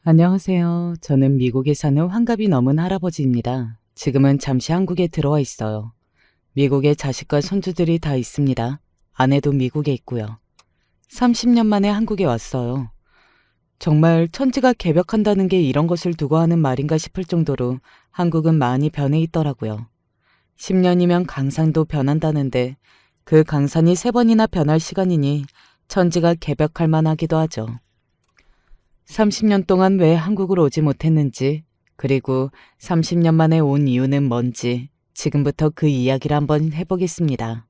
안녕하세요. 저는 미국에 사는 환갑이 넘은 할아버지입니다. 지금은 잠시 한국에 들어와 있어요. 미국에 자식과 손주들이 다 있습니다. 아내도 미국에 있고요. 30년 만에 한국에 왔어요. 정말 천지가 개벽한다는 게 이런 것을 두고 하는 말인가 싶을 정도로 한국은 많이 변해 있더라고요. 10년이면 강산도 변한다는데 그 강산이 3번이나 변할 시간이니 천지가 개벽할 만하기도 하죠. 30년 동안 왜 한국을 오지 못했는지, 그리고 30년 만에 온 이유는 뭔지 지금부터 그 이야기를 한번 해보겠습니다.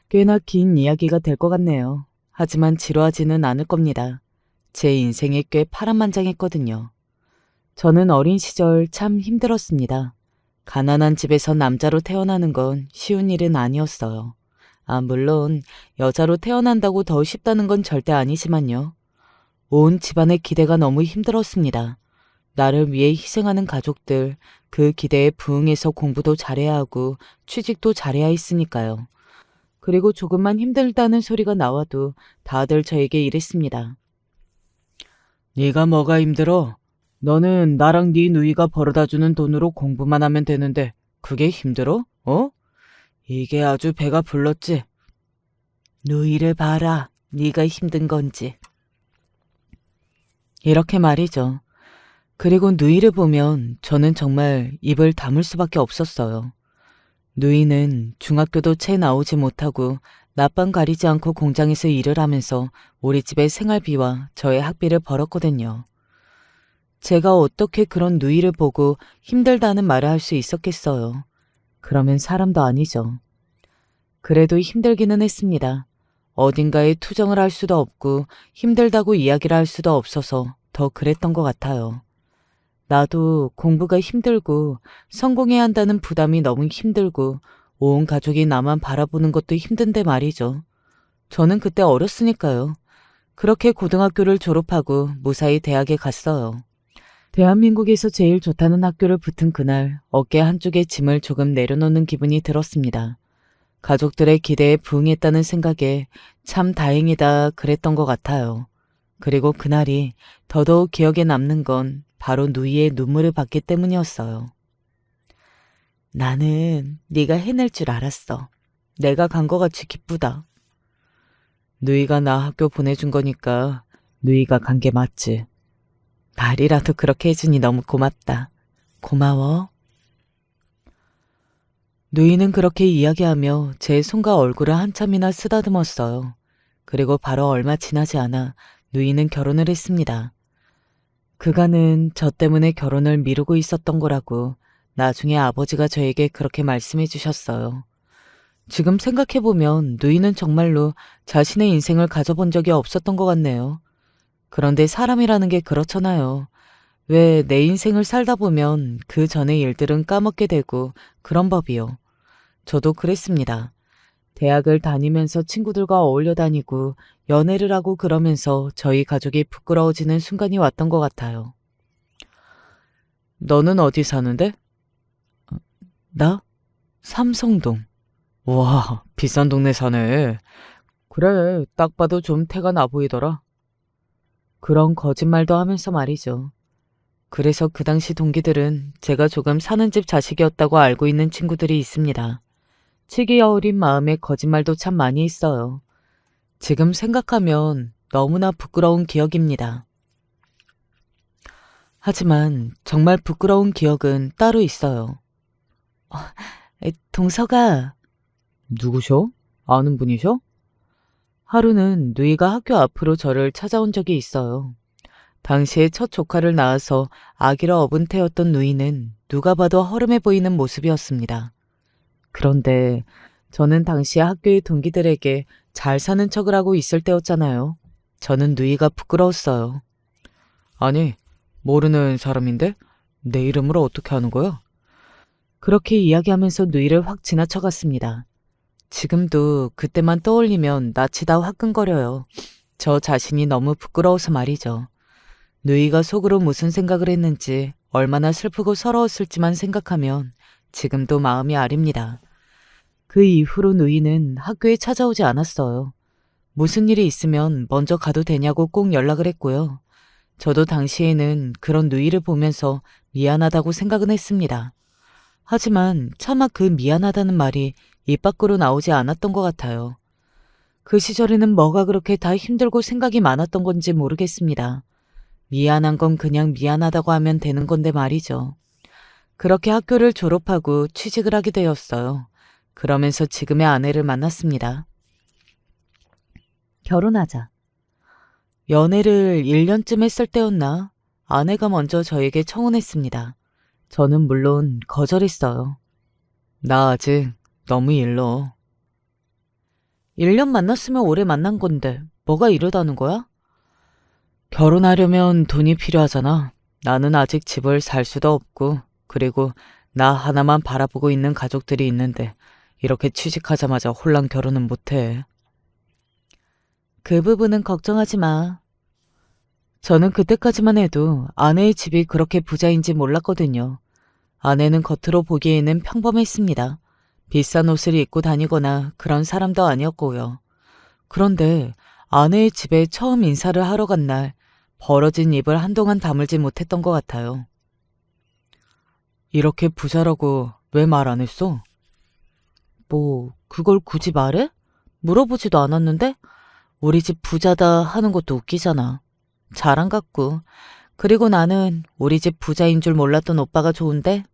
꽤나 긴 이야기가 될 것 같네요. 하지만 지루하지는 않을 겁니다. 제 인생이 꽤 파란만장했거든요. 저는 어린 시절 참 힘들었습니다. 가난한 집에서 남자로 태어나는 건 쉬운 일은 아니었어요. 물론 여자로 태어난다고 더 쉽다는 건 절대 아니지만요. 온 집안의 기대가 너무 힘들었습니다. 나를 위해 희생하는 가족들, 그 기대에 부응해서 공부도 잘해야 하고 취직도 잘해야 했으니까요. 그리고 조금만 힘들다는 소리가 나와도 다들 저에게 이랬습니다. 네가 뭐가 힘들어? 너는 나랑 네 누이가 벌어다주는 돈으로 공부만 하면 되는데 그게 힘들어? 어? 이게 아주 배가 불렀지. 누이를 봐라. 네가 힘든 건지. 이렇게 말이죠. 그리고 누이를 보면 저는 정말 입을 다물 수밖에 없었어요. 누이는 중학교도 채 나오지 못하고 낮밤 가리지 않고 공장에서 일을 하면서 우리 집의 생활비와 저의 학비를 벌었거든요. 제가 어떻게 그런 누이를 보고 힘들다는 말을 할 수 있었겠어요. 그러면 사람도 아니죠. 그래도 힘들기는 했습니다. 어딘가에 투정을 할 수도 없고 힘들다고 이야기를 할 수도 없어서 더 그랬던 것 같아요. 나도 공부가 힘들고 성공해야 한다는 부담이 너무 힘들고 온 가족이 나만 바라보는 것도 힘든데 말이죠. 저는 그때 어렸으니까요. 그렇게 고등학교를 졸업하고 무사히 대학에 갔어요. 대한민국에서 제일 좋다는 학교를 붙은 그날 어깨 한쪽에 짐을 조금 내려놓는 기분이 들었습니다. 가족들의 기대에 부응했다는 생각에 참 다행이다 그랬던 것 같아요. 그리고 그날이 더더욱 기억에 남는 건 바로 누이의 눈물을 봤기 때문이었어요. 나는 네가 해낼 줄 알았어. 내가 간 거 같이 기쁘다. 누이가 나 학교 보내준 거니까 누이가 간 게 맞지. 말이라도 그렇게 해주니 너무 고맙다. 고마워. 누이는 그렇게 이야기하며 제 손과 얼굴을 한참이나 쓰다듬었어요. 그리고 바로 얼마 지나지 않아 누이는 결혼을 했습니다. 그간은 저 때문에 결혼을 미루고 있었던 거라고 나중에 아버지가 저에게 그렇게 말씀해 주셨어요. 지금 생각해보면 누이는 정말로 자신의 인생을 가져본 적이 없었던 것 같네요. 그런데 사람이라는 게 그렇잖아요. 왜 내 인생을 살다 보면 그 전의 일들은 까먹게 되고 그런 법이요. 저도 그랬습니다. 대학을 다니면서 친구들과 어울려 다니고 연애를 하고 그러면서 저희 가족이 부끄러워지는 순간이 왔던 것 같아요. 너는 어디 사는데? 나? 삼성동. 와, 비싼 동네 사네. 그래, 딱 봐도 좀 태가 나 보이더라. 그런 거짓말도 하면서 말이죠. 그래서 그 당시 동기들은 제가 조금 사는 집 자식이었다고 알고 있는 친구들이 있습니다. 치기 어린 마음에 거짓말도 참 많이 했어요. 지금 생각하면 너무나 부끄러운 기억입니다. 하지만 정말 부끄러운 기억은 따로 있어요. 동서가 누구셔? 아는 분이셔? 하루는 누이가 학교 앞으로 저를 찾아온 적이 있어요. 당시에 첫 조카를 낳아서 아기를 업은 태였던 누이는 누가 봐도 허름해 보이는 모습이었습니다. 그런데 저는 당시 학교의 동기들에게 잘 사는 척을 하고 있을 때였잖아요. 저는 누이가 부끄러웠어요. 아니, 모르는 사람인데? 내 이름을 어떻게 아는 거야? 그렇게 이야기하면서 누이를 확 지나쳐갔습니다. 지금도 그때만 떠올리면 낯이 다 화끈거려요. 저 자신이 너무 부끄러워서 말이죠. 누이가 속으로 무슨 생각을 했는지 얼마나 슬프고 서러웠을지만 생각하면 지금도 마음이 아립니다. 그 이후로 누이는 학교에 찾아오지 않았어요. 무슨 일이 있으면 먼저 가도 되냐고 꼭 연락을 했고요. 저도 당시에는 그런 누이를 보면서 미안하다고 생각은 했습니다. 하지만 차마 그 미안하다는 말이 입 밖으로 나오지 않았던 것 같아요. 그 시절에는 뭐가 그렇게 다 힘들고 생각이 많았던 건지 모르겠습니다. 미안한 건 그냥 미안하다고 하면 되는 건데 말이죠. 그렇게 학교를 졸업하고 취직을 하게 되었어요. 그러면서 지금의 아내를 만났습니다. 결혼하자. 연애를 1년쯤 했을 때였나? 아내가 먼저 저에게 청혼했습니다. 저는 물론 거절했어요. 나 아직 너무 일러. 1년 만났으면 오래 만난 건데 뭐가 이러다는 거야? 결혼하려면 돈이 필요하잖아. 나는 아직 집을 살 수도 없고 그리고 나 하나만 바라보고 있는 가족들이 있는데 이렇게 취직하자마자 홀랑 결혼은 못해. 그 부분은 걱정하지 마. 저는 그때까지만 해도 아내의 집이 그렇게 부자인지 몰랐거든요. 아내는 겉으로 보기에는 평범했습니다. 비싼 옷을 입고 다니거나 그런 사람도 아니었고요. 그런데 아내의 집에 처음 인사를 하러 간 날 벌어진 입을 한동안 다물지 못했던 것 같아요. 이렇게 부자라고 왜 말 안 했어? 뭐 그걸 굳이 말해? 물어보지도 않았는데? 우리 집 부자다 하는 것도 웃기잖아. 자랑 같고. 그리고 나는 우리 집 부자인 줄 몰랐던 오빠가 좋은데?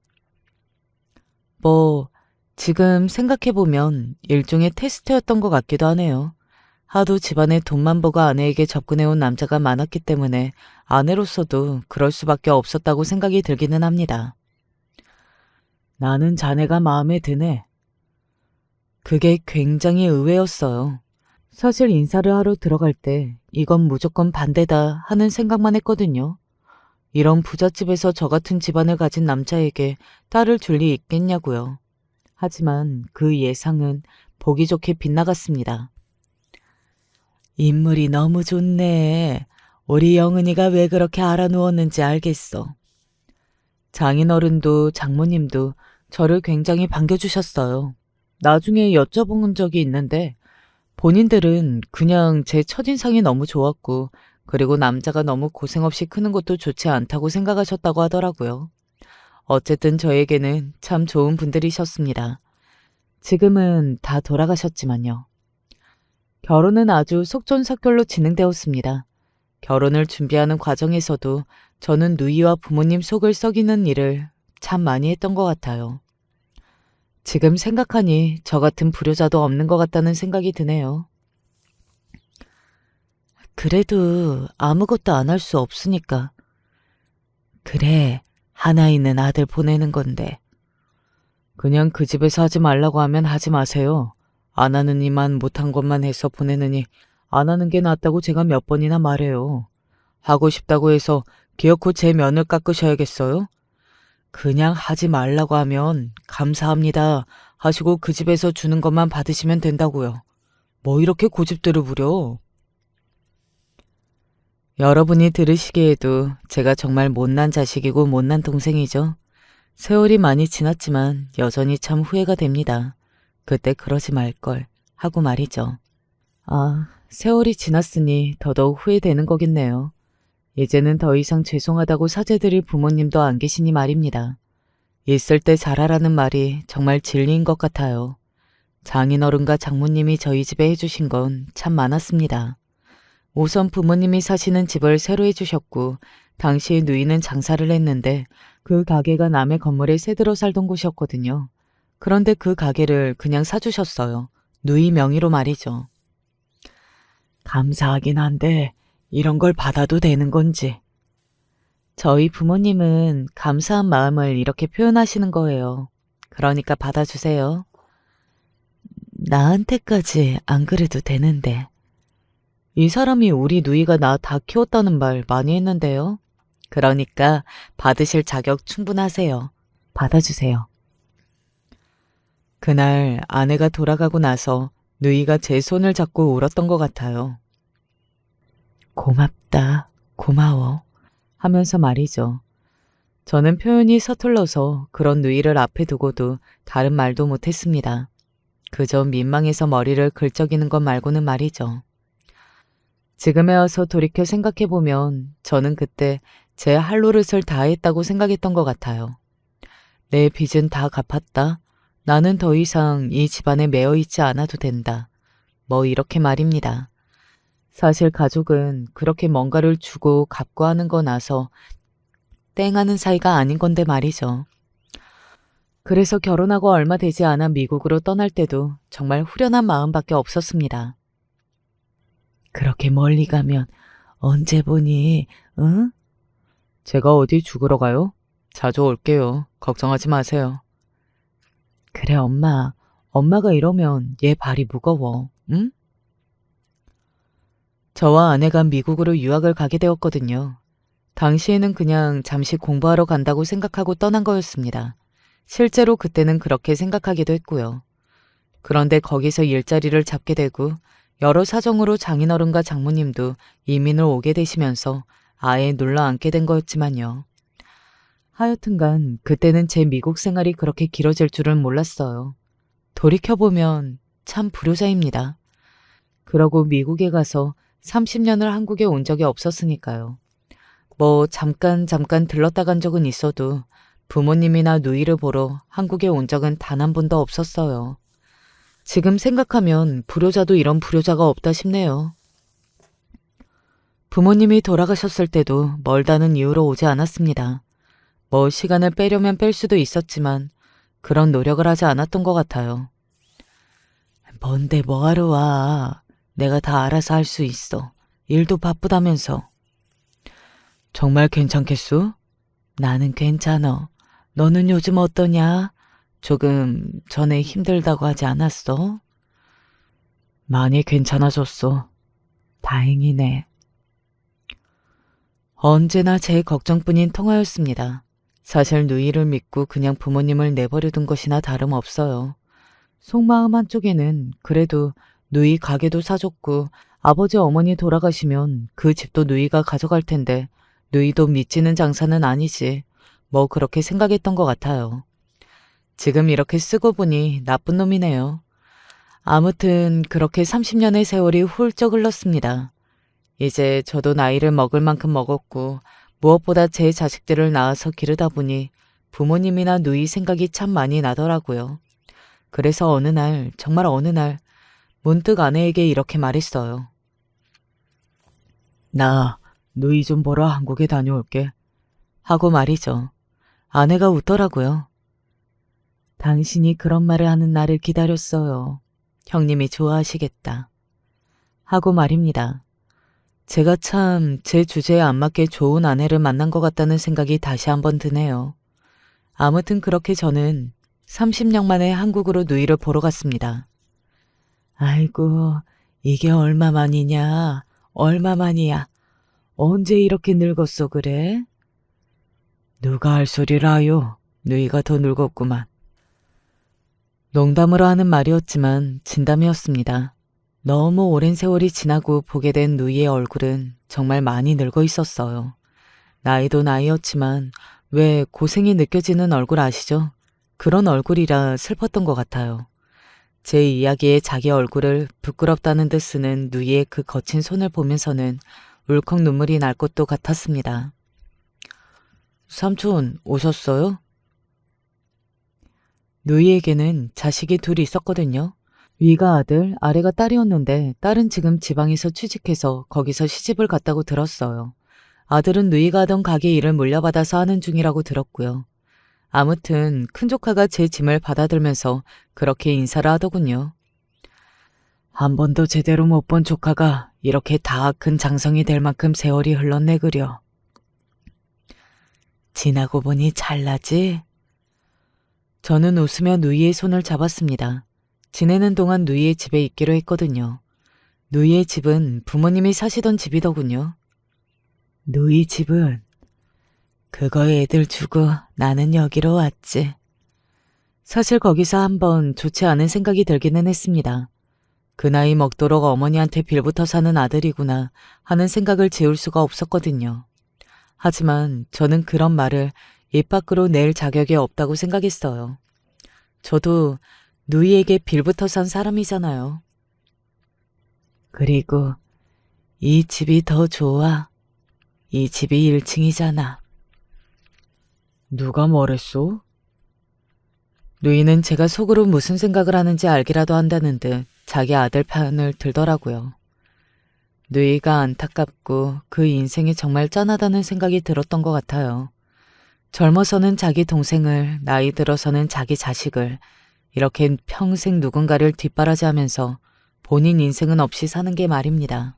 뭐 지금 생각해보면 일종의 테스트였던 것 같기도 하네요. 하도 집안에 돈만 보고 아내에게 접근해온 남자가 많았기 때문에 아내로서도 그럴 수밖에 없었다고 생각이 들기는 합니다. 나는 자네가 마음에 드네. 그게 굉장히 의외였어요. 사실 인사를 하러 들어갈 때 이건 무조건 반대다 하는 생각만 했거든요. 이런 부잣집에서 저 같은 집안을 가진 남자에게 딸을 줄 리 있겠냐고요. 하지만 그 예상은 보기 좋게 빗나갔습니다. 인물이 너무 좋네. 우리 영은이가 왜 그렇게 알아누웠는지 알겠어. 장인어른도 장모님도 저를 굉장히 반겨주셨어요. 나중에 여쭤본 적이 있는데 본인들은 그냥 제 첫인상이 너무 좋았고 그리고 남자가 너무 고생 없이 크는 것도 좋지 않다고 생각하셨다고 하더라고요. 어쨌든 저에게는 참 좋은 분들이셨습니다. 지금은 다 돌아가셨지만요. 결혼은 아주 속전속결로 진행되었습니다. 결혼을 준비하는 과정에서도 저는 누이와 부모님 속을 썩이는 일을 참 많이 했던 것 같아요. 지금 생각하니 저 같은 불효자도 없는 것 같다는 생각이 드네요. 그래도 아무것도 안 할 수 없으니까. 그래, 하나 있는 아들 보내는 건데. 그냥 그 집에서 하지 말라고 하면 하지 마세요. 안 하는 이만 못한 것만 해서 보내느니 안 하는 게 낫다고 제가 몇 번이나 말해요. 하고 싶다고 해서 기어코 제 면을 깎으셔야겠어요? 그냥 하지 말라고 하면 감사합니다 하시고 그 집에서 주는 것만 받으시면 된다고요. 뭐 이렇게 고집들을 부려. 여러분이 들으시기에도 제가 정말 못난 자식이고 못난 동생이죠. 세월이 많이 지났지만 여전히 참 후회가 됩니다. 그때 그러지 말걸 하고 말이죠. 아, 세월이 지났으니 더더욱 후회되는 거겠네요. 이제는 더 이상 죄송하다고 사죄드릴 부모님도 안 계시니 말입니다. 있을 때 잘하라는 말이 정말 진리인 것 같아요. 장인어른과 장모님이 저희 집에 해주신 건 참 많았습니다. 우선 부모님이 사시는 집을 새로 해주셨고 당시에 누이는 장사를 했는데 그 가게가 남의 건물에 새들어 살던 곳이었거든요. 그런데 그 가게를 그냥 사주셨어요. 누이 명의로 말이죠. 감사하긴 한데 이런 걸 받아도 되는 건지. 저희 부모님은 감사한 마음을 이렇게 표현하시는 거예요. 그러니까 받아주세요. 나한테까지 안 그래도 되는데. 이 사람이 우리 누이가 나 다 키웠다는 말 많이 했는데요. 그러니까 받으실 자격 충분하세요. 받아주세요. 그날 아내가 돌아가고 나서 누이가 제 손을 잡고 울었던 것 같아요. 고맙다, 고마워 하면서 말이죠. 저는 표현이 서툴러서 그런 누이를 앞에 두고도 다른 말도 못했습니다. 그저 민망해서 머리를 긁적이는 것 말고는 말이죠. 지금에 와서 돌이켜 생각해보면 저는 그때 제 할 노릇을 다 했다고 생각했던 것 같아요. 내 빚은 다 갚았다. 나는 더 이상 이 집안에 매여 있지 않아도 된다. 뭐 이렇게 말입니다. 사실 가족은 그렇게 뭔가를 주고 갚고 하는 거 나서 땡하는 사이가 아닌 건데 말이죠. 그래서 결혼하고 얼마 되지 않아 미국으로 떠날 때도 정말 후련한 마음밖에 없었습니다. 그렇게 멀리 가면 언제 보니, 응? 제가 어디 죽으러 가요? 자주 올게요. 걱정하지 마세요. 그래, 엄마. 엄마가 이러면 얘 발이 무거워, 응? 저와 아내가 미국으로 유학을 가게 되었거든요. 당시에는 그냥 잠시 공부하러 간다고 생각하고 떠난 거였습니다. 실제로 그때는 그렇게 생각하기도 했고요. 그런데 거기서 일자리를 잡게 되고 여러 사정으로 장인어른과 장모님도 이민을 오게 되시면서 아예 눌러 앉게 된 거였지만요. 하여튼간 그때는 제 미국 생활이 그렇게 길어질 줄은 몰랐어요. 돌이켜보면 참 불효자입니다. 그러고 미국에 가서 30년을 한국에 온 적이 없었으니까요. 뭐 잠깐 들렀다 간 적은 있어도 부모님이나 누이를 보러 한국에 온 적은 단 한 번도 없었어요. 지금 생각하면 불효자도 이런 불효자가 없다 싶네요. 부모님이 돌아가셨을 때도 멀다는 이유로 오지 않았습니다. 뭐 시간을 빼려면 뺄 수도 있었지만 그런 노력을 하지 않았던 것 같아요. 뭔데 뭐하러 와. 내가 다 알아서 할 수 있어. 일도 바쁘다면서. 정말 괜찮겠소? 나는 괜찮어. 너는 요즘 어떠냐? 조금 전에 힘들다고 하지 않았어? 많이 괜찮아졌어. 다행이네. 언제나 제 걱정뿐인 통화였습니다. 사실 누이를 믿고 그냥 부모님을 내버려둔 것이나 다름없어요. 속마음 한쪽에는 그래도 누이 가게도 사줬고 아버지 어머니 돌아가시면 그 집도 누이가 가져갈 텐데 누이도 믿지는 장사는 아니지. 뭐 그렇게 생각했던 것 같아요. 지금 이렇게 쓰고 보니 나쁜 놈이네요. 아무튼 그렇게 30년의 세월이 훌쩍 흘렀습니다. 이제 저도 나이를 먹을 만큼 먹었고 무엇보다 제 자식들을 낳아서 기르다 보니 부모님이나 누이 생각이 참 많이 나더라고요. 그래서 어느 날, 정말 어느 날 문득 아내에게 이렇게 말했어요. 나 누이 좀 보러 한국에 다녀올게. 하고 말이죠. 아내가 웃더라고요. 당신이 그런 말을 하는 날을 기다렸어요. 형님이 좋아하시겠다. 하고 말입니다. 제가 참 제 주제에 안 맞게 좋은 아내를 만난 것 같다는 생각이 다시 한번 드네요. 아무튼 그렇게 저는 30년 만에 한국으로 누이를 보러 갔습니다. 아이고, 이게 얼마만이냐? 얼마만이야? 언제 이렇게 늙었어 그래? 누가 할 소리를 하요? 누이가 더 늙었구만. 농담으로 하는 말이었지만 진담이었습니다. 너무 오랜 세월이 지나고 보게 된 누이의 얼굴은 정말 많이 늙어 있었어요. 나이도 나이였지만 왜 고생이 느껴지는 얼굴 아시죠? 그런 얼굴이라 슬펐던 것 같아요. 제 이야기에 자기 얼굴을 부끄럽다는 듯 쓰는 누이의 그 거친 손을 보면서는 울컥 눈물이 날 것도 같았습니다. 삼촌 오셨어요? 누이에게는 자식이 둘이 있었거든요. 위가 아들, 아래가 딸이었는데 딸은 지금 지방에서 취직해서 거기서 시집을 갔다고 들었어요. 아들은 누이가 하던 가게 일을 물려받아서 하는 중이라고 들었고요. 아무튼 큰 조카가 제 짐을 받아들면서 그렇게 인사를 하더군요. 한 번도 제대로 못 본 조카가 이렇게 다 큰 장성이 될 만큼 세월이 흘렀네 그려. 지나고 보니 잘나지? 저는 웃으며 누이의 손을 잡았습니다. 지내는 동안 누이의 집에 있기로 했거든요. 누이의 집은 부모님이 사시던 집이더군요. 누이 집은? 그거 애들 주고 나는 여기로 왔지. 사실 거기서 한번 좋지 않은 생각이 들기는 했습니다. 그 나이 먹도록 어머니한테 빌부터 사는 아들이구나 하는 생각을 지울 수가 없었거든요. 하지만 저는 그런 말을 입 밖으로 낼 자격이 없다고 생각했어요. 저도 누이에게 빌부터 산 사람이잖아요. 그리고 이 집이 더 좋아. 이 집이 1층이잖아. 누가 뭐랬소? 누이는 제가 속으로 무슨 생각을 하는지 알기라도 한다는 듯 자기 아들 편을 들더라고요. 누이가 안타깝고 그 인생이 정말 짠하다는 생각이 들었던 것 같아요. 젊어서는 자기 동생을, 나이 들어서는 자기 자식을, 이렇게 평생 누군가를 뒷바라지하면서 본인 인생은 없이 사는 게 말입니다.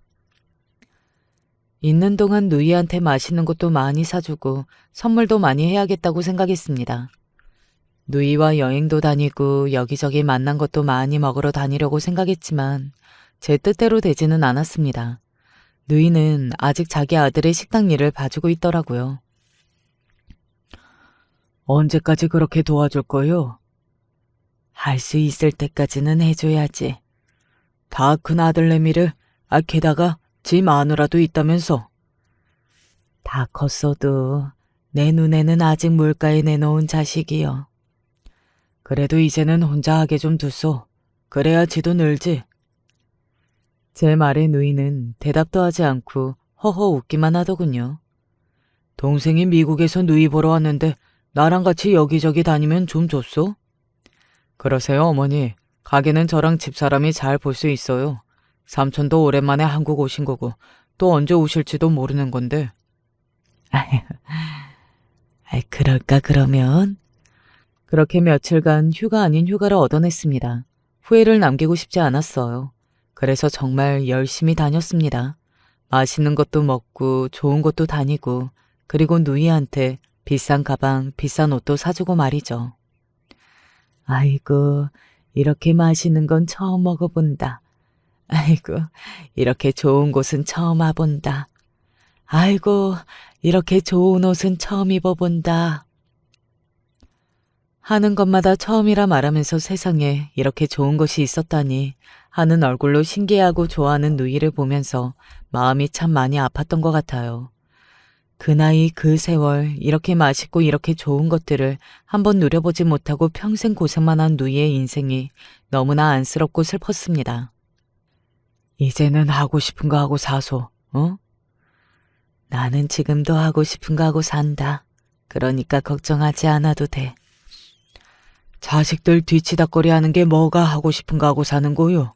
있는 동안 누이한테 맛있는 것도 많이 사주고 선물도 많이 해야겠다고 생각했습니다. 누이와 여행도 다니고 여기저기 만난 것도 많이 먹으러 다니려고 생각했지만 제 뜻대로 되지는 않았습니다. 누이는 아직 자기 아들의 식당 일을 봐주고 있더라고요. 언제까지 그렇게 도와줄 거요? 할 수 있을 때까지는 해줘야지. 다 큰 아들내미를, 게다가 지 마누라도 있다면서. 다 컸어도 내 눈에는 아직 물가에 내놓은 자식이요. 그래도 이제는 혼자 하게 좀 두소. 그래야 지도 늘지. 제 말에 누이는 대답도 하지 않고 허허 웃기만 하더군요. 동생이 미국에서 누이 보러 왔는데 나랑 같이 여기저기 다니면 좀 좋소? 그러세요, 어머니. 가게는 저랑 집사람이 잘 볼 수 있어요. 삼촌도 오랜만에 한국 오신 거고 또 언제 오실지도 모르는 건데. 그럴까 그러면? 그렇게 며칠간 휴가 아닌 휴가를 얻어냈습니다. 후회를 남기고 싶지 않았어요. 그래서 정말 열심히 다녔습니다. 맛있는 것도 먹고 좋은 곳도 다니고 그리고 누이한테 비싼 가방, 비싼 옷도 사주고 말이죠. 아이고, 이렇게 맛있는 건 처음 먹어본다. 아이고, 이렇게 좋은 곳은 처음 와본다. 아이고, 이렇게 좋은 옷은 처음 입어본다. 하는 것마다 처음이라 말하면서 세상에 이렇게 좋은 것이 있었다니 하는 얼굴로 신기해하고 좋아하는 누이를 보면서 마음이 참 많이 아팠던 것 같아요. 그 나이 그 세월 이렇게 맛있고 이렇게 좋은 것들을 한번 누려보지 못하고 평생 고생만 한 누이의 인생이 너무나 안쓰럽고 슬펐습니다. 이제는 하고 싶은 거 하고 사소, 어? 나는 지금도 하고 싶은 거 하고 산다. 그러니까 걱정하지 않아도 돼. 자식들 뒤치다꺼리 하는 게 뭐가 하고 싶은 거 하고 사는 거요?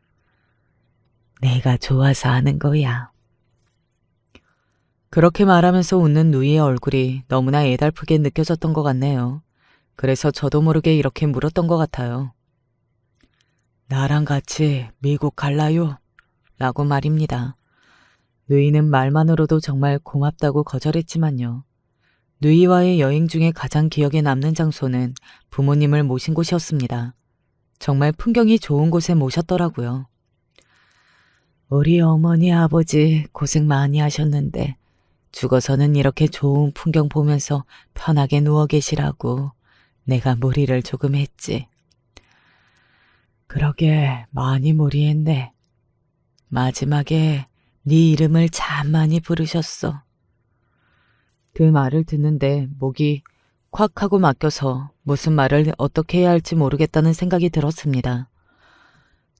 내가 좋아서 하는 거야. 그렇게 말하면서 웃는 누이의 얼굴이 너무나 애달프게 느껴졌던 것 같네요. 그래서 저도 모르게 이렇게 물었던 것 같아요. 나랑 같이 미국 갈라요? 라고 말입니다. 누이는 말만으로도 정말 고맙다고 거절했지만요. 누이와의 여행 중에 가장 기억에 남는 장소는 부모님을 모신 곳이었습니다. 정말 풍경이 좋은 곳에 모셨더라고요. 우리 어머니 아버지 고생 많이 하셨는데 죽어서는 이렇게 좋은 풍경 보면서 편하게 누워 계시라고 내가 무리를 조금 했지. 그러게 많이 무리했네. 마지막에 네 이름을 참 많이 부르셨어. 그 말을 듣는데 목이 콱 하고 막혀서 무슨 말을 어떻게 해야 할지 모르겠다는 생각이 들었습니다.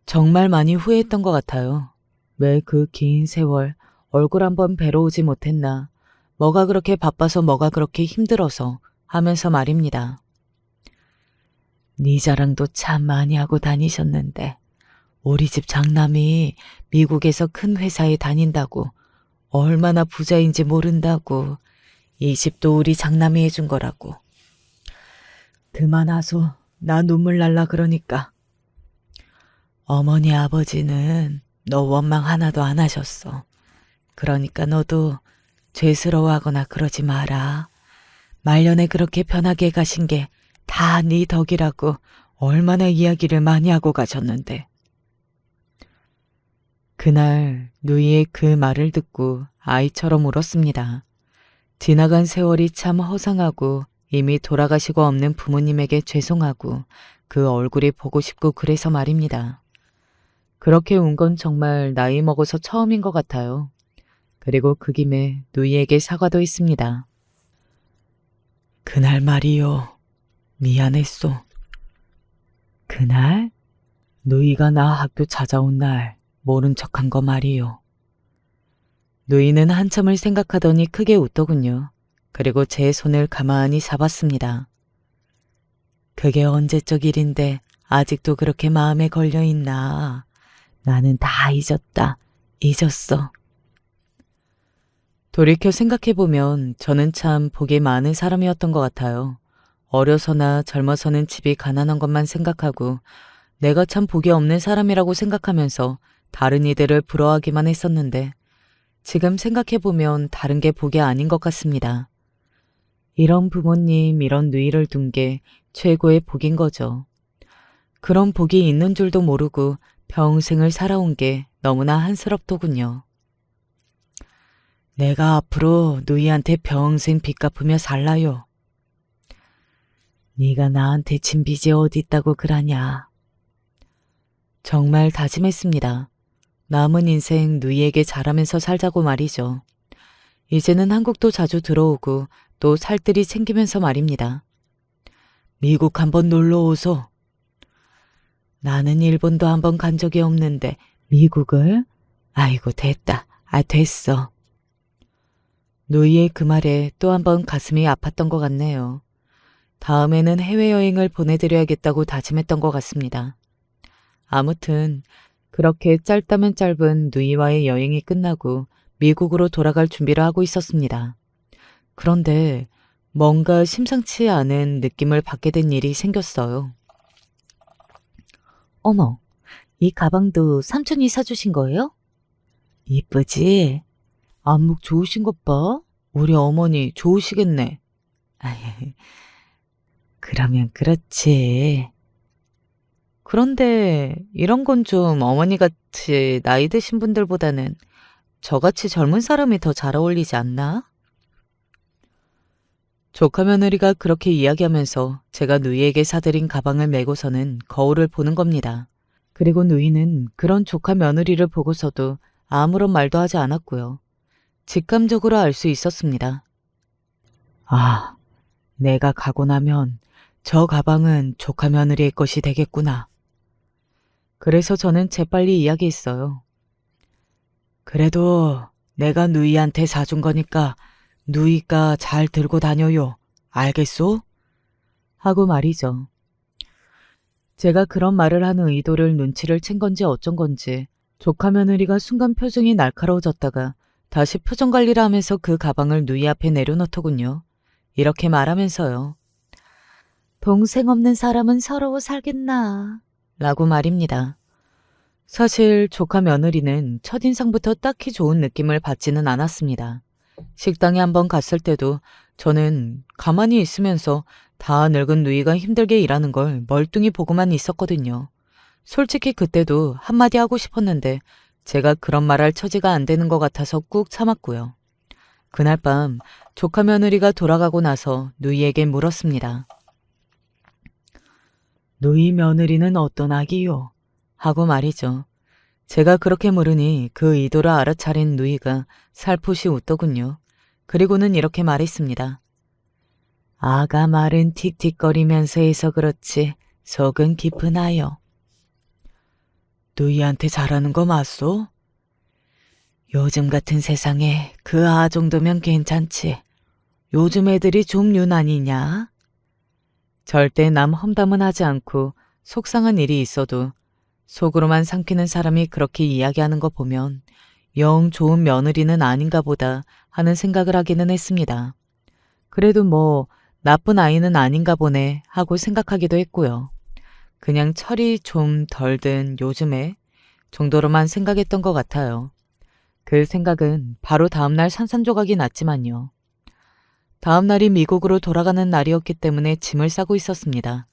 정말 많이 후회했던 것 같아요. 왜 그 긴 세월 얼굴 한번 뵈러 오지 못했나. 뭐가 그렇게 바빠서 뭐가 그렇게 힘들어서 하면서 말입니다. 네 자랑도 참 많이 하고 다니셨는데 우리 집 장남이 미국에서 큰 회사에 다닌다고 얼마나 부자인지 모른다고 이 집도 우리 장남이 해준 거라고. 그만하소. 나 눈물 날라 그러니까. 어머니 아버지는 너 원망 하나도 안 하셨어. 그러니까 너도 죄스러워하거나 그러지 마라. 말년에 그렇게 편하게 가신 게 다 네 덕이라고 얼마나 이야기를 많이 하고 가셨는데. 그날 누이의 그 말을 듣고 아이처럼 울었습니다. 지나간 세월이 참 허상하고 이미 돌아가시고 없는 부모님에게 죄송하고 그 얼굴이 보고 싶고 그래서 말입니다. 그렇게 운 건 정말 나이 먹어서 처음인 것 같아요. 그리고 그 김에 누이에게 사과도 했습니다. 그날 말이요. 미안했소. 그날? 누이가 나 학교 찾아온 날 모른 척한 거 말이요. 누이는 한참을 생각하더니 크게 웃더군요. 그리고 제 손을 가만히 잡았습니다. 그게 언제적 일인데 아직도 그렇게 마음에 걸려있나. 나는 다 잊었다. 잊었어. 돌이켜 생각해보면 저는 참 복이 많은 사람이었던 것 같아요. 어려서나 젊어서는 집이 가난한 것만 생각하고 내가 참 복이 없는 사람이라고 생각하면서 다른 이들을 부러워하기만 했었는데 지금 생각해보면 다른 게 복이 아닌 것 같습니다. 이런 부모님, 이런 누이를 둔 게 최고의 복인 거죠. 그런 복이 있는 줄도 모르고 평생을 살아온 게 너무나 한스럽더군요. 내가 앞으로 누이한테 평생 빚 갚으며 살라요. 네가 나한테 진 빚이 어디 있다고 그러냐. 정말 다짐했습니다. 남은 인생 누이에게 잘하면서 살자고 말이죠. 이제는 한국도 자주 들어오고 또 살뜰히 챙기면서 말입니다. 미국 한번 놀러 오소. 나는 일본도 한번 간 적이 없는데 미국을? 아이고 됐다. 됐어. 누이의 그 말에 또 한번 가슴이 아팠던 것 같네요. 다음에는 해외여행을 보내드려야겠다고 다짐했던 것 같습니다. 아무튼 그렇게 짧다면 짧은 누이와의 여행이 끝나고 미국으로 돌아갈 준비를 하고 있었습니다. 그런데 뭔가 심상치 않은 느낌을 받게 된 일이 생겼어요. 어머, 이 가방도 삼촌이 사주신 거예요? 이쁘지? 안목 좋으신 것 봐. 우리 어머니 좋으시겠네. 그러면 그렇지. 그런데 이런 건 좀 어머니같이 나이 드신 분들보다는 저같이 젊은 사람이 더 잘 어울리지 않나? 조카 며느리가 그렇게 이야기하면서 제가 누이에게 사드린 가방을 메고서는 거울을 보는 겁니다. 그리고 누이는 그런 조카 며느리를 보고서도 아무런 말도 하지 않았고요. 직감적으로 알 수 있었습니다. 아, 내가 가고 나면 저 가방은 조카 며느리의 것이 되겠구나. 그래서 저는 재빨리 이야기했어요. 그래도 내가 누이한테 사준 거니까 누이가 잘 들고 다녀요. 알겠소? 하고 말이죠. 제가 그런 말을 하는 의도를 눈치를 챈 건지 어쩐 건지 조카 며느리가 순간 표정이 날카로워졌다가 다시 표정 관리를 하면서 그 가방을 누이 앞에 내려놓더군요. 이렇게 말하면서요. 동생 없는 사람은 서러워 살겠나 라고 말입니다. 사실 조카 며느리는 첫인상부터 딱히 좋은 느낌을 받지는 않았습니다. 식당에 한번 갔을 때도 저는 가만히 있으면서 다 늙은 누이가 힘들게 일하는 걸 멀뚱히 보고만 있었거든요. 솔직히 그때도 한마디 하고 싶었는데 제가 그런 말할 처지가 안 되는 것 같아서 꾹 참았고요. 그날 밤 조카 며느리가 돌아가고 나서 누이에게 물었습니다. 누이 며느리는 어떤 아기요? 하고 말이죠. 제가 그렇게 물으니 그 의도를 알아차린 누이가 살포시 웃더군요. 그리고는 이렇게 말했습니다. 아가 말은 틱틱거리면서 해서 그렇지 속은 깊은 아요. 누이한테 잘하는 거 맞소? 요즘 같은 세상에 그 아 정도면 괜찮지. 요즘 애들이 좀 유난이냐? 절대 남 험담은 하지 않고 속상한 일이 있어도 속으로만 삼키는 사람이 그렇게 이야기하는 거 보면 영 좋은 며느리는 아닌가 보다 하는 생각을 하기는 했습니다. 그래도 뭐 나쁜 아이는 아닌가 보네 하고 생각하기도 했고요. 그냥 철이 좀 덜 든 요즘에 정도로만 생각했던 것 같아요. 그 생각은 바로 다음날 산산조각이 났지만요. 다음날이 미국으로 돌아가는 날이었기 때문에 짐을 싸고 있었습니다.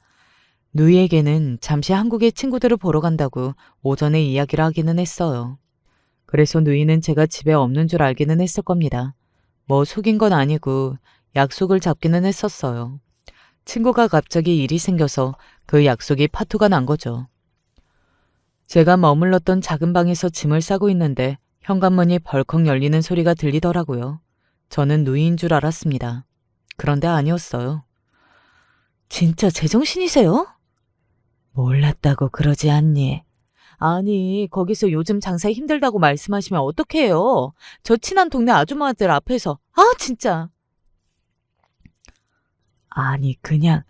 누이에게는 잠시 한국의 친구들을 보러 간다고 오전에 이야기를 하기는 했어요. 그래서 누이는 제가 집에 없는 줄 알기는 했을 겁니다. 뭐 속인 건 아니고 약속을 잡기는 했었어요. 친구가 갑자기 일이 생겨서 그 약속이 파토가 난 거죠. 제가 머물렀던 작은 방에서 짐을 싸고 있는데 현관문이 벌컥 열리는 소리가 들리더라고요. 저는 누이인 줄 알았습니다. 그런데 아니었어요. 진짜 제정신이세요? 몰랐다고 그러지 않니? 아니, 거기서 요즘 장사 힘들다고 말씀하시면 어떡해요? 저 친한 동네 아줌마들 앞에서. 아, 진짜. 아니, 그냥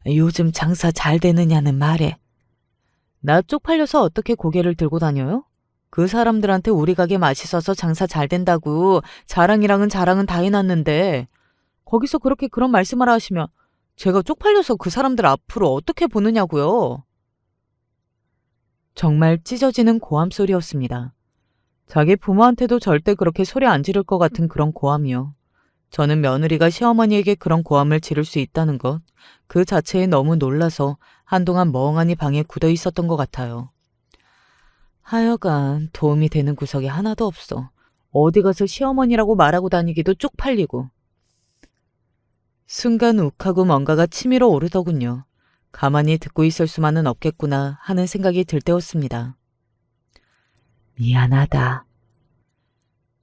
요즘 장사 잘 되느냐는 말에. 나 쪽팔려서 어떻게 고개를 들고 다녀요? 그 사람들한테 우리 가게 맛있어서 장사 잘 된다고 자랑이랑은 자랑은 다 해놨는데 거기서 그렇게 그런 말씀을 하시면 제가 쪽팔려서 그 사람들 앞으로 어떻게 보느냐고요. 정말 찢어지는 고함 소리였습니다. 자기 부모한테도 절대 그렇게 소리 안 지를 것 같은 그런 고함이요. 저는 며느리가 시어머니에게 그런 고함을 지를 수 있다는 것, 그 자체에 너무 놀라서 한동안 멍하니 방에 굳어 있었던 것 같아요. 하여간 도움이 되는 구석이 하나도 없어. 어디 가서 시어머니라고 말하고 다니기도 쪽팔리고. 순간 욱하고 뭔가가 치밀어 오르더군요. 가만히 듣고 있을 수만은 없겠구나 하는 생각이 들 때였습니다. 미안하다.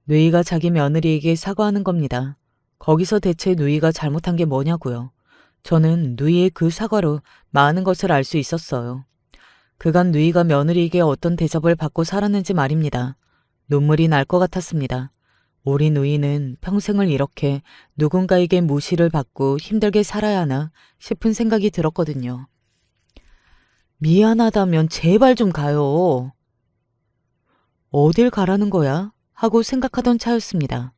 누이가 자기 며느리에게 사과하는 겁니다. 거기서 대체 누이가 잘못한 게 뭐냐고요. 저는 누이의 그 사과로 많은 것을 알 수 있었어요. 그간 누이가 며느리에게 어떤 대접을 받고 살았는지 말입니다. 눈물이 날 것 같았습니다. 우리 누이는 평생을 이렇게 누군가에게 무시를 받고 힘들게 살아야 하나 싶은 생각이 들었거든요. 미안하다면 제발 좀 가요. 어딜 가라는 거야? 하고 생각하던 차였습니다.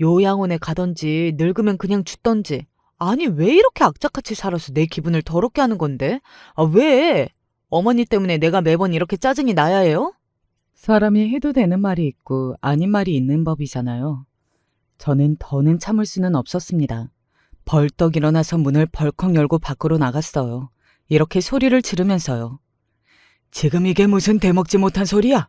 요양원에 가던지 늙으면 그냥 죽던지. 아니 왜 이렇게 악착같이 살아서 내 기분을 더럽게 하는 건데? 아 왜? 어머니 때문에 내가 매번 이렇게 짜증이 나야 해요? 사람이 해도 되는 말이 있고 아닌 말이 있는 법이잖아요. 저는 더는 참을 수는 없었습니다. 벌떡 일어나서 문을 벌컥 열고 밖으로 나갔어요. 이렇게 소리를 지르면서요. 지금 이게 무슨 대먹지 못한 소리야?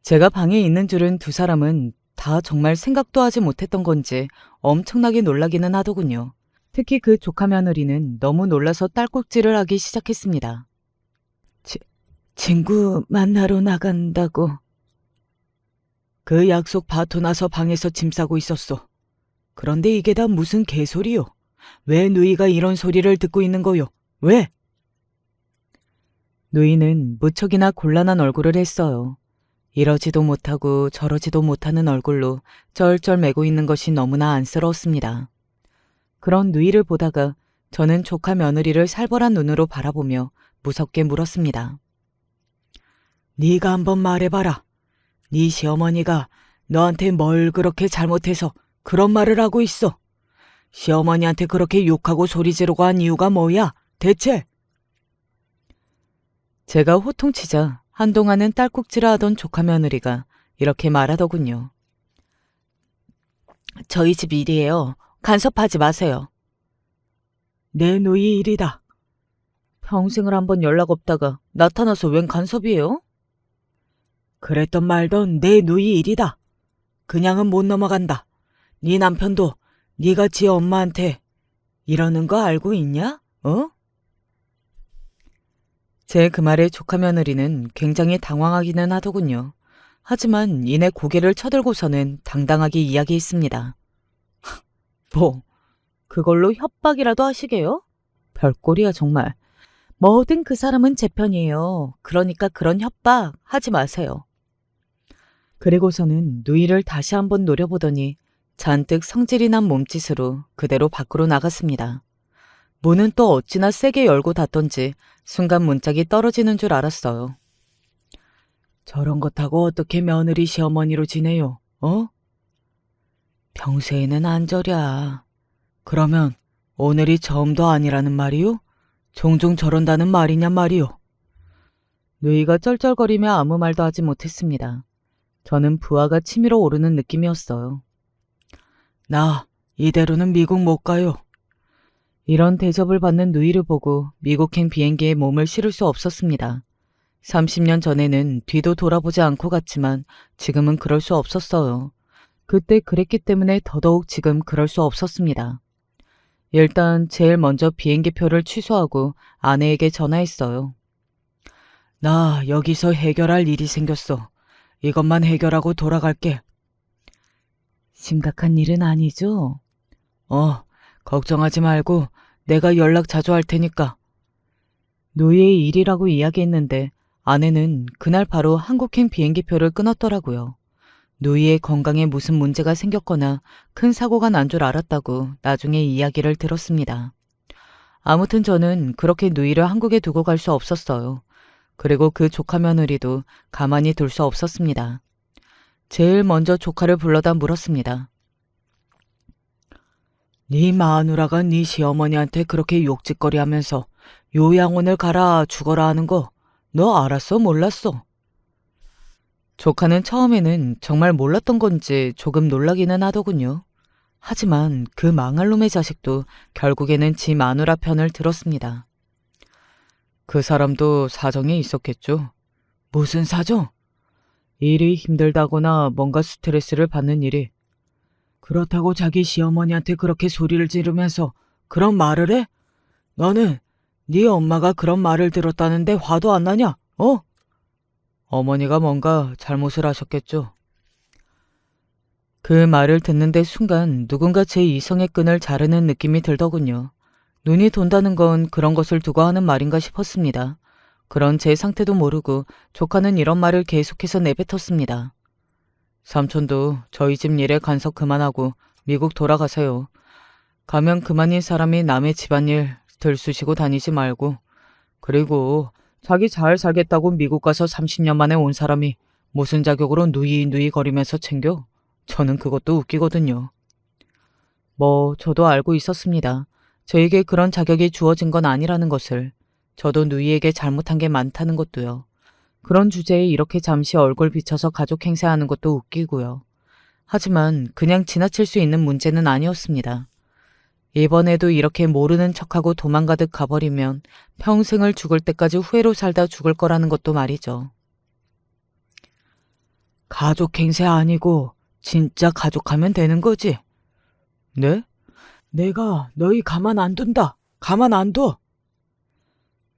제가 방에 있는 줄은 두 사람은 다 정말 생각도 하지 못했던 건지 엄청나게 놀라기는 하더군요. 특히 그 조카 며느리는 너무 놀라서 딸꾹질을 하기 시작했습니다. 친구 만나러 나간다고. 그 약속 봐도 나서 방에서 짐 싸고 있었어. 그런데 이게 다 무슨 개소리요? 왜 누이가 이런 소리를 듣고 있는 거요? 왜? 누이는 무척이나 곤란한 얼굴을 했어요. 이러지도 못하고 저러지도 못하는 얼굴로 쩔쩔 매고 있는 것이 너무나 안쓰러웠습니다. 그런 누이를 보다가 저는 조카 며느리를 살벌한 눈으로 바라보며 무섭게 물었습니다. 네가 한번 말해봐라. 네 시어머니가 너한테 뭘 그렇게 잘못해서 그런 말을 하고 있어? 시어머니한테 그렇게 욕하고 소리 지르고 한 이유가 뭐야, 대체? 제가 호통치자 한동안은 딸꾹질을 하던 조카 며느리가 이렇게 말하더군요. 저희 집 일이에요. 간섭하지 마세요. 내 누이 일이다. 평생을 한번 연락 없다가 나타나서 웬 간섭이에요? 그랬던 말던 내 누이 일이다. 그냥은 못 넘어간다. 네 남편도 네가 지 엄마한테 이러는 거 알고 있냐? 어? 제 그 말에 조카 며느리는 굉장히 당황하기는 하더군요. 하지만 이내 고개를 쳐들고서는 당당하게 이야기했습니다. 뭐, 그걸로 협박이라도 하시게요? 별꼴이야 정말. 뭐든 그 사람은 제 편이에요. 그러니까 그런 협박 하지 마세요. 그리고서는 누이를 다시 한번 노려보더니 잔뜩 성질이 난 몸짓으로 그대로 밖으로 나갔습니다. 문은 또 어찌나 세게 열고 닫던지 순간 문짝이 떨어지는 줄 알았어요. 저런 것 하고 어떻게 며느리 시어머니로 지내요? 어? 평소에는 안 저랴. 그러면 오늘이 처음도 아니라는 말이요? 종종 저런다는 말이냔 말이요. 누이가 쩔쩔거리며 아무 말도 하지 못했습니다. 저는 부하가 치밀어 오르는 느낌이었어요. 나 이대로는 미국 못 가요. 이런 대접을 받는 누이를 보고 미국행 비행기에 몸을 실을 수 없었습니다. 30년 전에는 뒤도 돌아보지 않고 갔지만 지금은 그럴 수 없었어요. 그때 그랬기 때문에 더더욱 지금 그럴 수 없었습니다. 일단 제일 먼저 비행기표를 취소하고 아내에게 전화했어요. 나 여기서 해결할 일이 생겼어. 이것만 해결하고 돌아갈게. 심각한 일은 아니죠? 걱정하지 말고 내가 연락 자주 할 테니까. 누이의 일이라고 이야기했는데 아내는 그날 바로 한국행 비행기표를 끊었더라고요. 누이의 건강에 무슨 문제가 생겼거나 큰 사고가 난 줄 알았다고 나중에 이야기를 들었습니다. 아무튼 저는 그렇게 누이를 한국에 두고 갈 수 없었어요. 그리고 그 조카 며느리도 가만히 둘 수 없었습니다. 제일 먼저 조카를 불러다 물었습니다. 네 마누라가 네 시어머니한테 그렇게 욕짓거리하면서 요양원을 가라 죽어라 하는 거 너 알았어 몰랐어? 조카는 처음에는 정말 몰랐던 건지 조금 놀라기는 하더군요. 하지만 그 망할 놈의 자식도 결국에는 지 마누라 편을 들었습니다. 그 사람도 사정이 있었겠죠. 무슨 사정? 일이 힘들다거나 뭔가 스트레스를 받는 일이. 그렇다고 자기 시어머니한테 그렇게 소리를 지르면서 그런 말을 해? 너는 네 엄마가 그런 말을 들었다는데 화도 안 나냐? 어? 어머니가 뭔가 잘못을 하셨겠죠. 그 말을 듣는데 순간 누군가 제 이성의 끈을 자르는 느낌이 들더군요. 눈이 돈다는 건 그런 것을 두고 하는 말인가 싶었습니다. 그런 제 상태도 모르고 조카는 이런 말을 계속해서 내뱉었습니다. 삼촌도 저희 집 일에 간섭 그만하고 미국 돌아가세요. 가면 그만인 사람이 남의 집안일 들쑤시고 다니지 말고. 그리고 자기 잘 살겠다고 미국 가서 30년 만에 온 사람이 무슨 자격으로 누이 거리면서 챙겨? 저는 그것도 웃기거든요. 저도 알고 있었습니다. 저에게 그런 자격이 주어진 건 아니라는 것을. 저도 누이에게 잘못한 게 많다는 것도요. 그런 주제에 이렇게 잠시 얼굴 비춰서 가족 행세하는 것도 웃기고요. 하지만 그냥 지나칠 수 있는 문제는 아니었습니다. 이번에도 이렇게 모르는 척하고 도망가듯 가버리면 평생을 죽을 때까지 후회로 살다 죽을 거라는 것도 말이죠. 가족 행세 아니고 진짜 가족하면 되는 거지? 네? 내가 너희 가만 안 둔다. 가만 안 둬.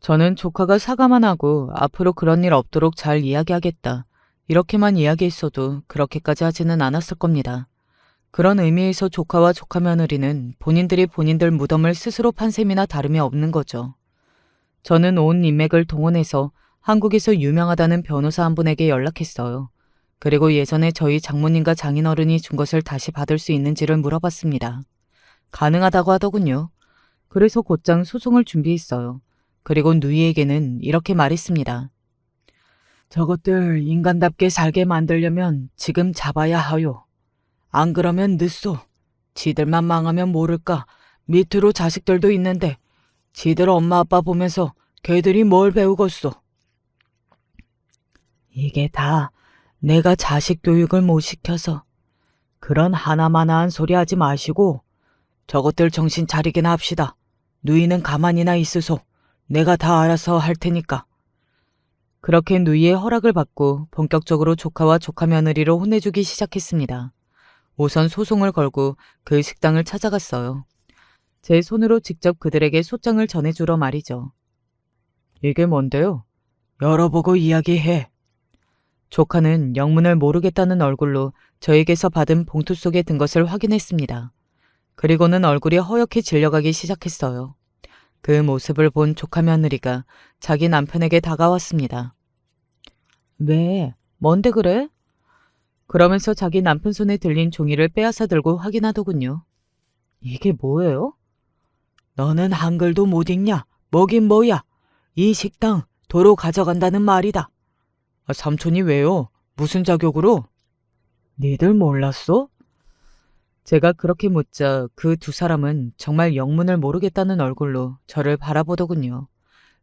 저는 조카가 사과만 하고 앞으로 그런 일 없도록 잘 이야기하겠다. 이렇게만 이야기했어도 그렇게까지 하지는 않았을 겁니다. 그런 의미에서 조카와 조카 며느리는 본인들이 본인들 무덤을 스스로 판 셈이나 다름이 없는 거죠. 저는 온 인맥을 동원해서 한국에서 유명하다는 변호사 한 분에게 연락했어요. 그리고 예전에 저희 장모님과 장인어른이 준 것을 다시 받을 수 있는지를 물어봤습니다. 가능하다고 하더군요. 그래서 곧장 소송을 준비했어요. 그리고 누이에게는 이렇게 말했습니다. 저것들 인간답게 살게 만들려면 지금 잡아야 하요. 안 그러면 늦소. 지들만 망하면 모를까. 밑으로 자식들도 있는데 지들 엄마 아빠 보면서 걔들이 뭘 배우겠소. 이게 다 내가 자식 교육을 못 시켜서. 그런 하나마나한 소리 하지 마시고 저것들 정신 차리게나 합시다. 누이는 가만히나 있으소. 내가 다 알아서 할 테니까. 그렇게 누이의 허락을 받고 본격적으로 조카와 조카 며느리로 혼내주기 시작했습니다. 우선 소송을 걸고 그 식당을 찾아갔어요. 제 손으로 직접 그들에게 소장을 전해주러 말이죠. 이게 뭔데요? 열어보고 이야기해. 조카는 영문을 모르겠다는 얼굴로 저에게서 받은 봉투 속에 든 것을 확인했습니다. 그리고는 얼굴이 허옇게 질려가기 시작했어요. 그 모습을 본 조카 며느리가 자기 남편에게 다가왔습니다. 왜? 뭔데 그래? 그러면서 자기 남편 손에 들린 종이를 빼앗아 들고 확인하더군요. 이게 뭐예요? 너는 한글도 못 읽냐? 뭐긴 뭐야? 이 식당 도로 가져간다는 말이다. 삼촌이 왜요? 무슨 자격으로? 니들 몰랐어? 제가 그렇게 묻자 그 두 사람은 정말 영문을 모르겠다는 얼굴로 저를 바라보더군요.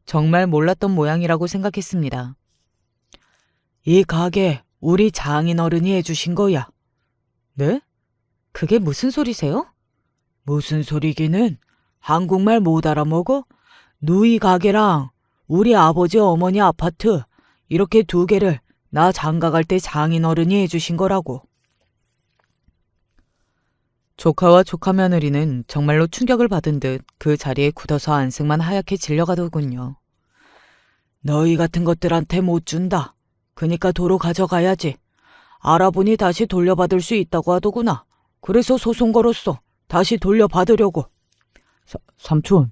정말 몰랐던 모양이라고 생각했습니다. 이 가게 우리 장인어른이 해주신 거야. 네? 그게 무슨 소리세요? 무슨 소리기는? 한국말 못 알아먹어? 누이 가게랑 우리 아버지 어머니 아파트 이렇게 두 개를 나 장가갈 때 장인어른이 해주신 거라고. 조카와 조카 며느리는 정말로 충격을 받은 듯 그 자리에 굳어서 안색만 하얗게 질려가더군요. 너희 같은 것들한테 못 준다. 그니까 도로 가져가야지. 알아보니 다시 돌려받을 수 있다고 하더구나. 그래서 소송 걸었어. 다시 돌려받으려고. 삼촌.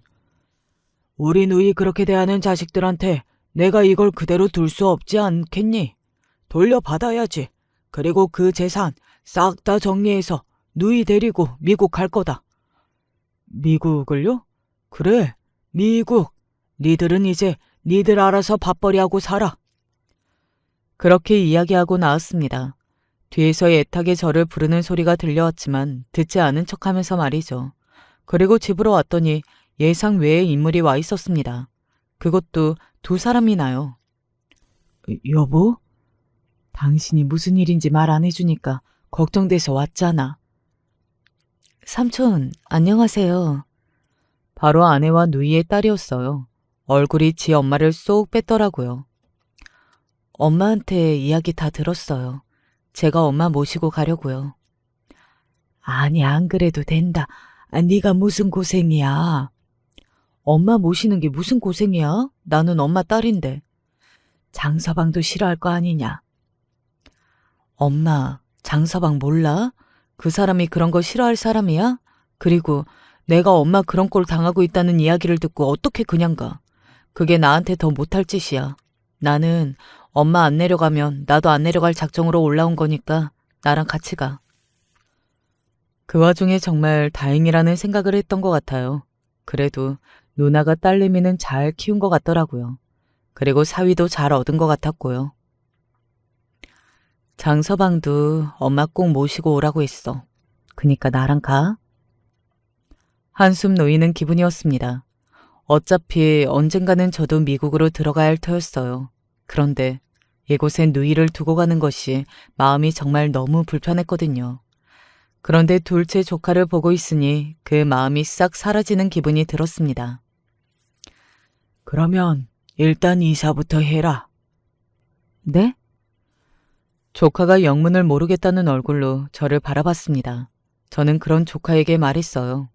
우리 누이 그렇게 대하는 자식들한테 내가 이걸 그대로 둘 수 없지 않겠니? 돌려받아야지. 그리고 그 재산 싹 다 정리해서 누이 데리고 미국 갈 거다. 미국을요? 그래, 미국. 니들은 이제 니들 알아서 밥벌이하고 살아. 그렇게 이야기하고 나왔습니다. 뒤에서 애타게 저를 부르는 소리가 들려왔지만 듣지 않은 척하면서 말이죠. 그리고 집으로 왔더니 예상 외의 인물이 와 있었습니다. 그것도 두 사람이나요. 여보? 당신이 무슨 일인지 말 안 해주니까 걱정돼서 왔잖아. 삼촌, 안녕하세요. 바로 아내와 누이의 딸이었어요. 얼굴이 지 엄마를 쏙 뺐더라고요. 엄마한테 이야기 다 들었어요. 제가 엄마 모시고 가려고요. 아니, 안 그래도 된다. 네가 무슨 고생이야. 엄마 모시는 게 무슨 고생이야? 나는 엄마 딸인데. 장서방도 싫어할 거 아니냐. 엄마, 장서방 몰라? 그 사람이 그런 거 싫어할 사람이야? 그리고 내가 엄마 그런 꼴 당하고 있다는 이야기를 듣고 어떻게 그냥 가? 그게 나한테 더 못할 짓이야. 나는 엄마 안 내려가면 나도 안 내려갈 작정으로 올라온 거니까 나랑 같이 가. 그 와중에 정말 다행이라는 생각을 했던 것 같아요. 그래도 누나가 딸내미는 잘 키운 것 같더라고요. 그리고 사위도 잘 얻은 것 같았고요. 장서방도 엄마 꼭 모시고 오라고 했어. 그니까 나랑 가. 한숨 놓이는 기분이었습니다. 어차피 언젠가는 저도 미국으로 들어가야 할 터였어요. 그런데 이곳에 누이를 두고 가는 것이 마음이 정말 너무 불편했거든요. 그런데 둘째 조카를 보고 있으니 그 마음이 싹 사라지는 기분이 들었습니다. 그러면 일단 이사부터 해라. 네? 조카가 영문을 모르겠다는 얼굴로 저를 바라봤습니다. 저는 그런 조카에게 말했어요.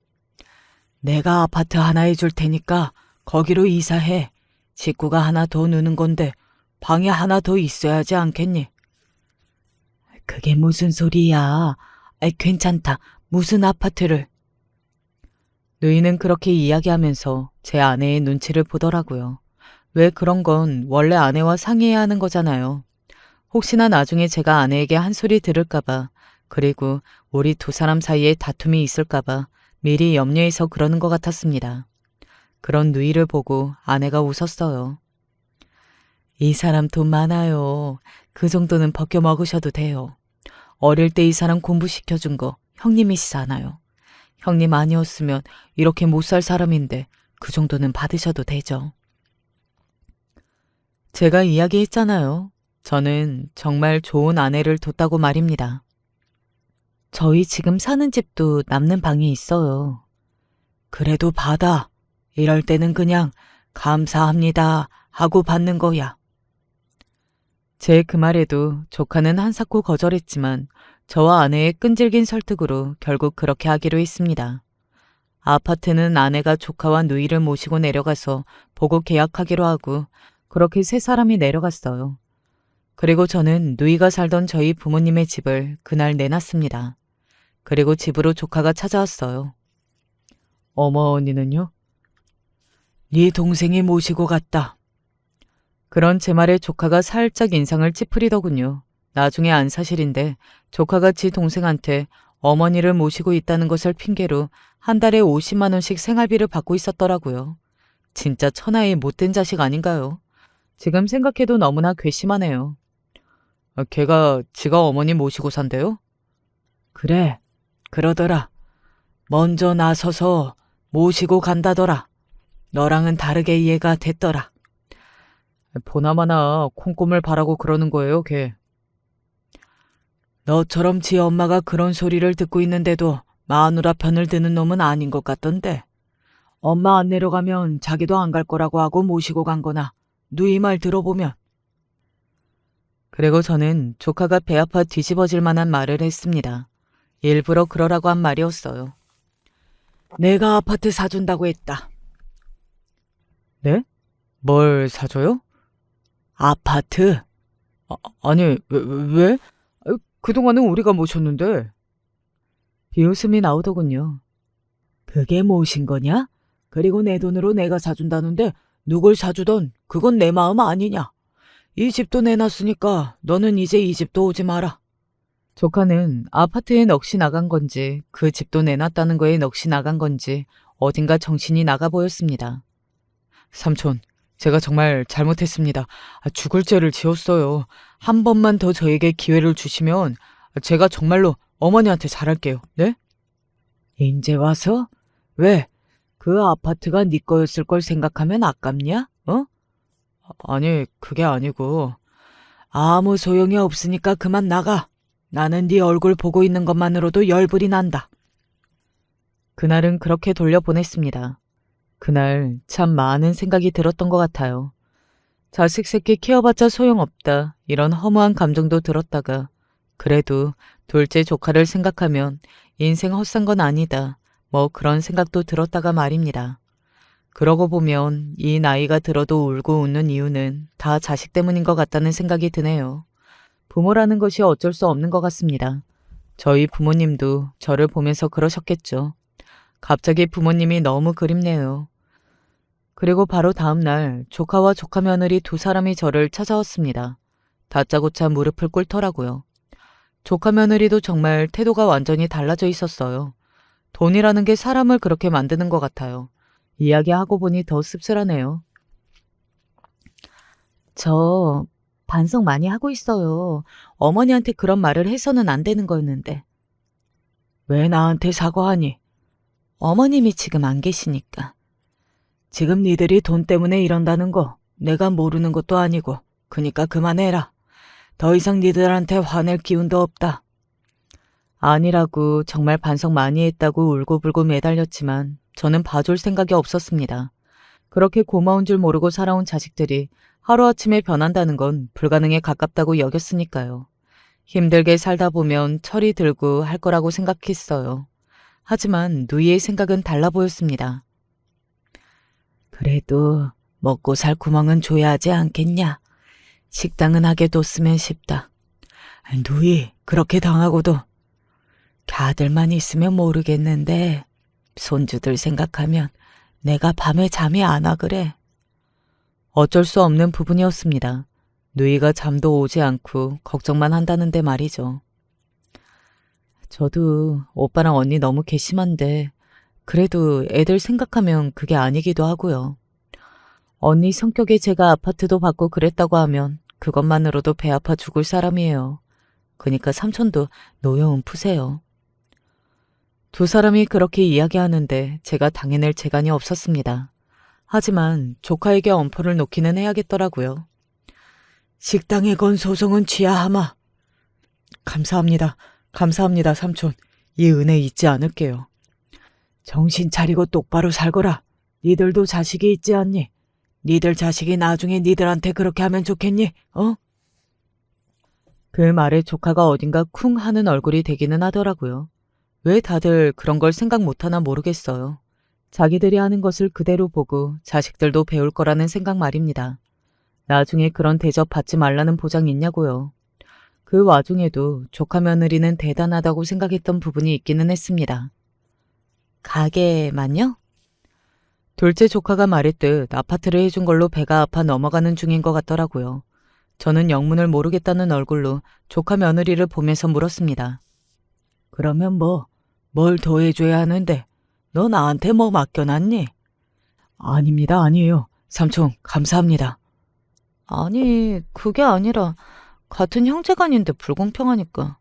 내가 아파트 하나 해줄 테니까 거기로 이사해. 식구가 하나 더 느는 건데 방이 하나 더 있어야지 않겠니? 그게 무슨 소리야. 괜찮다. 무슨 아파트를. 누이는 그렇게 이야기하면서 제 아내의 눈치를 보더라고요. 왜 그런 건 원래 아내와 상의해야 하는 거잖아요. 혹시나 나중에 제가 아내에게 한 소리 들을까봐, 그리고 우리 두 사람 사이에 다툼이 있을까봐 미리 염려해서 그러는 것 같았습니다. 그런 누이를 보고 아내가 웃었어요. 이 사람 돈 많아요. 그 정도는 벗겨 먹으셔도 돼요. 어릴 때 이 사람 공부시켜준 거 형님이시잖아요. 형님 아니었으면 이렇게 못 살 사람인데 그 정도는 받으셔도 되죠. 제가 이야기했잖아요. 저는 정말 좋은 아내를 뒀다고 말입니다. 저희 지금 사는 집도 남는 방이 있어요. 그래도 받아. 이럴 때는 그냥 감사합니다 하고 받는 거야. 제 그 말에도 조카는 한사코 거절했지만 저와 아내의 끈질긴 설득으로 결국 그렇게 하기로 했습니다. 아파트는 아내가 조카와 누이를 모시고 내려가서 보고 계약하기로 하고 그렇게 세 사람이 내려갔어요. 그리고 저는 누이가 살던 저희 부모님의 집을 그날 내놨습니다. 그리고 집으로 조카가 찾아왔어요. 어머니는요? 네 동생이 모시고 갔다. 그런 제 말에 조카가 살짝 인상을 찌푸리더군요. 나중에 안 사실인데 조카가 지 동생한테 어머니를 모시고 있다는 것을 핑계로 한 달에 50만 원씩 생활비를 받고 있었더라고요. 진짜 천하의 못된 자식 아닌가요? 지금 생각해도 너무나 괘씸하네요. 걔가 지가 어머니 모시고 산대요? 그래, 그러더라. 먼저 나서서 모시고 간다더라. 너랑은 다르게 이해가 됐더라. 보나마나 콩고물 바라고 그러는 거예요, 걔. 너처럼 지 엄마가 그런 소리를 듣고 있는데도 마누라 편을 드는 놈은 아닌 것 같던데. 엄마 안 내려가면 자기도 안 갈 거라고 하고 모시고 간 거나 누이 말 들어보면. 그리고 저는 조카가 배 아파 뒤집어질 만한 말을 했습니다. 일부러 그러라고 한 말이었어요. 내가 아파트 사준다고 했다. 네? 뭘 사줘요? 아파트? 아니, 왜? 그동안은 우리가 모셨는데. 비웃음이 나오더군요. 그게 모신 거냐? 그리고 내 돈으로 내가 사준다는데 누굴 사주던 그건 내 마음 아니냐. 이 집도 내놨으니까 너는 이제 이 집도 오지 마라. 조카는 아파트에 넋이 나간 건지 그 집도 내놨다는 거에 넋이 나간 건지 어딘가 정신이 나가 보였습니다. 삼촌, 제가 정말 잘못했습니다. 죽을 죄를 지었어요. 한 번만 더 저에게 기회를 주시면 제가 정말로 어머니한테 잘할게요. 네? 인제 와서? 왜? 그 아파트가 네 거였을 걸 생각하면 아깝냐? 어? 아니, 그게 아니고. 아무 소용이 없으니까 그만 나가. 나는 네 얼굴 보고 있는 것만으로도 열불이 난다. 그날은 그렇게 돌려보냈습니다. 그날 참 많은 생각이 들었던 것 같아요. 자식 새끼 키워봤자 소용없다. 이런 허무한 감정도 들었다가 그래도 둘째 조카를 생각하면 인생 헛산 건 아니다. 뭐 그런 생각도 들었다가 말입니다. 그러고 보면 이 나이가 들어도 울고 웃는 이유는 다 자식 때문인 것 같다는 생각이 드네요. 부모라는 것이 어쩔 수 없는 것 같습니다. 저희 부모님도 저를 보면서 그러셨겠죠. 갑자기 부모님이 너무 그립네요. 그리고 바로 다음 날 조카와 조카 며느리 두 사람이 저를 찾아왔습니다. 다짜고짜 무릎을 꿇더라고요. 조카 며느리도 정말 태도가 완전히 달라져 있었어요. 돈이라는 게 사람을 그렇게 만드는 것 같아요. 이야기하고 보니 더 씁쓸하네요. 저 반성 많이 하고 있어요. 어머니한테 그런 말을 해서는 안 되는 거였는데. 왜 나한테 사과하니? 어머님이 지금 안 계시니까. 지금 니들이 돈 때문에 이런다는 거 내가 모르는 것도 아니고 그니까 그만해라. 더 이상 니들한테 화낼 기운도 없다. 아니라고 정말 반성 많이 했다고 울고불고 매달렸지만 저는 봐줄 생각이 없었습니다. 그렇게 고마운 줄 모르고 살아온 자식들이 하루아침에 변한다는 건 불가능에 가깝다고 여겼으니까요. 힘들게 살다 보면 철이 들고 할 거라고 생각했어요. 하지만 누이의 생각은 달라 보였습니다. 그래도 먹고 살 구멍은 줘야 하지 않겠냐. 식당은 하게 뒀으면 싶다. 누이 그렇게 당하고도 아들만 있으면 모르겠는데 손주들 생각하면 내가 밤에 잠이 안 와 그래. 어쩔 수 없는 부분이었습니다. 누이가 잠도 오지 않고 걱정만 한다는데 말이죠. 저도 오빠랑 언니 너무 괘씸한데 그래도 애들 생각하면 그게 아니기도 하고요. 언니 성격에 제가 아파트도 받고 그랬다고 하면 그것만으로도 배 아파 죽을 사람이에요. 그니까 삼촌도 노여움 푸세요. 두 사람이 그렇게 이야기하는데 제가 당해낼 재간이 없었습니다. 하지만 조카에게 엄포를 놓기는 해야겠더라고요. 식당에 건 소송은 취하하마. 감사합니다. 감사합니다, 삼촌. 이 은혜 잊지 않을게요. 정신 차리고 똑바로 살거라. 니들도 자식이 있지 않니? 니들 자식이 나중에 니들한테 그렇게 하면 좋겠니? 어? 그 말에 조카가 어딘가 쿵 하는 얼굴이 되기는 하더라고요. 왜 다들 그런 걸 생각 못하나 모르겠어요. 자기들이 하는 것을 그대로 보고 자식들도 배울 거라는 생각 말입니다. 나중에 그런 대접 받지 말라는 보장 있냐고요. 그 와중에도 조카 며느리는 대단하다고 생각했던 부분이 있기는 했습니다. 가게만요? 둘째 조카가 말했듯 아파트를 해준 걸로 배가 아파 넘어가는 중인 것 같더라고요. 저는 영문을 모르겠다는 얼굴로 조카 며느리를 보면서 물었습니다. 그러면 뭘 더 해줘야 하는데? 너 나한테 뭐 맡겨놨니? 아닙니다, 아니에요. 삼촌, 감사합니다. 아니, 그게 아니라 같은 형제간인데 불공평하니까.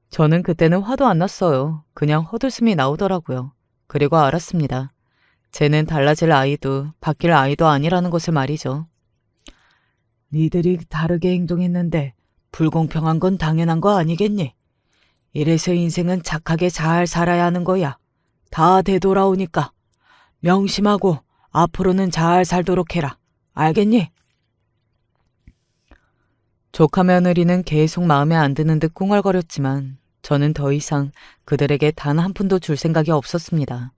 저는 그때는 화도 안 났어요. 그냥 헛웃음이 나오더라고요. 그리고 알았습니다. 쟤는 달라질 아이도 바뀔 아이도 아니라는 것을 말이죠. 니들이 다르게 행동했는데 불공평한 건 당연한 거 아니겠니? 이래서 인생은 착하게 잘 살아야 하는 거야. 다 되돌아오니까. 명심하고 앞으로는 잘 살도록 해라. 알겠니? 조카 며느리는 계속 마음에 안 드는 듯 꿍얼거렸지만 저는 더 이상 그들에게 단 한 푼도 줄 생각이 없었습니다.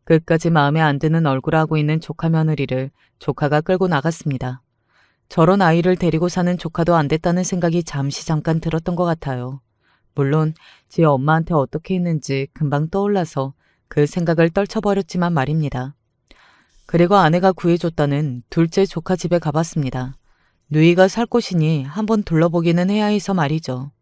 끝까지 마음에 안 드는 얼굴을 하고 있는 조카 며느리를 조카가 끌고 나갔습니다. 저런 아이를 데리고 사는 조카도 안 됐다는 생각이 잠깐 들었던 것 같아요. 물론 제 엄마한테 어떻게 했는지 금방 떠올라서 그 생각을 떨쳐버렸지만 말입니다. 그리고 아내가 구해줬다는 둘째 조카 집에 가봤습니다. 누이가 살 곳이니 한번 둘러보기는 해야 해서 말이죠.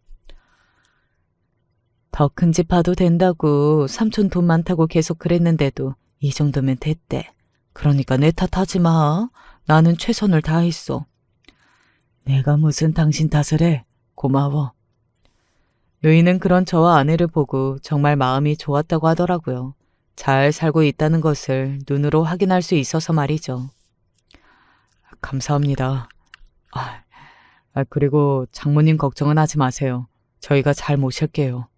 더 큰 집 봐도 된다고 삼촌 돈 많다고 계속 그랬는데도 이 정도면 됐대. 그러니까 내 탓하지 마. 나는 최선을 다했어. 내가 무슨 당신 탓을 해. 고마워. 누이는 그런 저와 아내를 보고 정말 마음이 좋았다고 하더라고요. 잘 살고 있다는 것을 눈으로 확인할 수 있어서 말이죠. 감사합니다. 그리고 장모님 걱정은 하지 마세요. 저희가 잘 모실게요.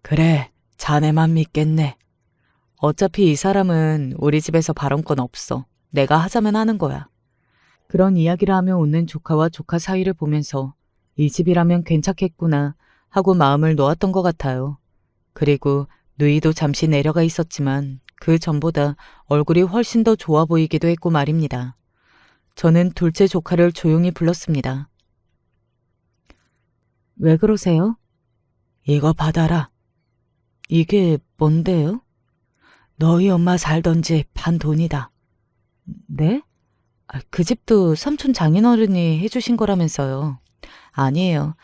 그래, 자네만 믿겠네. 어차피 이 사람은 우리 집에서 발언권 없어. 내가 하자면 하는 거야. 그런 이야기를 하며 웃는 조카와 조카 사이를 보면서 이 집이라면 괜찮겠구나 하고 마음을 놓았던 것 같아요. 그리고 누이도 잠시 내려가 있었지만 그 전보다 얼굴이 훨씬 더 좋아 보이기도 했고 말입니다. 저는 둘째 조카를 조용히 불렀습니다. 왜 그러세요? 이거 받아라. 이게 뭔데요? 너희 엄마 살던 집 판 돈이다. 네? 그 집도 삼촌 장인어른이 해주신 거라면서요. 아니에요.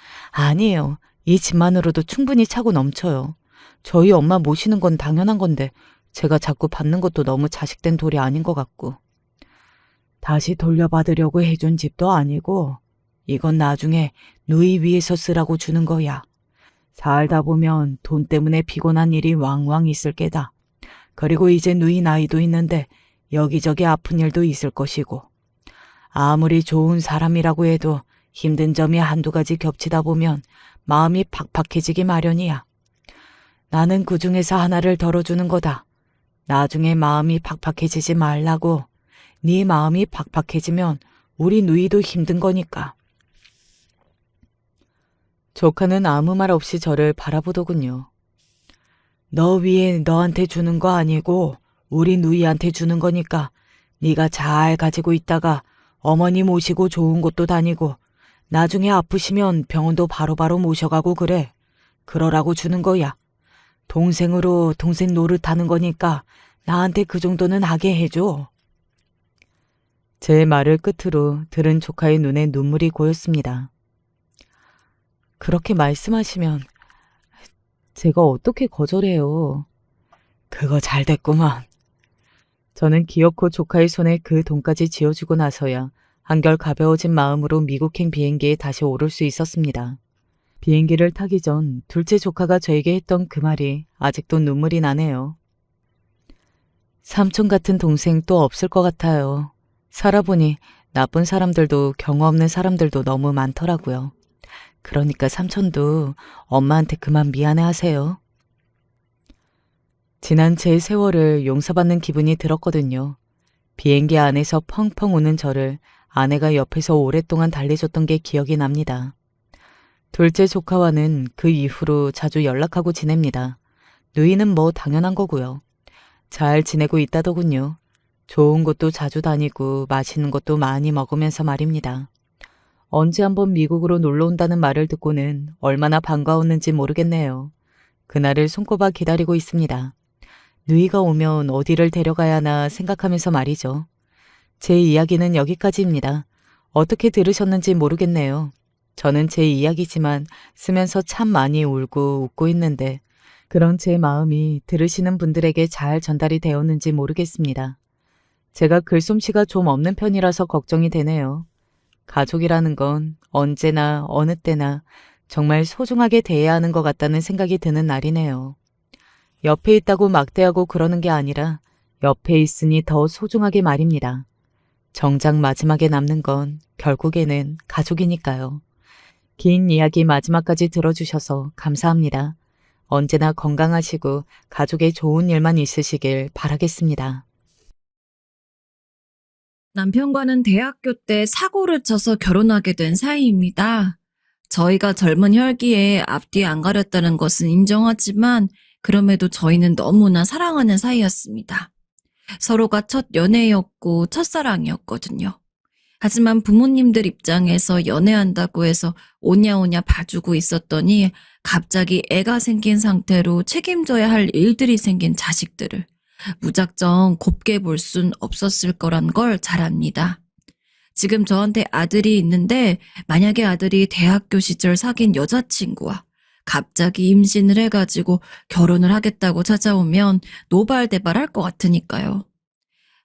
이 집만으로도 충분히 차고 넘쳐요. 저희 엄마 모시는 건 당연한 건데 제가 자꾸 받는 것도 너무 자식된 도리 아닌 것 같고. 다시 돌려받으려고 해준 집도 아니고 이건 나중에 누이 위해서 쓰라고 주는 거야. 살다 보면 돈 때문에 피곤한 일이 왕왕 있을 게다. 그리고 이제 누이 나이도 있는데 여기저기 아픈 일도 있을 것이고. 아무리 좋은 사람이라고 해도 힘든 점이 한두 가지 겹치다 보면 마음이 팍팍해지기 마련이야. 나는 그 중에서 하나를 덜어주는 거다. 나중에 마음이 팍팍해지지 말라고. 네 마음이 팍팍해지면 우리 누이도 힘든 거니까. 조카는 아무 말 없이 저를 바라보더군요. 너 위에 너한테 주는 거 아니고 우리 누이한테 주는 거니까 네가 잘 가지고 있다가 어머니 모시고 좋은 곳도 다니고 나중에 아프시면 병원도 바로바로 모셔가고 그래. 그러라고 주는 거야. 동생으로 동생 노릇하는 거니까 나한테 그 정도는 하게 해줘. 제 말을 끝으로 들은 조카의 눈에 눈물이 고였습니다. 그렇게 말씀하시면 제가 어떻게 거절해요. 그거 잘 됐구만. 저는 기어코 조카의 손에 그 돈까지 쥐어주고 나서야 한결 가벼워진 마음으로 미국행 비행기에 다시 오를 수 있었습니다. 비행기를 타기 전 둘째 조카가 저에게 했던 그 말이 아직도 눈물이 나네요. 삼촌 같은 동생 또 없을 것 같아요. 살아보니 나쁜 사람들도 경우 없는 사람들도 너무 많더라고요. 그러니까 삼촌도 엄마한테 그만 미안해 하세요. 지난 제 세월을 용서받는 기분이 들었거든요. 비행기 안에서 펑펑 우는 저를 아내가 옆에서 오랫동안 달래줬던 게 기억이 납니다. 둘째 조카와는 그 이후로 자주 연락하고 지냅니다. 누이는 뭐 당연한 거고요. 잘 지내고 있다더군요. 좋은 곳도 자주 다니고 맛있는 것도 많이 먹으면서 말입니다. 언제 한번 미국으로 놀러 온다는 말을 듣고는 얼마나 반가웠는지 모르겠네요. 그날을 손꼽아 기다리고 있습니다. 누이가 오면 어디를 데려가야 하나 생각하면서 말이죠. 제 이야기는 여기까지입니다. 어떻게 들으셨는지 모르겠네요. 저는 제 이야기지만 쓰면서 참 많이 울고 웃고 있는데 그런 제 마음이 들으시는 분들에게 잘 전달이 되었는지 모르겠습니다. 제가 글솜씨가 좀 없는 편이라서 걱정이 되네요. 가족이라는 건 언제나 어느 때나 정말 소중하게 대해야 하는 것 같다는 생각이 드는 날이네요. 옆에 있다고 막대하고 그러는 게 아니라 옆에 있으니 더 소중하게 말입니다. 정작 마지막에 남는 건 결국에는 가족이니까요. 긴 이야기 마지막까지 들어주셔서 감사합니다. 언제나 건강하시고 가족에 좋은 일만 있으시길 바라겠습니다. 남편과는 대학교 때 사고를 쳐서 결혼하게 된 사이입니다. 저희가 젊은 혈기에 앞뒤 안 가렸다는 것은 인정하지만 그럼에도 저희는 너무나 사랑하는 사이였습니다. 서로가 첫 연애였고 첫사랑이었거든요. 하지만 부모님들 입장에서 연애한다고 해서 오냐오냐 봐주고 있었더니 갑자기 애가 생긴 상태로 책임져야 할 일들이 생긴 자식들을 무작정 곱게 볼 순 없었을 거란 걸 잘 압니다. 지금 저한테 아들이 있는데 만약에 아들이 대학교 시절 사귄 여자친구와 갑자기 임신을 해가지고 결혼을 하겠다고 찾아오면 노발대발할 것 같으니까요.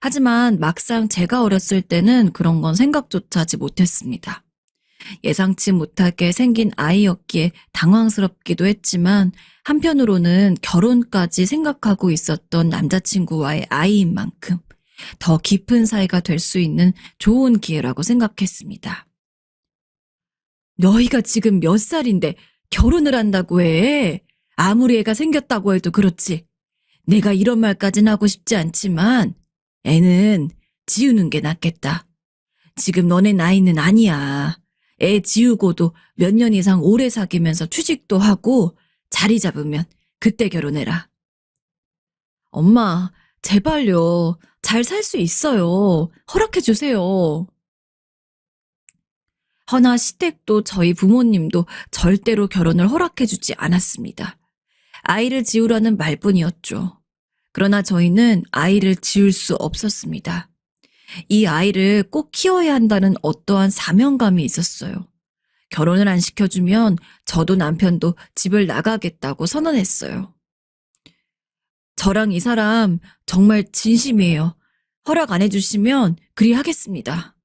하지만 막상 제가 어렸을 때는 그런 건 생각조차 하지 못했습니다. 예상치 못하게 생긴 아이였기에 당황스럽기도 했지만 한편으로는 결혼까지 생각하고 있었던 남자친구와의 아이인 만큼 더 깊은 사이가 될 수 있는 좋은 기회라고 생각했습니다. 너희가 지금 몇 살인데 결혼을 한다고 해? 아무리 애가 생겼다고 해도 그렇지. 내가 이런 말까진 하고 싶지 않지만 애는 지우는 게 낫겠다. 지금 너네 나이는 아니야. 애 지우고도 몇 년 이상 오래 사귀면서 취직도 하고 자리 잡으면 그때 결혼해라. 엄마, 제발요. 잘 살 수 있어요. 허락해 주세요. 허나 시댁도 저희 부모님도 절대로 결혼을 허락해 주지 않았습니다. 아이를 지우라는 말뿐이었죠. 그러나 저희는 아이를 지울 수 없었습니다. 이 아이를 꼭 키워야 한다는 어떠한 사명감이 있었어요. 결혼을 안 시켜주면 저도 남편도 집을 나가겠다고 선언했어요. 저랑 이 사람 정말 진심이에요. 허락 안 해주시면 그리 하겠습니다.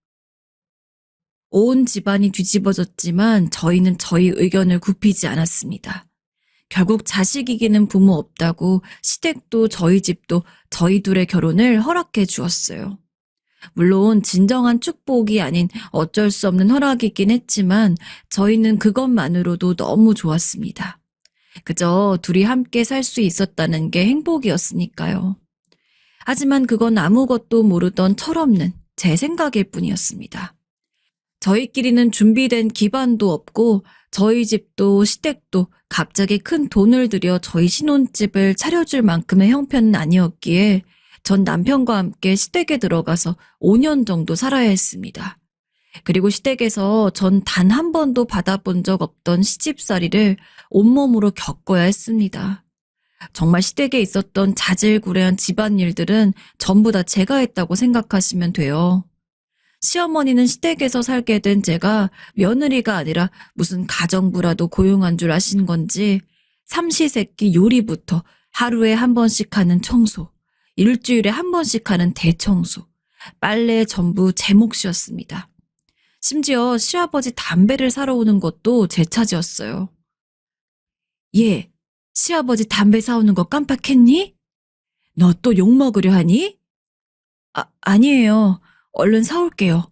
온 집안이 뒤집어졌지만 저희는 저희 의견을 굽히지 않았습니다. 결국 자식 이기는 부모 없다고 시댁도 저희 집도 저희 둘의 결혼을 허락해 주었어요. 물론 진정한 축복이 아닌 어쩔 수 없는 허락이긴 했지만 저희는 그것만으로도 너무 좋았습니다. 그저 둘이 함께 살 수 있었다는 게 행복이었으니까요. 하지만 그건 아무것도 모르던 철없는 제 생각일 뿐이었습니다. 저희끼리는 준비된 기반도 없고 저희 집도 시댁도 갑자기 큰 돈을 들여 저희 신혼집을 차려줄 만큼의 형편은 아니었기에 전 남편과 함께 시댁에 들어가서 5년 정도 살아야 했습니다. 그리고 시댁에서 전 단 한 번도 받아본 적 없던 시집살이를 온몸으로 겪어야 했습니다. 정말 시댁에 있었던 자질구레한 집안일들은 전부 다 제가 했다고 생각하시면 돼요. 시어머니는 시댁에서 살게 된 제가 며느리가 아니라 무슨 가정부라도 고용한 줄 아신 건지 삼시세끼 요리부터 하루에 한 번씩 하는 청소, 일주일에 한 번씩 하는 대청소, 빨래 전부 제 몫이었습니다. 심지어 시아버지 담배를 사러 오는 것도 제 차지였어요. 얘, 시아버지 담배 사오는 거 깜빡했니? 너 또 욕먹으려 하니? 아니에요. 얼른 사올게요.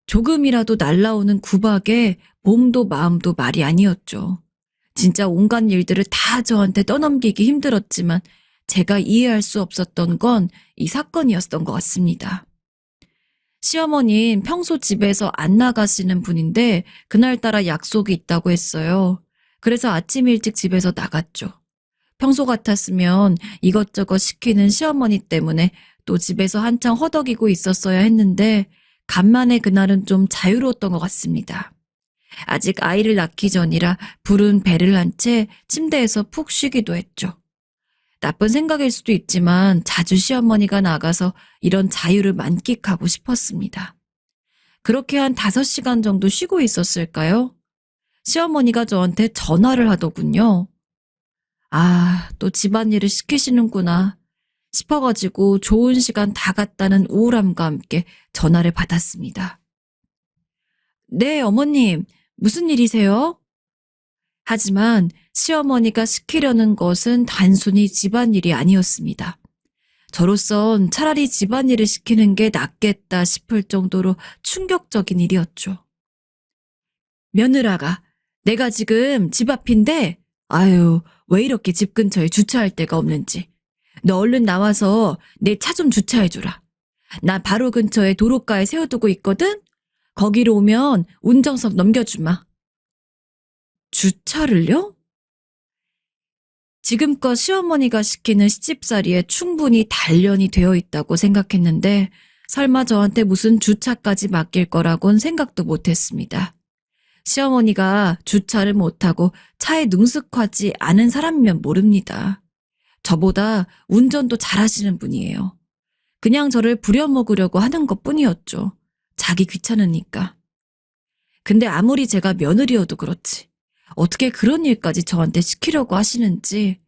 조금이라도 날라오는 구박에 몸도 마음도 말이 아니었죠. 진짜 온갖 일들을 다 저한테 떠넘기기 힘들었지만 제가 이해할 수 없었던 건 이 사건이었던 것 같습니다. 시어머니는 평소 집에서 안 나가시는 분인데 그날따라 약속이 있다고 했어요. 그래서 아침 일찍 집에서 나갔죠. 평소 같았으면 이것저것 시키는 시어머니 때문에 또 집에서 한창 허덕이고 있었어야 했는데 간만에 그날은 좀 자유로웠던 것 같습니다. 아직 아이를 낳기 전이라 부른 배를 한 채 침대에서 푹 쉬기도 했죠. 나쁜 생각일 수도 있지만 자주 시어머니가 나가서 이런 자유를 만끽하고 싶었습니다. 그렇게 한 5시간 정도 쉬고 있었을까요? 시어머니가 저한테 전화를 하더군요. 아, 또 집안일을 시키시는구나 싶어가지고 좋은 시간 다 갔다는 우울함과 함께 전화를 받았습니다. 네, 어머님, 무슨 일이세요? 하지만 시어머니가 시키려는 것은 단순히 집안일이 아니었습니다. 저로선 차라리 집안일을 시키는 게 낫겠다 싶을 정도로 충격적인 일이었죠. 며느라가, 내가 지금 집 앞인데, 아유, 왜 이렇게 집 근처에 주차할 데가 없는지. 너 얼른 나와서 내 차 좀 주차해주라. 나 바로 근처에 도로가에 세워두고 있거든? 거기로 오면 운전석 넘겨주마. 주차를요? 지금껏 시어머니가 시키는 시집살이에 충분히 단련이 되어 있다고 생각했는데 설마 저한테 무슨 주차까지 맡길 거라곤 생각도 못했습니다. 시어머니가 주차를 못하고 차에 능숙하지 않은 사람이면 모릅니다. 저보다 운전도 잘하시는 분이에요. 그냥 저를 부려먹으려고 하는 것뿐이었죠. 자기 귀찮으니까. 근데 아무리 제가 며느리여도 그렇지. 어떻게 그런 일까지 저한테 시키려고 하시는지.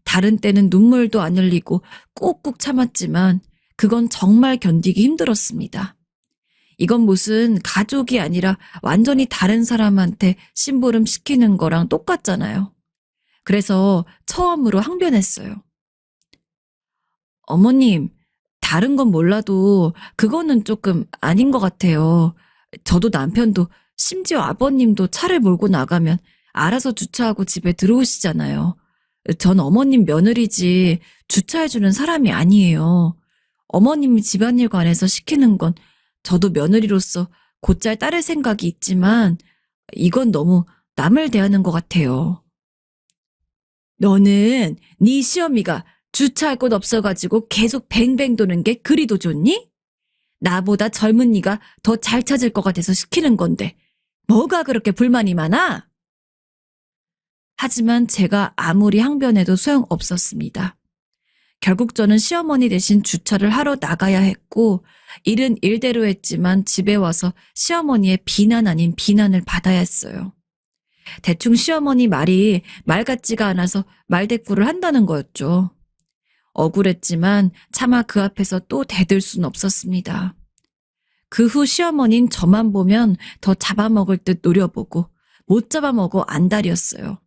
다른 때는 눈물도 안 흘리고 꾹꾹 참았지만 그건 정말 견디기 힘들었습니다. 이건 무슨 가족이 아니라 완전히 다른 사람한테 심부름 시키는 거랑 똑같잖아요. 그래서 처음으로 항변했어요. 어머님, 다른 건 몰라도 그거는 조금 아닌 것 같아요. 저도 남편도 심지어 아버님도 차를 몰고 나가면 알아서 주차하고 집에 들어오시잖아요. 전 어머님 며느리지 주차해주는 사람이 아니에요. 어머님이 집안일 관해서 시키는 건 저도 며느리로서 곧잘 따를 생각이 있지만 이건 너무 남을 대하는 것 같아요. 너는 네 시어미가 주차할 곳 없어가지고 계속 뱅뱅 도는 게 그리도 좋니? 나보다 젊은 네가 더 잘 찾을 것 같아서 시키는 건데 뭐가 그렇게 불만이 많아? 하지만 제가 아무리 항변해도 소용없었습니다. 결국 저는 시어머니 대신 주차를 하러 나가야 했고 일은 일대로 했지만 집에 와서 시어머니의 비난 아닌 비난을 받아야 했어요. 대충 시어머니 말이 말 같지가 않아서 말대꾸를 한다는 거였죠. 억울했지만 차마 그 앞에서 또 대들 순 없었습니다. 그 후 시어머니는 저만 보면 더 잡아먹을 듯 노려보고 못 잡아먹어 안달이었어요.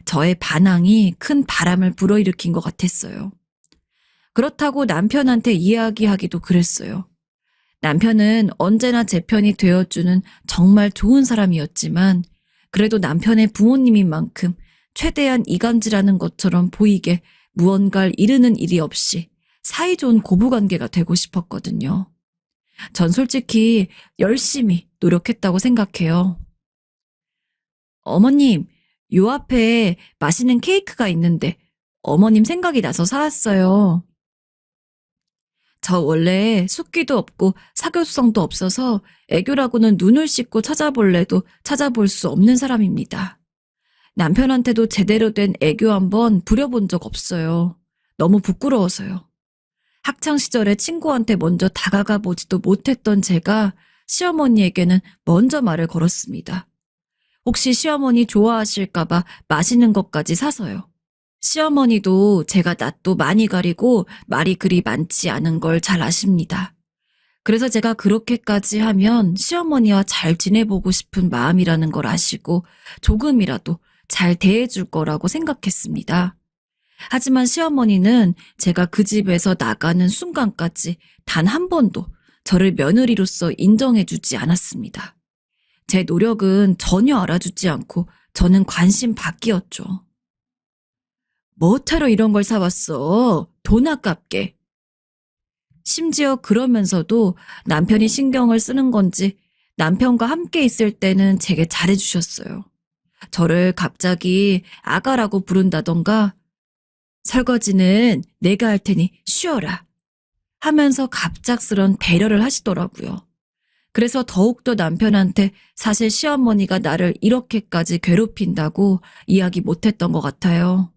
저의 반항이 큰 바람을 불어일으킨 것 같았어요. 그렇다고 남편한테 이야기하기도 그랬어요. 남편은 언제나 제 편이 되어주는 정말 좋은 사람이었지만 그래도 남편의 부모님인 만큼 최대한 이간질하는 것처럼 보이게 무언가를 이르는 일이 없이 사이좋은 고부관계가 되고 싶었거든요. 전 솔직히 열심히 노력했다고 생각해요. 어머님, 요 앞에 맛있는 케이크가 있는데 어머님 생각이 나서 사왔어요. 저 원래 숫기도 없고 사교성도 없어서 애교라고는 눈을 씻고 찾아볼래도 찾아볼 수 없는 사람입니다. 남편한테도 제대로 된 애교 한번 부려본 적 없어요. 너무 부끄러워서요. 학창시절에 친구한테 먼저 다가가 보지도 못했던 제가 시어머니에게는 먼저 말을 걸었습니다. 혹시 시어머니 좋아하실까봐 맛있는 것까지 사서요. 시어머니도 제가 낯도 많이 가리고 말이 그리 많지 않은 걸 잘 아십니다. 그래서 제가 그렇게까지 하면 시어머니와 잘 지내보고 싶은 마음이라는 걸 아시고 조금이라도 잘 대해줄 거라고 생각했습니다. 하지만 시어머니는 제가 그 집에서 나가는 순간까지 단 한 번도 저를 며느리로서 인정해주지 않았습니다. 제 노력은 전혀 알아주지 않고 저는 관심 밖이었죠. 뭐하러 이런 걸 사왔어? 돈 아깝게. 심지어 그러면서도 남편이 신경을 쓰는 건지 남편과 함께 있을 때는 제게 잘해주셨어요. 저를 갑자기 아가라고 부른다던가 설거지는 내가 할 테니 쉬어라 하면서 갑작스런 배려를 하시더라고요. 그래서 더욱더 남편한테 사실 시어머니가 나를 이렇게까지 괴롭힌다고 이야기 못했던 것 같아요.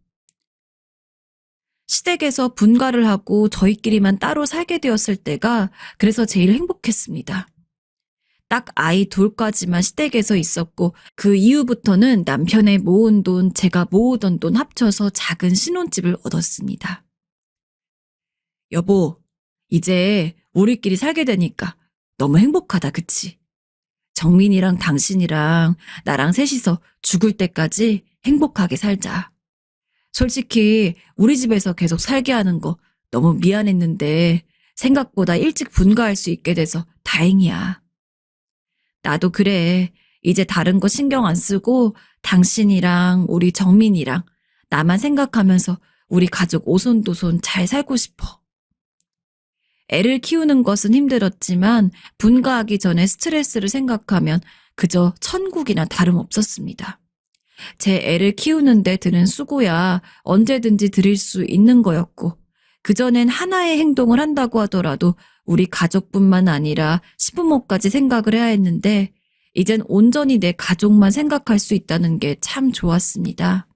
시댁에서 분가를 하고 저희끼리만 따로 살게 되었을 때가 그래서 제일 행복했습니다. 딱 아이 둘까지만 시댁에서 있었고 그 이후부터는 남편의 모은 돈, 제가 모으던 돈 합쳐서 작은 신혼집을 얻었습니다. 여보, 이제 우리끼리 살게 되니까 너무 행복하다, 그치? 정민이랑 당신이랑 나랑 셋이서 죽을 때까지 행복하게 살자. 솔직히 우리 집에서 계속 살게 하는 거 너무 미안했는데 생각보다 일찍 분가할 수 있게 돼서 다행이야. 나도 그래. 이제 다른 거 신경 안 쓰고 당신이랑 우리 정민이랑 나만 생각하면서 우리 가족 오손도손 잘 살고 싶어. 애를 키우는 것은 힘들었지만 분가하기 전에 스트레스를 생각하면 그저 천국이나 다름없었습니다. 제 애를 키우는데 드는 수고야 언제든지 드릴 수 있는 거였고 그전엔 하나의 행동을 한다고 하더라도 우리 가족뿐만 아니라 시부모까지 생각을 해야 했는데 이젠 온전히 내 가족만 생각할 수 있다는 게 참 좋았습니다.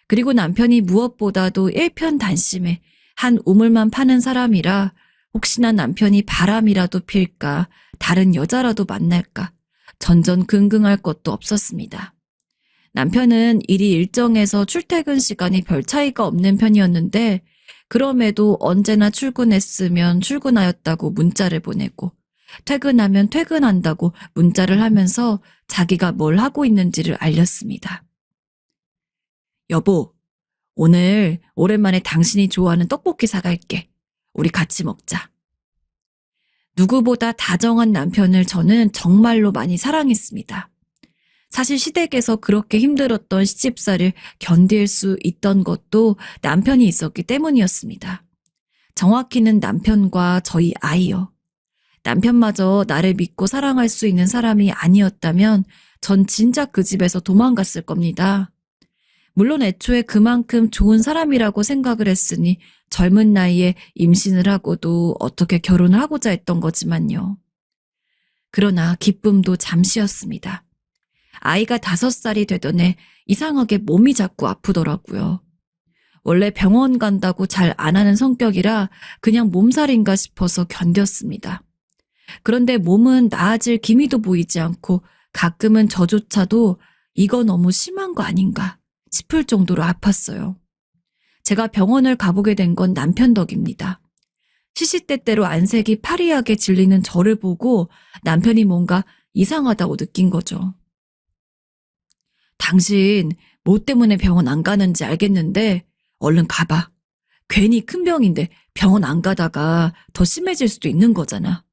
그리고 남편이 무엇보다도 일편단심에 한 우물만 파는 사람이라 혹시나 남편이 바람이라도 필까, 다른 여자라도 만날까, 전전긍긍할 것도 없었습니다. 남편은 일이 일정해서 출퇴근 시간이 별 차이가 없는 편이었는데 그럼에도 언제나 출근했으면 출근하였다고 문자를 보내고 퇴근하면 퇴근한다고 문자를 하면서 자기가 뭘 하고 있는지를 알렸습니다. 여보, 오늘 오랜만에 당신이 좋아하는 떡볶이 사갈게. 우리 같이 먹자. 누구보다 다정한 남편을 저는 정말로 많이 사랑했습니다. 사실 시댁에서 그렇게 힘들었던 시집살이를 견딜 수 있던 것도 남편이 있었기 때문이었습니다. 정확히는 남편과 저희 아이요. 남편마저 나를 믿고 사랑할 수 있는 사람이 아니었다면 전 진작 그 집에서 도망갔을 겁니다. 물론 애초에 그만큼 좋은 사람이라고 생각을 했으니 젊은 나이에 임신을 하고도 어떻게 결혼을 하고자 했던 거지만요. 그러나 기쁨도 잠시였습니다. 아이가 5살이 되던 해 이상하게 몸이 자꾸 아프더라고요. 원래 병원 간다고 잘 안 하는 성격이라 그냥 몸살인가 싶어서 견뎠습니다. 그런데 몸은 나아질 기미도 보이지 않고 가끔은 저조차도 이거 너무 심한 거 아닌가 싶을 정도로 아팠어요. 제가 병원을 가보게 된 건 남편 덕입니다. 시시때때로 안색이 파리하게 질리는 저를 보고 남편이 뭔가 이상하다고 느낀 거죠. 당신 뭐 때문에 병원 안 가는지 알겠는데 얼른 가봐. 괜히 큰 병인데 병원 안 가다가 더 심해질 수도 있는 거잖아.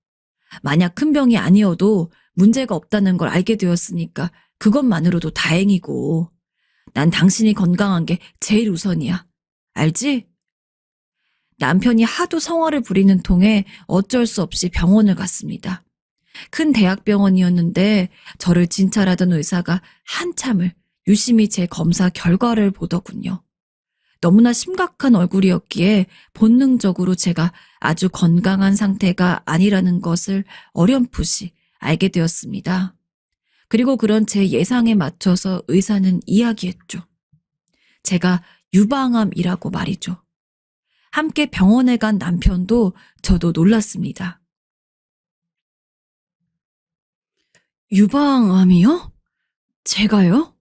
만약 큰 병이 아니어도 문제가 없다는 걸 알게 되었으니까 그것만으로도 다행이고 난 당신이 건강한 게 제일 우선이야. 알지? 남편이 하도 성화를 부리는 통에 어쩔 수 없이 병원을 갔습니다. 큰 대학병원이었는데 저를 진찰하던 의사가 한참을 유심히 제 검사 결과를 보더군요. 너무나 심각한 얼굴이었기에 본능적으로 제가 아주 건강한 상태가 아니라는 것을 어렴풋이 알게 되었습니다. 그리고 그런 제 예상에 맞춰서 의사는 이야기했죠. 제가 유방암이라고 말이죠. 함께 병원에 간 남편도 저도 놀랐습니다. 유방암이요? 제가요?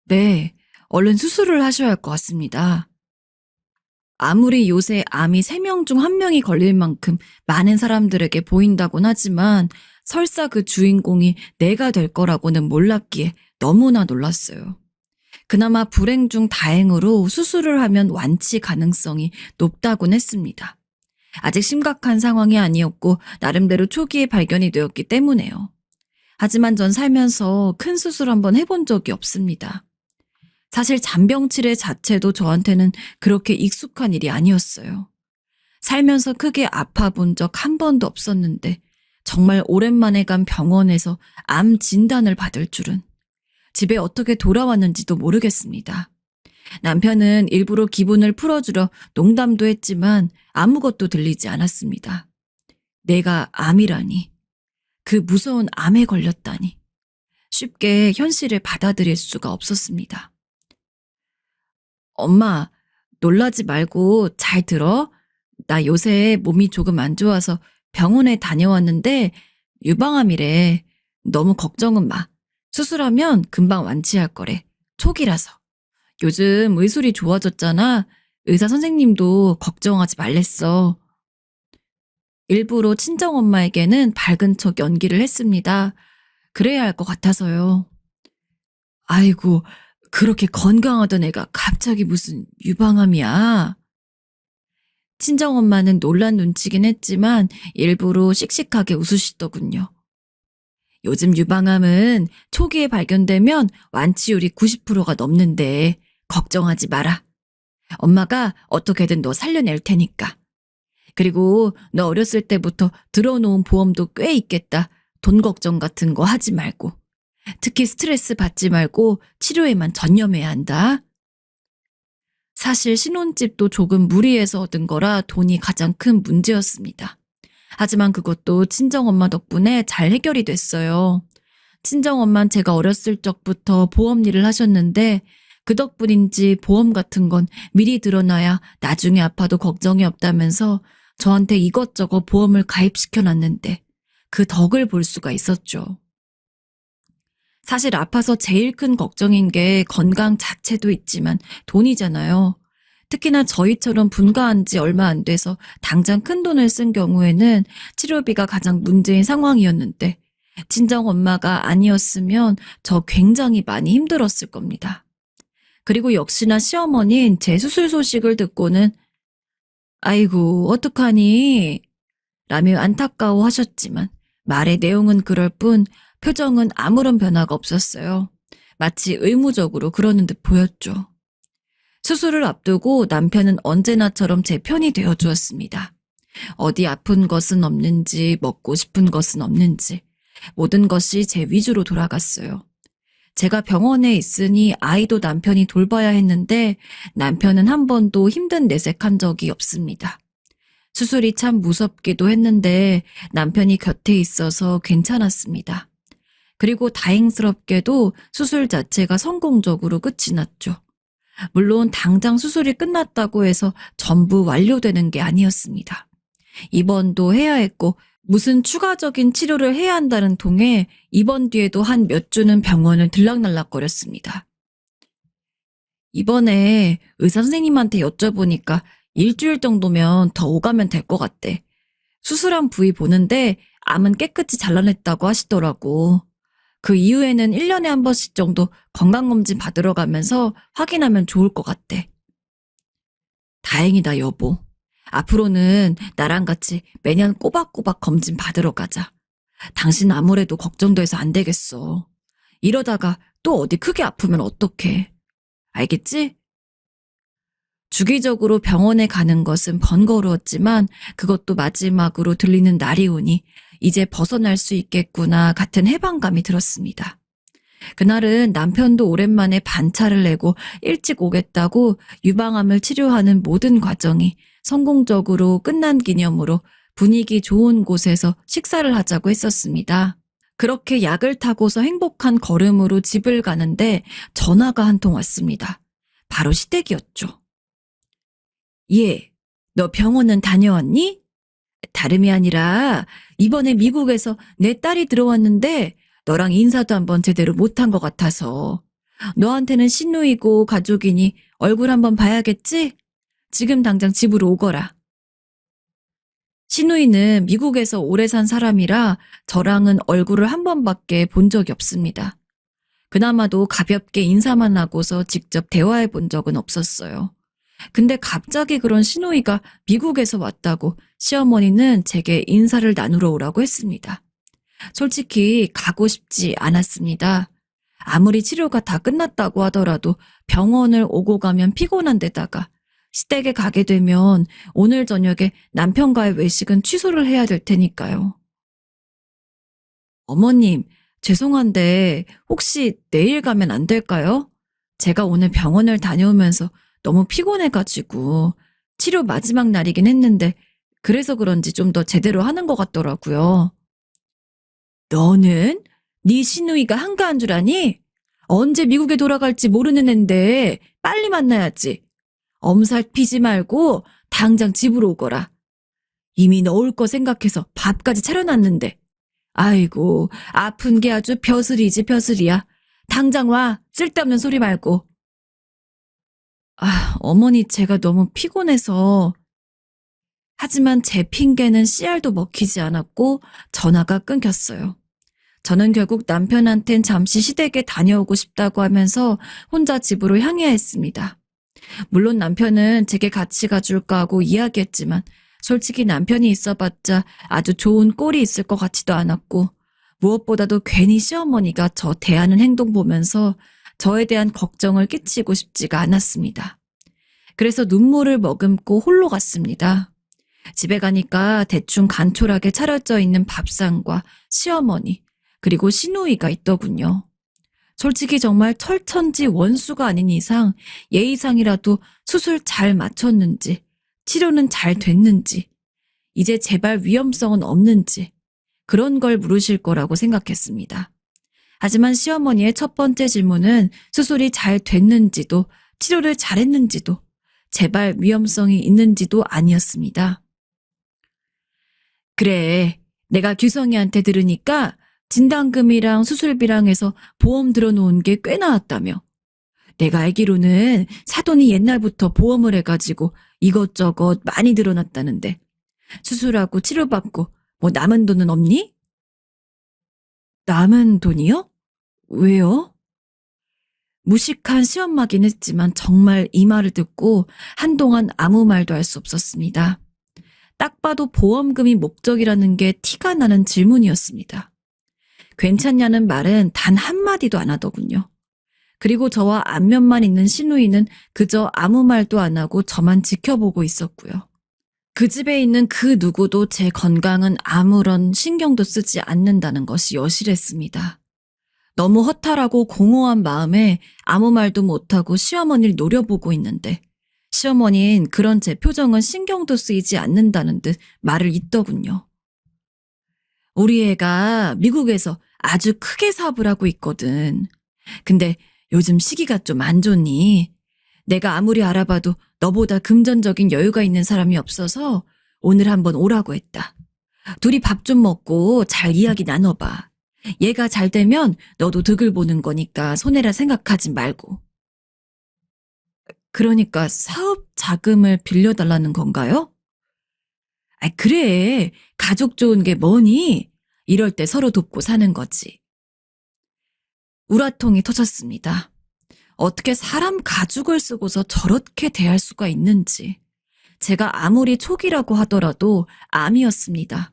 네, 얼른 수술을 하셔야 할 것 같습니다. 아무리 요새 암이 3명 중 1명이 걸릴 만큼 많은 사람들에게 보인다곤 하지만 설사 그 주인공이 내가 될 거라고는 몰랐기에 너무나 놀랐어요. 그나마 불행 중 다행으로 수술을 하면 완치 가능성이 높다곤 했습니다. 아직 심각한 상황이 아니었고 나름대로 초기에 발견이 되었기 때문에요. 하지만 전 살면서 큰 수술 한번 해본 적이 없습니다. 사실 잔병 치레 자체도 저한테는 그렇게 익숙한 일이 아니었어요. 살면서 크게 아파본 적 한 번도 없었는데 정말 오랜만에 간 병원에서 암 진단을 받을 줄은. 집에 어떻게 돌아왔는지도 모르겠습니다. 남편은 일부러 기분을 풀어주려 농담도 했지만 아무것도 들리지 않았습니다. 내가 암이라니. 그 무서운 암에 걸렸다니. 쉽게 현실을 받아들일 수가 없었습니다. 엄마, 놀라지 말고 잘 들어. 나 요새 몸이 조금 안 좋아서 병원에 다녀왔는데 유방암이래. 너무 걱정은 마. 수술하면 금방 완치할 거래. 초기라서. 요즘 의술이 좋아졌잖아. 의사 선생님도 걱정하지 말랬어. 일부러 친정엄마에게는 밝은 척 연기를 했습니다. 그래야 할 것 같아서요. 아이고, 그렇게 건강하던 애가 갑자기 무슨 유방암이야. 친정엄마는 놀란 눈치긴 했지만 일부러 씩씩하게 웃으시더군요. 요즘 유방암은 초기에 발견되면 완치율이 90%가 넘는데 걱정하지 마라. 엄마가 어떻게든 너 살려낼 테니까. 그리고 너 어렸을 때부터 들어놓은 보험도 꽤 있겠다. 돈 걱정 같은 거 하지 말고. 특히 스트레스 받지 말고 치료에만 전념해야 한다. 사실 신혼집도 조금 무리해서 얻은 거라 돈이 가장 큰 문제였습니다. 하지만 그것도 친정엄마 덕분에 잘 해결이 됐어요. 친정엄마는 제가 어렸을 적부터 보험 일을 하셨는데 그 덕분인지 보험 같은 건 미리 들어놔야 나중에 아파도 걱정이 없다면서 저한테 이것저것 보험을 가입시켜놨는데 그 덕을 볼 수가 있었죠. 사실 아파서 제일 큰 걱정인 게 건강 자체도 있지만 돈이잖아요. 특히나 저희처럼 분가한 지 얼마 안 돼서 당장 큰 돈을 쓴 경우에는 치료비가 가장 문제인 상황이었는데 친정 엄마가 아니었으면 저 굉장히 많이 힘들었을 겁니다. 그리고 역시나 시어머니는 제 수술 소식을 듣고는 아이고 어떡하니? 라며 안타까워 하셨지만 말의 내용은 그럴 뿐 표정은 아무런 변화가 없었어요. 마치 의무적으로 그러는 듯 보였죠. 수술을 앞두고 남편은 언제나처럼 제 편이 되어 주었습니다. 어디 아픈 것은 없는지 먹고 싶은 것은 없는지 모든 것이 제 위주로 돌아갔어요. 제가 병원에 있으니 아이도 남편이 돌봐야 했는데 남편은 한 번도 힘든 내색한 적이 없습니다. 수술이 참 무섭기도 했는데 남편이 곁에 있어서 괜찮았습니다. 그리고 다행스럽게도 수술 자체가 성공적으로 끝이 났죠. 물론 당장 수술이 끝났다고 해서 전부 완료되는 게 아니었습니다. 입원도 해야 했고 무슨 추가적인 치료를 해야 한다는 통에 입원 뒤에도 한 몇 주는 병원을 들락날락거렸습니다. 이번에 의사 선생님한테 여쭤보니까 일주일 정도면 더 오가면 될 것 같대. 수술한 부위 보는데 암은 깨끗이 잘라냈다고 하시더라고. 그 이후에는 1년에 한 번씩 정도 건강검진 받으러 가면서 확인하면 좋을 것 같대. 다행이다, 여보. 앞으로는 나랑 같이 매년 꼬박꼬박 검진 받으러 가자. 당신 아무래도 걱정돼서 안 되겠어. 이러다가 또 어디 크게 아프면 어떡해. 알겠지? 주기적으로 병원에 가는 것은 번거로웠지만 그것도 마지막으로 들리는 날이 오니 이제 벗어날 수 있겠구나 같은 해방감이 들었습니다. 그날은 남편도 오랜만에 반차를 내고 일찍 오겠다고 유방암을 치료하는 모든 과정이 성공적으로 끝난 기념으로 분위기 좋은 곳에서 식사를 하자고 했었습니다. 그렇게 약을 타고서 행복한 걸음으로 집을 가는데 전화가 한 통 왔습니다. 바로 시댁이었죠. 예, 너 병원은 다녀왔니? 다름이 아니라 이번에 미국에서 내 딸이 들어왔는데 너랑 인사도 한번 제대로 못한 것 같아서. 너한테는 시누이고 가족이니 얼굴 한번 봐야겠지? 지금 당장 집으로 오거라. 시누이는 미국에서 오래 산 사람이라 저랑은 얼굴을 한 번밖에 본 적이 없습니다. 그나마도 가볍게 인사만 하고서 직접 대화해 본 적은 없었어요. 근데 갑자기 그런 시누이가 미국에서 왔다고 시어머니는 제게 인사를 나누러 오라고 했습니다. 솔직히 가고 싶지 않았습니다. 아무리 치료가 다 끝났다고 하더라도 병원을 오고 가면 피곤한 데다가 시댁에 가게 되면 오늘 저녁에 남편과의 외식은 취소를 해야 될 테니까요. 어머님, 죄송한데 혹시 내일 가면 안 될까요? 제가 오늘 병원을 다녀오면서 너무 피곤해가지고 치료 마지막 날이긴 했는데 그래서 그런지 좀 더 제대로 하는 것 같더라고요. 너는? 네 시누이가 한가한 줄 아니? 언제 미국에 돌아갈지 모르는 앤데 빨리 만나야지. 엄살 피지 말고 당장 집으로 오거라. 이미 너 올 거 생각해서 밥까지 차려놨는데. 아이고, 아픈 게 아주 벼슬이지 벼슬이야. 당장 와, 쓸데없는 소리 말고. 어머니 제가 너무 피곤해서. 하지만 제 핑계는 씨알도 먹히지 않았고 전화가 끊겼어요. 저는 결국 남편한텐 잠시 시댁에 다녀오고 싶다고 하면서 혼자 집으로 향해야 했습니다. 물론 남편은 제게 같이 가줄까 하고 이야기했지만 솔직히 남편이 있어봤자 아주 좋은 꼴이 있을 것 같지도 않았고 무엇보다도 괜히 시어머니가 저 대하는 행동 보면서 저에 대한 걱정을 끼치고 싶지가 않았습니다. 그래서 눈물을 머금고 홀로 갔습니다. 집에 가니까 대충 간촐하게 차려져 있는 밥상과 시어머니 그리고 시누이가 있더군요. 솔직히 정말 철천지 원수가 아닌 이상 예의상이라도 수술 잘 마쳤는지 치료는 잘 됐는지 이제 재발 위험성은 없는지 그런 걸 물으실 거라고 생각했습니다. 하지만 시어머니의 첫 번째 질문은 수술이 잘 됐는지도 치료를 잘했는지도 재발 위험성이 있는지도 아니었습니다. 그래, 내가 규성이한테 들으니까 진단금이랑 수술비랑 해서 보험 들어놓은 게 꽤 나왔다며. 내가 알기로는 사돈이 옛날부터 보험을 해가지고 이것저것 많이 들어놨다는데 수술하고 치료받고 뭐 남은 돈은 없니? 남은 돈이요? 왜요? 무식한 시엄마긴 했지만 정말 이 말을 듣고 한동안 아무 말도 할 수 없었습니다. 딱 봐도 보험금이 목적이라는 게 티가 나는 질문이었습니다. 괜찮냐는 말은 단 한마디도 안 하더군요. 그리고 저와 안면만 있는 시누이는 그저 아무 말도 안 하고 저만 지켜보고 있었고요. 그 집에 있는 그 누구도 제 건강은 아무런 신경도 쓰지 않는다는 것이 여실했습니다. 너무 허탈하고 공허한 마음에 아무 말도 못하고 시어머니를 노려보고 있는데 시어머니는 그런 제 표정은 신경도 쓰이지 않는다는 듯 말을 잇더군요. 우리 애가 미국에서 아주 크게 사업을 하고 있거든. 근데 요즘 시기가 좀 안 좋니? 내가 아무리 알아봐도 너보다 금전적인 여유가 있는 사람이 없어서 오늘 한번 오라고 했다. 둘이 밥 좀 먹고 잘 이야기 나눠봐. 얘가 잘 되면 너도 득을 보는 거니까 손해라 생각하지 말고. 그러니까 사업 자금을 빌려달라는 건가요? 아, 그래. 가족 좋은 게 뭐니? 이럴 때 서로 돕고 사는 거지. 우라통이 터졌습니다. 어떻게 사람 가죽을 쓰고서 저렇게 대할 수가 있는지. 제가 아무리 초기라고 하더라도 암이었습니다.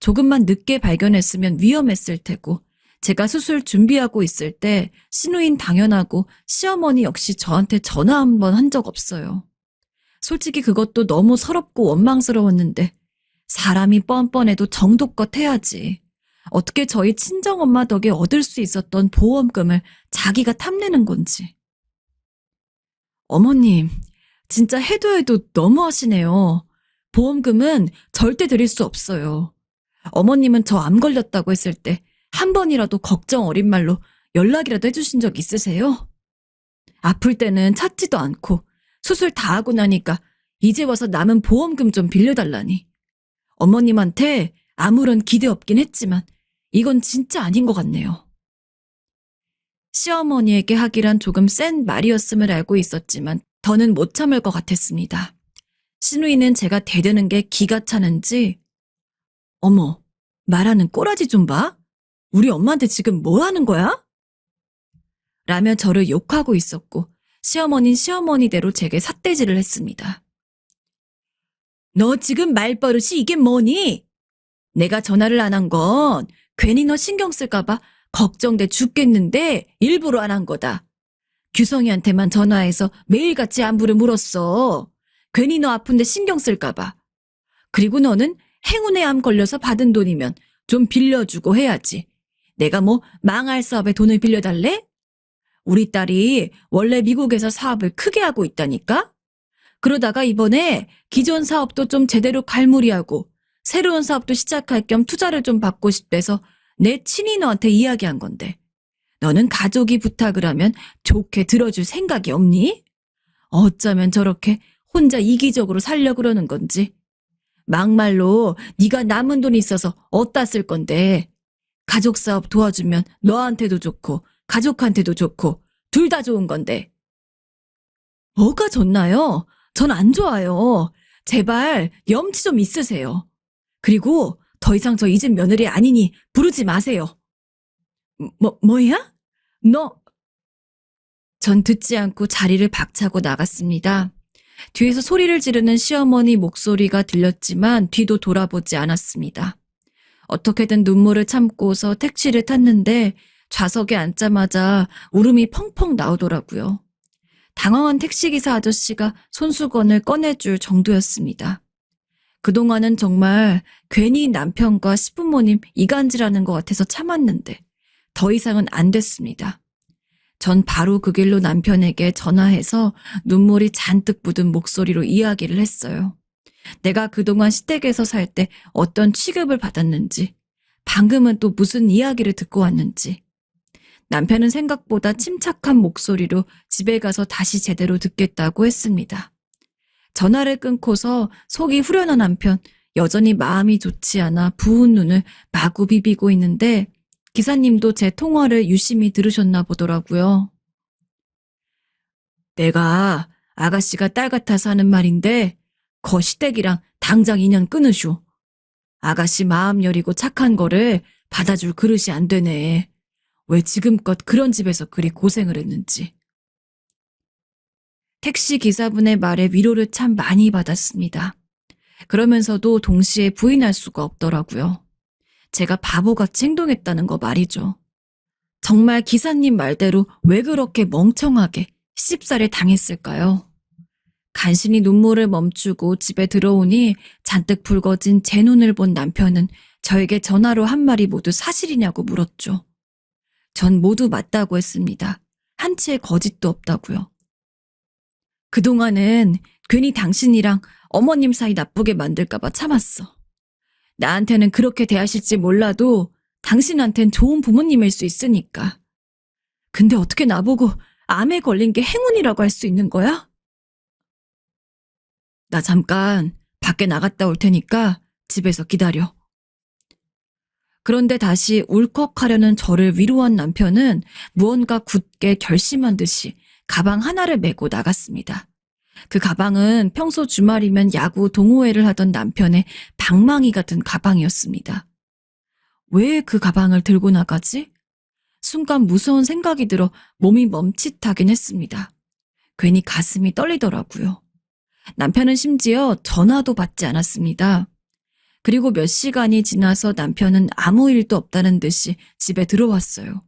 조금만 늦게 발견했으면 위험했을 테고 제가 수술 준비하고 있을 때 시누인 당연하고 시어머니 역시 저한테 전화 한 번 한 적 없어요. 솔직히 그것도 너무 서럽고 원망스러웠는데 사람이 뻔뻔해도 정도껏 해야지. 어떻게 저희 친정엄마 덕에 얻을 수 있었던 보험금을 자기가 탐내는 건지. 어머님, 진짜 해도 너무하시네요. 보험금은 절대 드릴 수 없어요. 어머님은 저 암 걸렸다고 했을 때 한 번이라도 걱정 어린 말로 연락이라도 해주신 적 있으세요? 아플 때는 찾지도 않고 수술 다 하고 나니까 이제 와서 남은 보험금 좀 빌려달라니. 어머님한테 아무런 기대 없긴 했지만 이건 진짜 아닌 것 같네요. 시어머니에게 하기란 조금 센 말이었음을 알고 있었지만 더는 못 참을 것 같았습니다. 시누이는 제가 대드는 게 기가 차는지 어머, 말하는 꼬라지 좀 봐. 우리 엄마한테 지금 뭐 하는 거야? 라며 저를 욕하고 있었고 시어머니는 시어머니대로 제게 삿대질을 했습니다. 너 지금 말버릇이 이게 뭐니? 내가 전화를 안 한 건 괜히 너 신경 쓸까 봐 걱정돼 죽겠는데 일부러 안 한 거다. 규성이한테만 전화해서 매일같이 안부를 물었어. 괜히 너 아픈데 신경 쓸까 봐. 그리고 너는 행운의 암 걸려서 받은 돈이면 좀 빌려주고 해야지. 내가 뭐 망할 사업에 돈을 빌려달래? 우리 딸이 원래 미국에서 사업을 크게 하고 있다니까? 그러다가 이번에 기존 사업도 좀 제대로 갈무리하고 새로운 사업도 시작할 겸 투자를 좀 받고 싶대서 내 친히 너한테 이야기한 건데 너는 가족이 부탁을 하면 좋게 들어줄 생각이 없니? 어쩌면 저렇게 혼자 이기적으로 살려 그러는 건지. 막말로 네가 남은 돈이 있어서 어디다 쓸 건데 가족 사업 도와주면 너한테도 좋고 가족한테도 좋고 둘 다 좋은 건데. 뭐가 좋나요? 전 안 좋아요. 제발 염치 좀 있으세요. 그리고 더 이상 저 이 집 며느리 아니니 부르지 마세요. 뭐야? 전 듣지 않고 자리를 박차고 나갔습니다. 뒤에서 소리를 지르는 시어머니 목소리가 들렸지만 뒤도 돌아보지 않았습니다. 어떻게든 눈물을 참고서 택시를 탔는데 좌석에 앉자마자 울음이 펑펑 나오더라고요. 당황한 택시기사 아저씨가 손수건을 꺼내줄 정도였습니다. 그동안은 정말 괜히 남편과 시부모님 이간질하는 것 같아서 참았는데 더 이상은 안 됐습니다. 전 바로 그 길로 남편에게 전화해서 눈물이 잔뜩 묻은 목소리로 이야기를 했어요. 내가 그동안 시댁에서 살 때 어떤 취급을 받았는지, 방금은 또 무슨 이야기를 듣고 왔는지. 남편은 생각보다 침착한 목소리로 집에 가서 다시 제대로 듣겠다고 했습니다. 전화를 끊고서 속이 후련한 남편, 여전히 마음이 좋지 않아 부은 눈을 마구 비비고 있는데 기사님도 제 통화를 유심히 들으셨나 보더라고요. 내가 아가씨가 딸 같아서 하는 말인데 거 시댁이랑 당장 인연 끊으쇼. 아가씨 마음 여리고 착한 거를 받아줄 그릇이 안 되네. 왜 지금껏 그런 집에서 그리 고생을 했는지. 택시 기사분의 말에 위로를 참 많이 받았습니다. 그러면서도 동시에 부인할 수가 없더라고요. 제가 바보같이 행동했다는 거 말이죠. 정말 기사님 말대로 왜 그렇게 멍청하게 시집살이를 당했을까요? 간신히 눈물을 멈추고 집에 들어오니 잔뜩 붉어진 제 눈을 본 남편은 저에게 전화로 한 말이 모두 사실이냐고 물었죠. 전 모두 맞다고 했습니다. 한치의 거짓도 없다고요. 그동안은 괜히 당신이랑 어머님 사이 나쁘게 만들까봐 참았어. 나한테는 그렇게 대하실지 몰라도 당신한텐 좋은 부모님일 수 있으니까. 근데 어떻게 나보고 암에 걸린 게 행운이라고 할 수 있는 거야? 나 잠깐 밖에 나갔다 올 테니까 집에서 기다려. 그런데 다시 울컥하려는 저를 위로한 남편은 무언가 굳게 결심한 듯이 가방 하나를 메고 나갔습니다. 그 가방은 평소 주말이면 야구 동호회를 하던 남편의 방망이 같은 가방이었습니다. 왜 그 가방을 들고 나가지? 순간 무서운 생각이 들어 몸이 멈칫하긴 했습니다. 괜히 가슴이 떨리더라고요. 남편은 심지어 전화도 받지 않았습니다. 그리고 몇 시간이 지나서 남편은 아무 일도 없다는 듯이 집에 들어왔어요.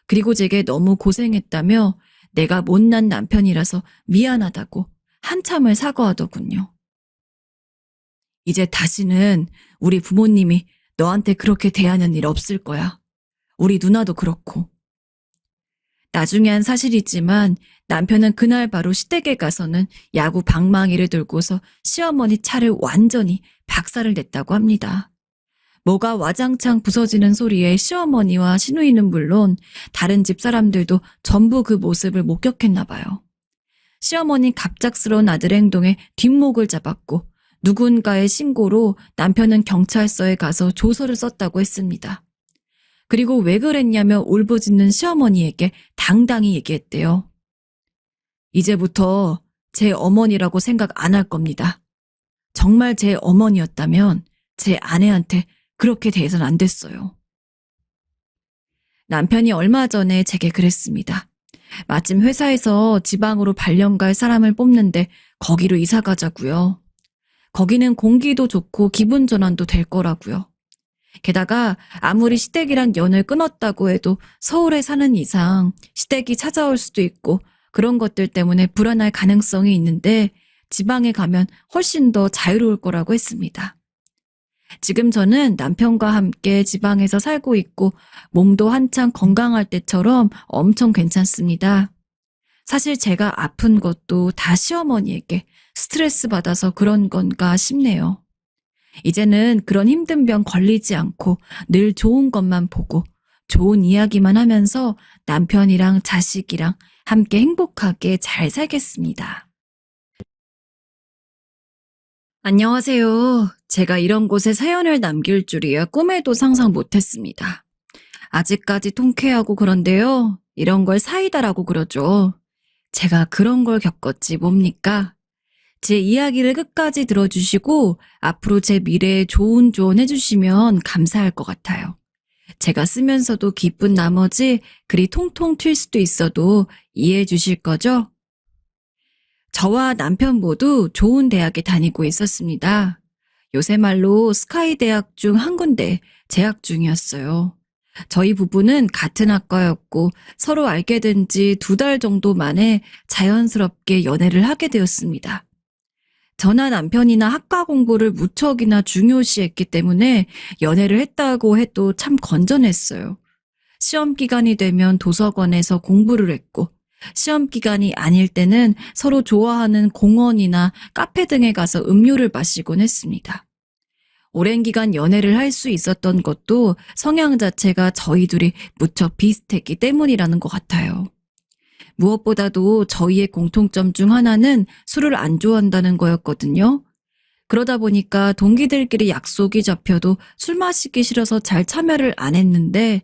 그리고 제게 너무 고생했다며 내가 못난 남편이라서 미안하다고 한참을 사과하더군요. 이제 다시는 우리 부모님이 너한테 그렇게 대하는 일 없을 거야. 우리 누나도 그렇고. 나중에 한 사실이지만 남편은 그날 바로 시댁에 가서는 야구 방망이를 들고서 시어머니 차를 완전히 박살을 냈다고 합니다. 뭐가 와장창 부서지는 소리에 시어머니와 시누이는 물론 다른 집 사람들도 전부 그 모습을 목격했나 봐요. 시어머니 갑작스러운 아들의 행동에 뒷목을 잡았고 누군가의 신고로 남편은 경찰서에 가서 조서를 썼다고 했습니다. 그리고 왜 그랬냐며 울부짖는 시어머니에게 당당히 얘기했대요. 이제부터 제 어머니라고 생각 안 할 겁니다. 정말 제 어머니였다면 제 아내한테 그렇게 대해서는 안 됐어요. 남편이 얼마 전에 제게 그랬습니다. 마침 회사에서 지방으로 발령 갈 사람을 뽑는데 거기로 이사 가자고요. 거기는 공기도 좋고 기분 전환도 될 거라고요. 게다가 아무리 시댁이랑 연을 끊었다고 해도 서울에 사는 이상 시댁이 찾아올 수도 있고 그런 것들 때문에 불안할 가능성이 있는데 지방에 가면 훨씬 더 자유로울 거라고 했습니다. 지금 저는 남편과 함께 지방에서 살고 있고 몸도 한창 건강할 때처럼 엄청 괜찮습니다. 사실 제가 아픈 것도 다 시어머니에게 스트레스 받아서 그런 건가 싶네요. 이제는 그런 힘든 병 걸리지 않고 늘 좋은 것만 보고 좋은 이야기만 하면서 남편이랑 자식이랑 함께 행복하게 잘 살겠습니다. 안녕하세요. 제가 이런 곳에 사연을 남길 줄이야 꿈에도 상상 못했습니다. 아직까지 통쾌하고 그런데요. 이런 걸 사이다라고 그러죠. 제가 그런 걸 겪었지 뭡니까? 제 이야기를 끝까지 들어주시고 앞으로 제 미래에 좋은 조언 해주시면 감사할 것 같아요. 제가 쓰면서도 기쁜 나머지 글이 통통 튈 수도 있어도 이해해 주실 거죠? 저와 남편 모두 좋은 대학에 다니고 있었습니다. 요새 말로 스카이 대학 중 한 군데 재학 중이었어요. 저희 부부는 같은 학과였고 서로 알게 된 지 2달 정도 만에 자연스럽게 연애를 하게 되었습니다. 저나 남편이나 학과 공부를 무척이나 중요시했기 때문에 연애를 했다고 해도 참 건전했어요. 시험 기간이 되면 도서관에서 공부를 했고 시험 기간이 아닐 때는 서로 좋아하는 공원이나 카페 등에 가서 음료를 마시곤 했습니다. 오랜 기간 연애를 할 수 있었던 것도 성향 자체가 저희 둘이 무척 비슷했기 때문이라는 것 같아요. 무엇보다도 저희의 공통점 중 하나는 술을 안 좋아한다는 거였거든요. 그러다 보니까 동기들끼리 약속이 잡혀도 술 마시기 싫어서 잘 참여를 안 했는데,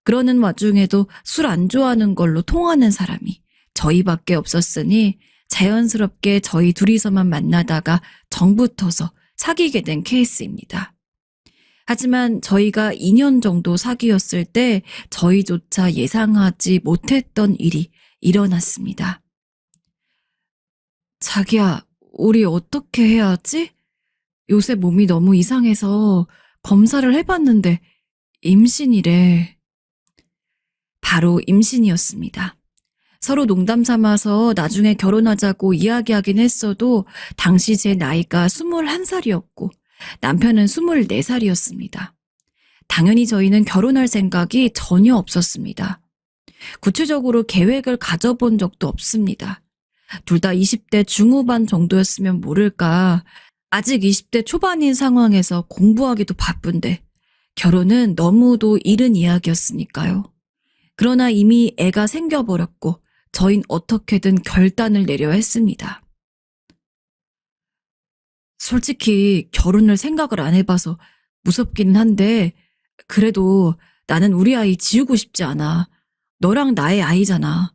그러는 와중에도 술 안 좋아하는 걸로 통하는 사람이 저희밖에 없었으니 자연스럽게 저희 둘이서만 만나다가 정 붙어서 사귀게 된 케이스입니다. 하지만 저희가 2년 정도 사귀었을 때 저희조차 예상하지 못했던 일이 일어났습니다. 자기야, 우리 어떻게 해야 하지? 요새 몸이 너무 이상해서 검사를 해봤는데 임신이래. 바로 임신이었습니다. 서로 농담 삼아서 나중에 결혼하자고 이야기하긴 했어도 당시 제 나이가 21살이었고 남편은 24살이었습니다. 당연히 저희는 결혼할 생각이 전혀 없었습니다. 구체적으로 계획을 가져본 적도 없습니다. 둘 다 20대 중후반 정도였으면 모를까. 아직 20대 초반인 상황에서 공부하기도 바쁜데 결혼은 너무도 이른 이야기였으니까요. 그러나 이미 애가 생겨버렸고 저흰 어떻게든 결단을 내려야 했습니다. 솔직히 결혼을 생각을 안 해봐서 무섭기는 한데 그래도 나는 우리 아이 지우고 싶지 않아. 너랑 나의 아이잖아.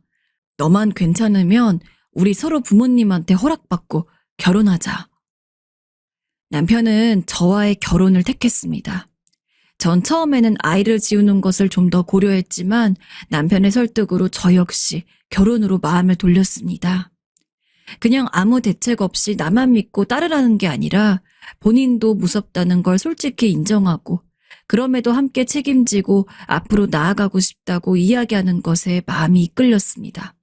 너만 괜찮으면 우리 서로 부모님한테 허락받고 결혼하자. 남편은 저와의 결혼을 택했습니다. 전 처음에는 아이를 지우는 것을 좀 더 고려했지만 남편의 설득으로 저 역시 결혼으로 마음을 돌렸습니다. 그냥 아무 대책 없이 나만 믿고 따르라는 게 아니라 본인도 무섭다는 걸 솔직히 인정하고 그럼에도 함께 책임지고 앞으로 나아가고 싶다고 이야기하는 것에 마음이 이끌렸습니다.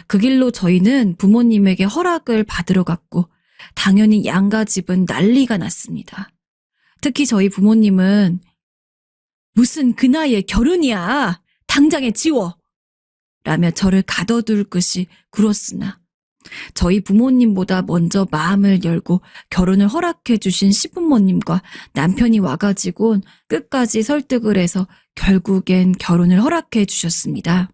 그 길로 저희는 부모님에게 허락을 받으러 갔고 당연히 양가 집은 난리가 났습니다. 특히 저희 부모님은 무슨 그 나이에 결혼이야. 당장에 지워. 라며 저를 가둬둘 듯이 굴었으나 저희 부모님보다 먼저 마음을 열고 결혼을 허락해 주신 시부모님과 남편이 와가지고 끝까지 설득을 해서 결국엔 결혼을 허락해 주셨습니다.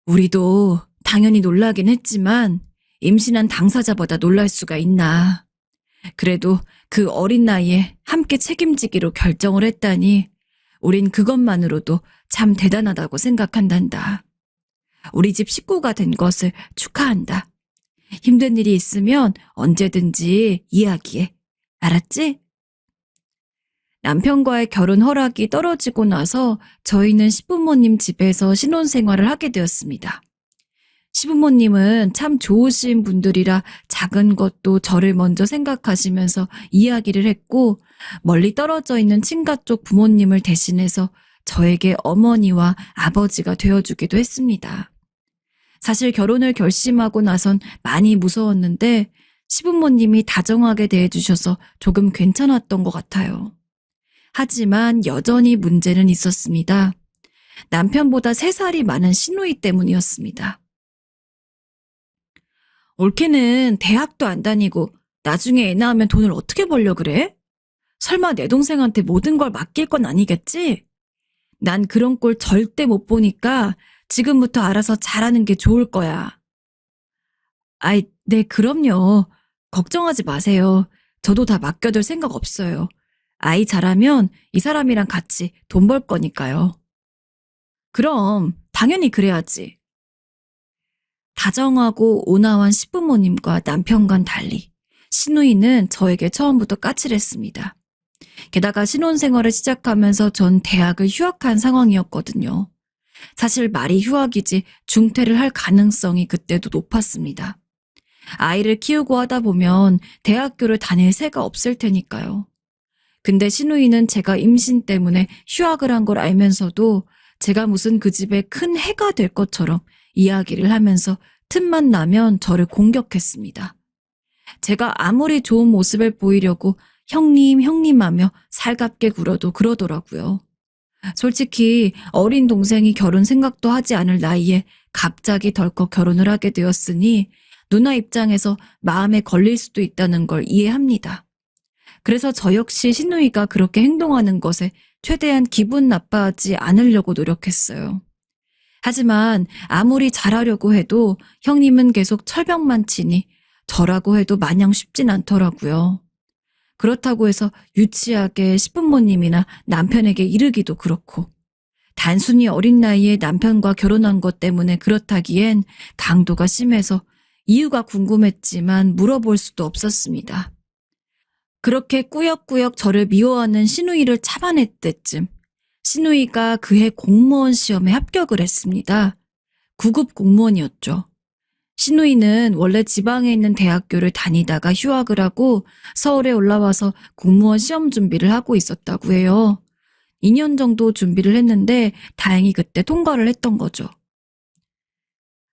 우리도 당연히 놀라긴 했지만 임신한 당사자보다 놀랄 수가 있나. 그래도 그 어린 나이에 함께 책임지기로 결정을 했다니 우린 그것만으로도 참 대단하다고 생각한단다. 우리 집 식구가 된 것을 축하한다. 힘든 일이 있으면 언제든지 이야기해. 알았지? 남편과의 결혼 허락이 떨어지고 나서 저희는 시부모님 집에서 신혼생활을 하게 되었습니다. 시부모님은 참 좋으신 분들이라 작은 것도 저를 먼저 생각하시면서 이야기를 했고 멀리 떨어져 있는 친가 쪽 부모님을 대신해서 저에게 어머니와 아버지가 되어주기도 했습니다. 사실 결혼을 결심하고 나선 많이 무서웠는데 시부모님이 다정하게 대해주셔서 조금 괜찮았던 것 같아요. 하지만 여전히 문제는 있었습니다. 남편보다 3살이 많은 시누이 때문이었습니다. 올케는 대학도 안 다니고 나중에 애 낳으면 돈을 어떻게 벌려 그래? 설마 내 동생한테 모든 걸 맡길 건 아니겠지? 난 그런 꼴 절대 못 보니까 지금부터 알아서 잘하는 게 좋을 거야. 아이, 네, 그럼요. 걱정하지 마세요. 저도 다 맡겨둘 생각 없어요. 아이 잘하면 이 사람이랑 같이 돈 벌 거니까요. 그럼 당연히 그래야지. 다정하고 온화한 시부모님과 남편과는 달리 시누이는 저에게 처음부터 까칠했습니다. 게다가 신혼생활을 시작하면서 전 대학을 휴학한 상황이었거든요. 사실 말이 휴학이지 중퇴를 할 가능성이 그때도 높았습니다. 아이를 키우고 하다 보면 대학교를 다닐 새가 없을 테니까요. 근데 시누이는 제가 임신 때문에 휴학을 한 걸 알면서도 제가 무슨 그 집에 큰 해가 될 것처럼 이야기를 하면서 틈만 나면 저를 공격했습니다. 제가 아무리 좋은 모습을 보이려고 형님 하며 살갑게 굴어도 그러더라고요. 솔직히 어린 동생이 결혼 생각도 하지 않을 나이에 갑자기 덜컥 결혼을 하게 되었으니 누나 입장에서 마음에 걸릴 수도 있다는 걸 이해합니다. 그래서 저 역시 신우이가 그렇게 행동하는 것에 최대한 기분 나빠하지 않으려고 노력했어요. 하지만 아무리 잘하려고 해도 형님은 계속 철벽만 치니 저라고 해도 마냥 쉽진 않더라고요. 그렇다고 해서 유치하게 시부모님이나 남편에게 이르기도 그렇고, 단순히 어린 나이에 남편과 결혼한 것 때문에 그렇다기엔 강도가 심해서 이유가 궁금했지만 물어볼 수도 없었습니다. 그렇게 꾸역꾸역 저를 미워하는 시누이를 참아낼 때쯤 시누이가 그해 공무원 시험에 합격을 했습니다. 9급 공무원이었죠. 시누이는 원래 지방에 있는 대학교를 다니다가 휴학을 하고 서울에 올라와서 공무원 시험 준비를 하고 있었다고 해요. 2년 정도 준비를 했는데 다행히 그때 통과를 했던 거죠.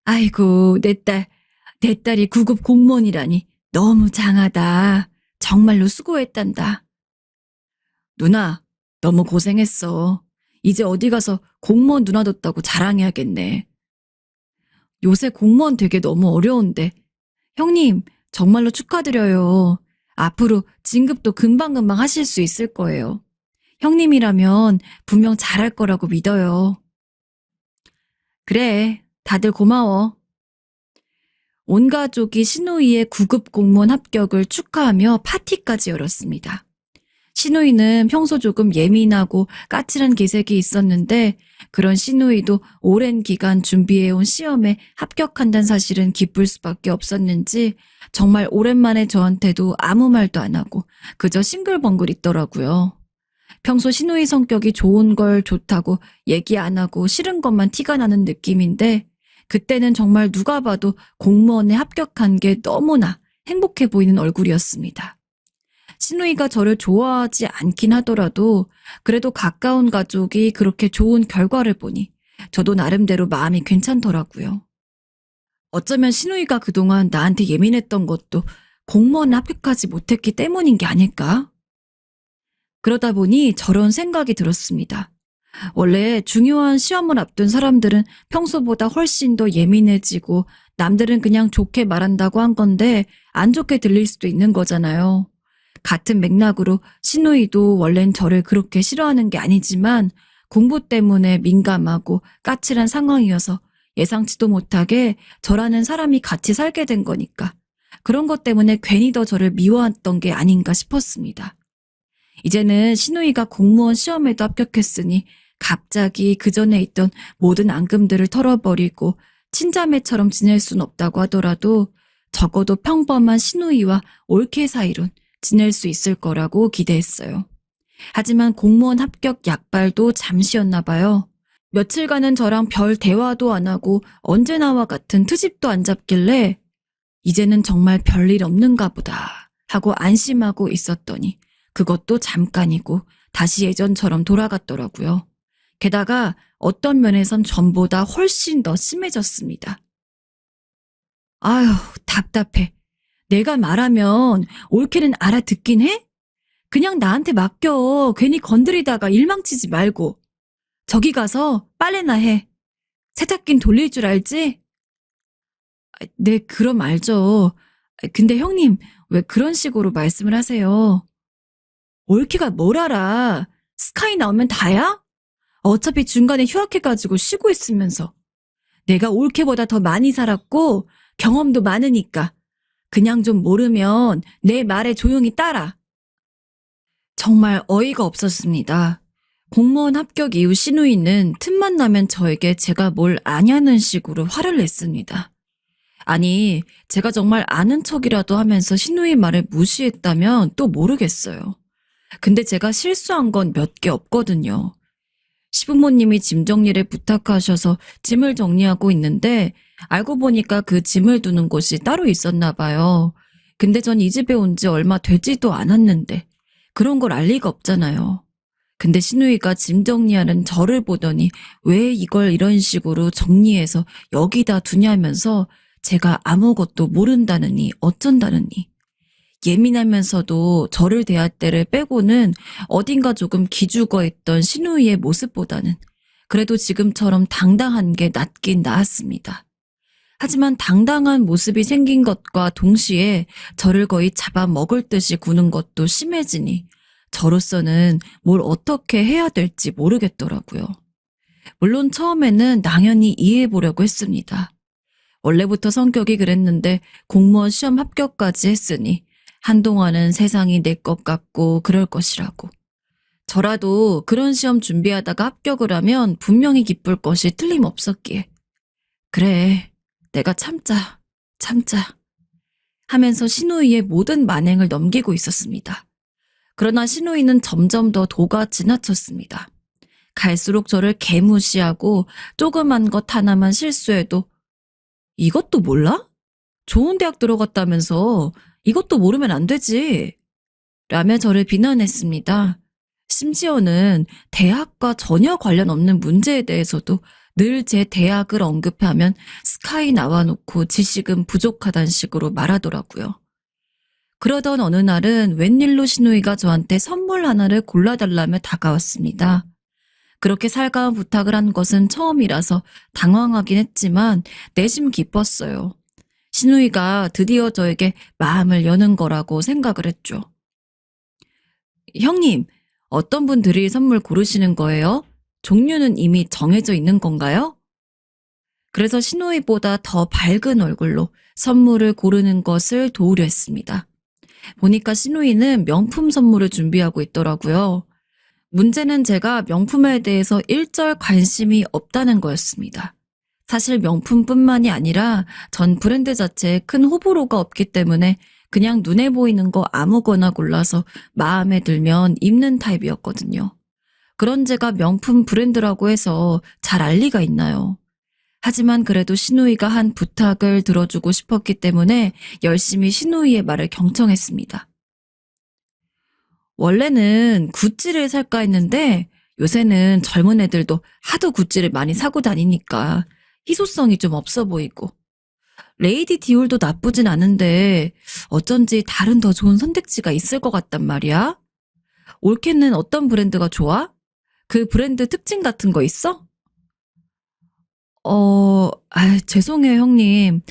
아이고, 내 딸이 9급 공무원이라니 너무 장하다. 정말로 수고했단다. 누나, 너무 고생했어. 이제 어디 가서 공무원 누나 뒀다고 자랑해야겠네. 요새 공무원 되게 너무 어려운데. 형님, 정말로 축하드려요. 앞으로 진급도 금방금방 하실 수 있을 거예요. 형님이라면 분명 잘할 거라고 믿어요. 그래, 다들 고마워. 온 가족이 시누이의 9급 공무원 합격을 축하하며 파티까지 열었습니다. 시누이는 평소 조금 예민하고 까칠한 기색이 있었는데 그런 시누이도 오랜 기간 준비해온 시험에 합격한다는 사실은 기쁠 수밖에 없었는지 정말 오랜만에 저한테도 아무 말도 안 하고 그저 싱글벙글 있더라고요. 평소 시누이 성격이 좋은 걸 좋다고 얘기 안 하고 싫은 것만 티가 나는 느낌인데 그때는 정말 누가 봐도 공무원에 합격한 게 너무나 행복해 보이는 얼굴이었습니다. 시누이가 저를 좋아하지 않긴 하더라도 그래도 가까운 가족이 그렇게 좋은 결과를 보니 저도 나름대로 마음이 괜찮더라고요. 어쩌면 시누이가 그동안 나한테 예민했던 것도 공무원 합격하지 못했기 때문인 게 아닐까? 그러다 보니 저런 생각이 들었습니다. 원래 중요한 시험을 앞둔 사람들은 평소보다 훨씬 더 예민해지고 남들은 그냥 좋게 말한다고 한 건데 안 좋게 들릴 수도 있는 거잖아요. 같은 맥락으로 시누이도 원래는 저를 그렇게 싫어하는 게 아니지만 공부 때문에 민감하고 까칠한 상황이어서 예상치도 못하게 저라는 사람이 같이 살게 된 거니까 그런 것 때문에 괜히 더 저를 미워했던 게 아닌가 싶었습니다. 이제는 시누이가 공무원 시험에도 합격했으니 갑자기 그전에 있던 모든 앙금들을 털어버리고 친자매처럼 지낼 순 없다고 하더라도 적어도 평범한 시누이와 올케 사이론 지낼 수 있을 거라고 기대했어요. 하지만 공무원 합격 약발도 잠시였나 봐요. 며칠간은 저랑 별 대화도 안 하고 언제나와 같은 트집도 안 잡길래 이제는 정말 별일 없는가 보다 하고 안심하고 있었더니 그것도 잠깐이고 다시 예전처럼 돌아갔더라고요. 게다가 어떤 면에선 전보다 훨씬 더 심해졌습니다. 아휴, 답답해. 내가 말하면 올케는 알아듣긴 해? 그냥 나한테 맡겨. 괜히 건드리다가 일망치지 말고. 저기 가서 빨래나 해. 세탁기는 돌릴 줄 알지? 네, 그럼 알죠. 근데 형님, 왜 그런 식으로 말씀을 하세요? 올케가 뭘 알아? 스카이 나오면 다야? 어차피 중간에 휴학해가지고 쉬고 있으면서. 내가 올케보다 더 많이 살았고 경험도 많으니까. 그냥 좀 모르면 내 말에 조용히 따라. 정말 어이가 없었습니다. 공무원 합격 이후 시누이는 틈만 나면 저에게 제가 뭘 아냐는 식으로 화를 냈습니다. 아니, 제가 정말 아는 척이라도 하면서 시누이 말을 무시했다면 또 모르겠어요. 근데 제가 실수한 건 몇 개 없거든요. 시부모님이 짐 정리를 부탁하셔서 짐을 정리하고 있는데 알고 보니까 그 짐을 두는 곳이 따로 있었나 봐요. 근데 전 이 집에 온 지 얼마 되지도 않았는데 그런 걸 알 리가 없잖아요. 근데 시누이가 짐 정리하는 저를 보더니 왜 이걸 이런 식으로 정리해서 여기다 두냐면서 제가 아무것도 모른다느니 어쩐다느니 예민하면서도 저를 대할 때를 빼고는 어딘가 조금 기죽어했던 시누이의 모습보다는 그래도 지금처럼 당당한 게 낫긴 나았습니다. 하지만 당당한 모습이 생긴 것과 동시에 저를 거의 잡아먹을 듯이 구는 것도 심해지니 저로서는 뭘 어떻게 해야 될지 모르겠더라고요. 물론 처음에는 당연히 이해해보려고 했습니다. 원래부터 성격이 그랬는데 공무원 시험 합격까지 했으니 한동안은 세상이 내 것 같고 그럴 것이라고. 저라도 그런 시험 준비하다가 합격을 하면 분명히 기쁠 것이 틀림없었기에. 그래, 내가 참자 하면서 신우이의 모든 만행을 넘기고 있었습니다. 그러나 신우이는 점점 더 도가 지나쳤습니다. 갈수록 저를 개무시하고 조그만 것 하나만 실수해도 이것도 몰라? 좋은 대학 들어갔다면서 이것도 모르면 안 되지. 라며 저를 비난했습니다. 심지어는 대학과 전혀 관련 없는 문제에 대해서도 늘 제 대학을 언급하면 스카이 나와놓고 지식은 부족하단 식으로 말하더라고요. 그러던 어느 날은 웬일로 신우이가 저한테 선물 하나를 골라달라며 다가왔습니다. 그렇게 살가운 부탁을 한 것은 처음이라서 당황하긴 했지만 내심 기뻤어요. 신우이가 드디어 저에게 마음을 여는 거라고 생각을 했죠. 형님, 어떤 분 드릴 선물 고르시는 거예요? 종류는 이미 정해져 있는 건가요? 그래서 신우이보다 더 밝은 얼굴로 선물을 고르는 것을 도우려 했습니다. 보니까 신우이는 명품 선물을 준비하고 있더라고요. 문제는 제가 명품에 대해서 일절 관심이 없다는 거였습니다. 사실 명품뿐만이 아니라 전 브랜드 자체에 큰 호불호가 없기 때문에 그냥 눈에 보이는 거 아무거나 골라서 마음에 들면 입는 타입이었거든요. 그런 제가 명품 브랜드라고 해서 잘 알 리가 있나요? 하지만 그래도 신우이가 한 부탁을 들어주고 싶었기 때문에 열심히 신우이의 말을 경청했습니다. 원래는 구찌를 살까 했는데 요새는 젊은 애들도 하도 구찌를 많이 사고 다니니까 희소성이 좀 없어 보이고, 레이디 디올도 나쁘진 않은데 어쩐지 다른 더 좋은 선택지가 있을 것 같단 말이야. 올케는 어떤 브랜드가 좋아? 그 브랜드 특징 같은 거 있어? 죄송해요, 형님.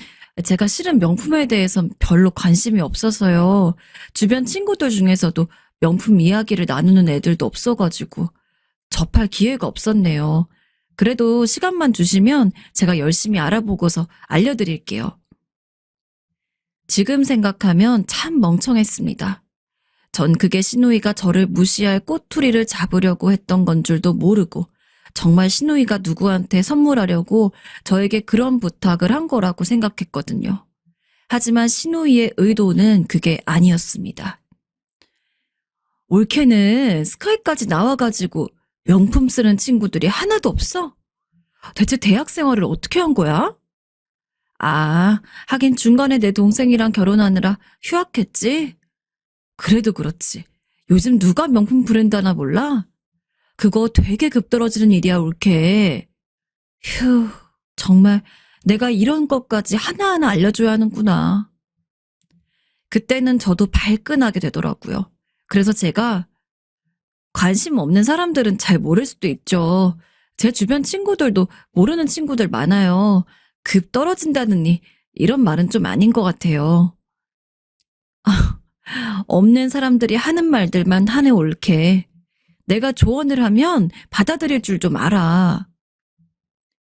제가 실은 명품에 대해서 별로 관심이 없어서요. 주변 친구들 중에서도 명품 이야기를 나누는 애들도 없어가지고 접할 기회가 없었네요. 그래도 시간만 주시면 제가 열심히 알아보고서 알려드릴게요. 지금 생각하면 참 멍청했습니다. 전 그게 신우이가 저를 무시할 꼬투리를 잡으려고 했던 건 줄도 모르고 정말 신우이가 누구한테 선물하려고 저에게 그런 부탁을 한 거라고 생각했거든요. 하지만 신우이의 의도는 그게 아니었습니다. 올케는 스카이까지 나와가지고 명품 쓰는 친구들이 하나도 없어? 대체 대학 생활을 어떻게 한 거야? 하긴 중간에 내 동생이랑 결혼하느라 휴학했지? 그래도 그렇지. 요즘 누가 명품 브랜드 하나 몰라? 그거 되게 급떨어지는 일이야, 올케. 휴, 정말 내가 이런 것까지 하나하나 알려줘야 하는구나. 그때는 저도 발끈하게 되더라고요. 그래서 제가 관심 없는 사람들은 잘 모를 수도 있죠. 제 주변 친구들도 모르는 친구들 많아요. 급 떨어진다느니 이런 말은 좀 아닌 것 같아요. 없는 사람들이 하는 말들만 하네, 올케. 내가 조언을 하면 받아들일 줄 좀 알아.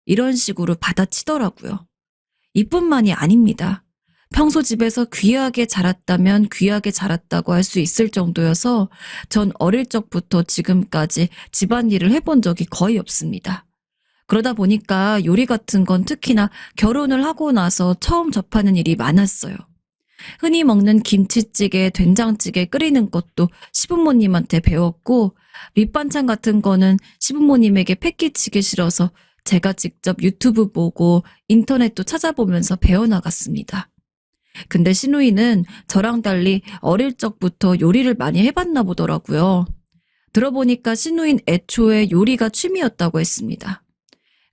이런 식으로 받아치더라고요. 이뿐만이 아닙니다. 평소 집에서 귀하게 자랐다면 귀하게 자랐다고 할 수 있을 정도여서 전 어릴 적부터 지금까지 집안일을 해본 적이 거의 없습니다. 그러다 보니까 요리 같은 건 특히나 결혼을 하고 나서 처음 접하는 일이 많았어요. 흔히 먹는 김치찌개, 된장찌개 끓이는 것도 시부모님한테 배웠고, 밑반찬 같은 거는 시부모님에게 패끼치기 싫어서 제가 직접 유튜브 보고 인터넷도 찾아보면서 배워나갔습니다. 근데 신우이는 저랑 달리 어릴 적부터 요리를 많이 해봤나 보더라고요. 들어보니까 신우인 애초에 요리가 취미였다고 했습니다.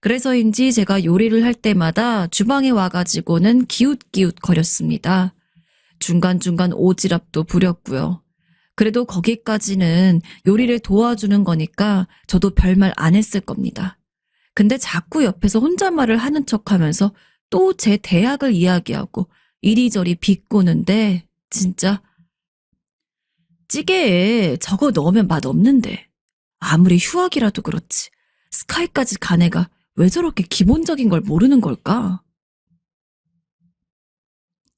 그래서인지 제가 요리를 할 때마다 주방에 와가지고는 기웃기웃 거렸습니다. 중간중간 오지랖도 부렸고요. 그래도 거기까지는 요리를 도와주는 거니까 저도 별말 안 했을 겁니다. 근데 자꾸 옆에서 혼잣말을 하는 척하면서 또 제 대학을 이야기하고 이리저리 비꼬는데 진짜 찌개에 저거 넣으면 맛 없는데 아무리 휴학이라도 그렇지 스카이까지 간 애가 왜 저렇게 기본적인 걸 모르는 걸까?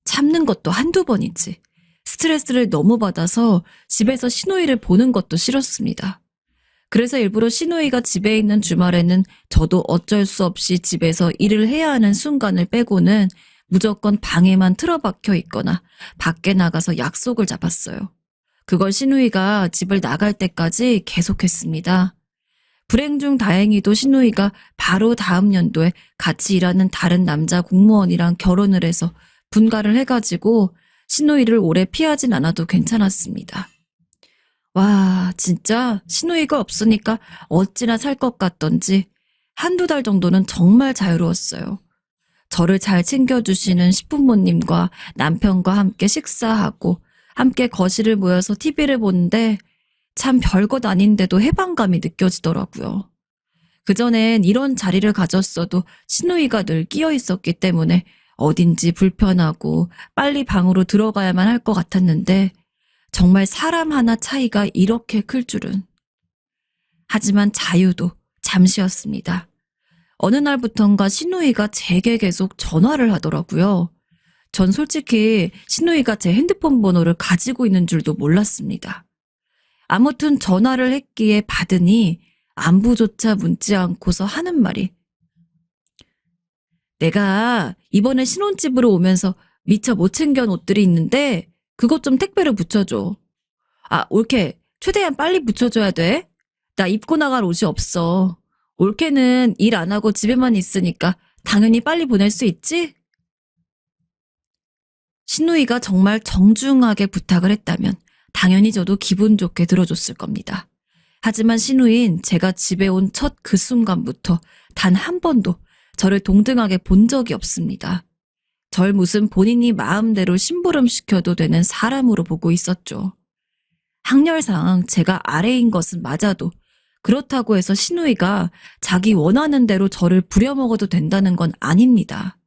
참는 것도 한두 번이지. 스트레스를 너무 받아서 집에서 시누이를 보는 것도 싫었습니다. 그래서 일부러 시누이가 집에 있는 주말에는 저도 어쩔 수 없이 집에서 일을 해야 하는 순간을 빼고는 무조건 방에만 틀어박혀 있거나 밖에 나가서 약속을 잡았어요. 그걸 시누이가 집을 나갈 때까지 계속했습니다. 불행 중 다행히도 시누이가 바로 다음 연도에 같이 일하는 다른 남자 공무원이랑 결혼을 해서 분가를 해가지고 시누이를 오래 피하진 않아도 괜찮았습니다. 와, 진짜 시누이가 없으니까 어찌나 살 것 같던지 한두 달 정도는 정말 자유로웠어요. 저를 잘 챙겨주시는 시부모님과 남편과 함께 식사하고 함께 거실을 모여서 TV를 보는데 참 별것 아닌데도 해방감이 느껴지더라고요. 그전엔 이런 자리를 가졌어도 시누이가 늘 끼어 있었기 때문에 어딘지 불편하고 빨리 방으로 들어가야만 할 것 같았는데 정말 사람 하나 차이가 이렇게 클 줄은. 하지만 자유도 잠시였습니다. 어느 날부턴가 시누이가 제게 계속 전화를 하더라고요. 전 솔직히 시누이가 제 핸드폰 번호를 가지고 있는 줄도 몰랐습니다. 아무튼 전화를 했기에 받으니 안부조차 묻지 않고서 하는 말이 내가 이번에 신혼집으로 오면서 미처 못 챙겨온 옷들이 있는데 그것 좀 택배로 붙여줘. 아, 올케 최대한 빨리 붙여줘야 돼. 나 입고 나갈 옷이 없어. 올케는 일 안 하고 집에만 있으니까 당연히 빨리 보낼 수 있지? 시누이가 정말 정중하게 부탁을 했다면 당연히 저도 기분 좋게 들어줬을 겁니다. 하지만 시누이는 제가 집에 온 첫 그 순간부터 단 한 번도 저를 동등하게 본 적이 없습니다. 절 무슨 본인이 마음대로 심부름시켜도 되는 사람으로 보고 있었죠. 학렬상 제가 아래인 것은 맞아도 그렇다고 해서 시누이가 자기 원하는 대로 저를 부려먹어도 된다는 건 아닙니다.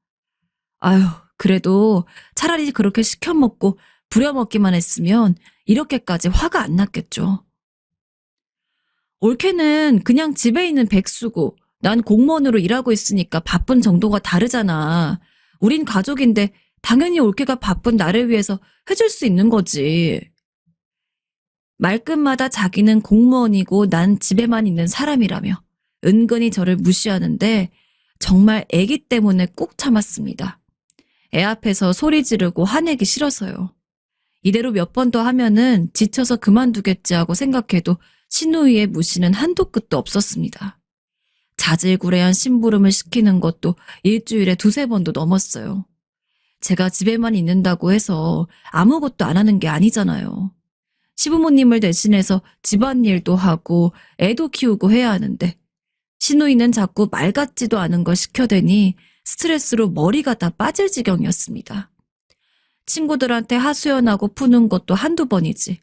아휴, 그래도 차라리 그렇게 시켜먹고 부려먹기만 했으면 이렇게까지 화가 안 났겠죠. 올케는 그냥 집에 있는 백수고 난 공무원으로 일하고 있으니까 바쁜 정도가 다르잖아. 우린 가족인데 당연히 올케가 바쁜 나를 위해서 해줄 수 있는 거지. 말끝마다 자기는 공무원이고 난 집에만 있는 사람이라며 은근히 저를 무시하는데 정말 애기 때문에 꾹 참았습니다. 애 앞에서 소리 지르고 화내기 싫어서요. 이대로 몇 번 더 하면은 지쳐서 그만두겠지 하고 생각해도 시누이의 무시는 한도 끝도 없었습니다. 자질구레한 심부름을 시키는 것도 일주일에 두세 번도 넘었어요. 제가 집에만 있는다고 해서 아무것도 안 하는 게 아니잖아요. 시부모님을 대신해서 집안일도 하고 애도 키우고 해야 하는데 시누이는 자꾸 말 같지도 않은 걸 시켜대니 스트레스로 머리가 다 빠질 지경이었습니다. 친구들한테 하소연하고 푸는 것도 한두 번이지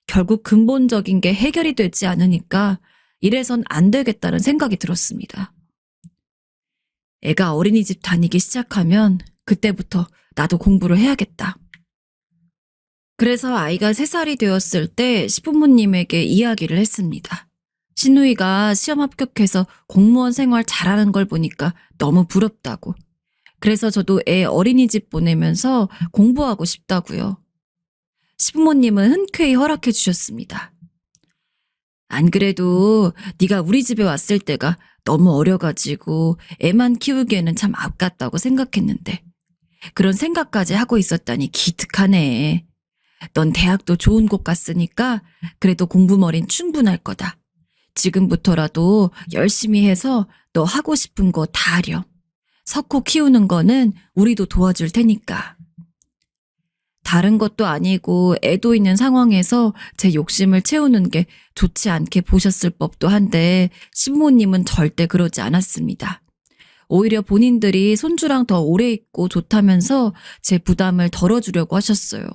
결국 근본적인 게 해결이 되지 않으니까 이래선 안 되겠다는 생각이 들었습니다. 애가 어린이집 다니기 시작하면 그때부터 나도 공부를 해야겠다. 그래서 아이가 3살이 되었을 때 시부모님에게 이야기를 했습니다. 시누이가 시험 합격해서 공무원 생활 잘하는 걸 보니까 너무 부럽다고. 그래서 저도 애 어린이집 보내면서 공부하고 싶다고요. 시부모님은 흔쾌히 허락해 주셨습니다. 안 그래도 네가 우리 집에 왔을 때가 너무 어려가지고 애만 키우기에는 참 아깝다고 생각했는데 그런 생각까지 하고 있었다니 기특하네. 넌 대학도 좋은 곳 갔으니까 그래도 공부머린 충분할 거다. 지금부터라도 열심히 해서 너 하고 싶은 거 다 하렴. 석호 키우는 거는 우리도 도와줄 테니까. 다른 것도 아니고 애도 있는 상황에서 제 욕심을 채우는 게 좋지 않게 보셨을 법도 한데 시부모님은 절대 그러지 않았습니다. 오히려 본인들이 손주랑 더 오래 있고 좋다면서 제 부담을 덜어주려고 하셨어요.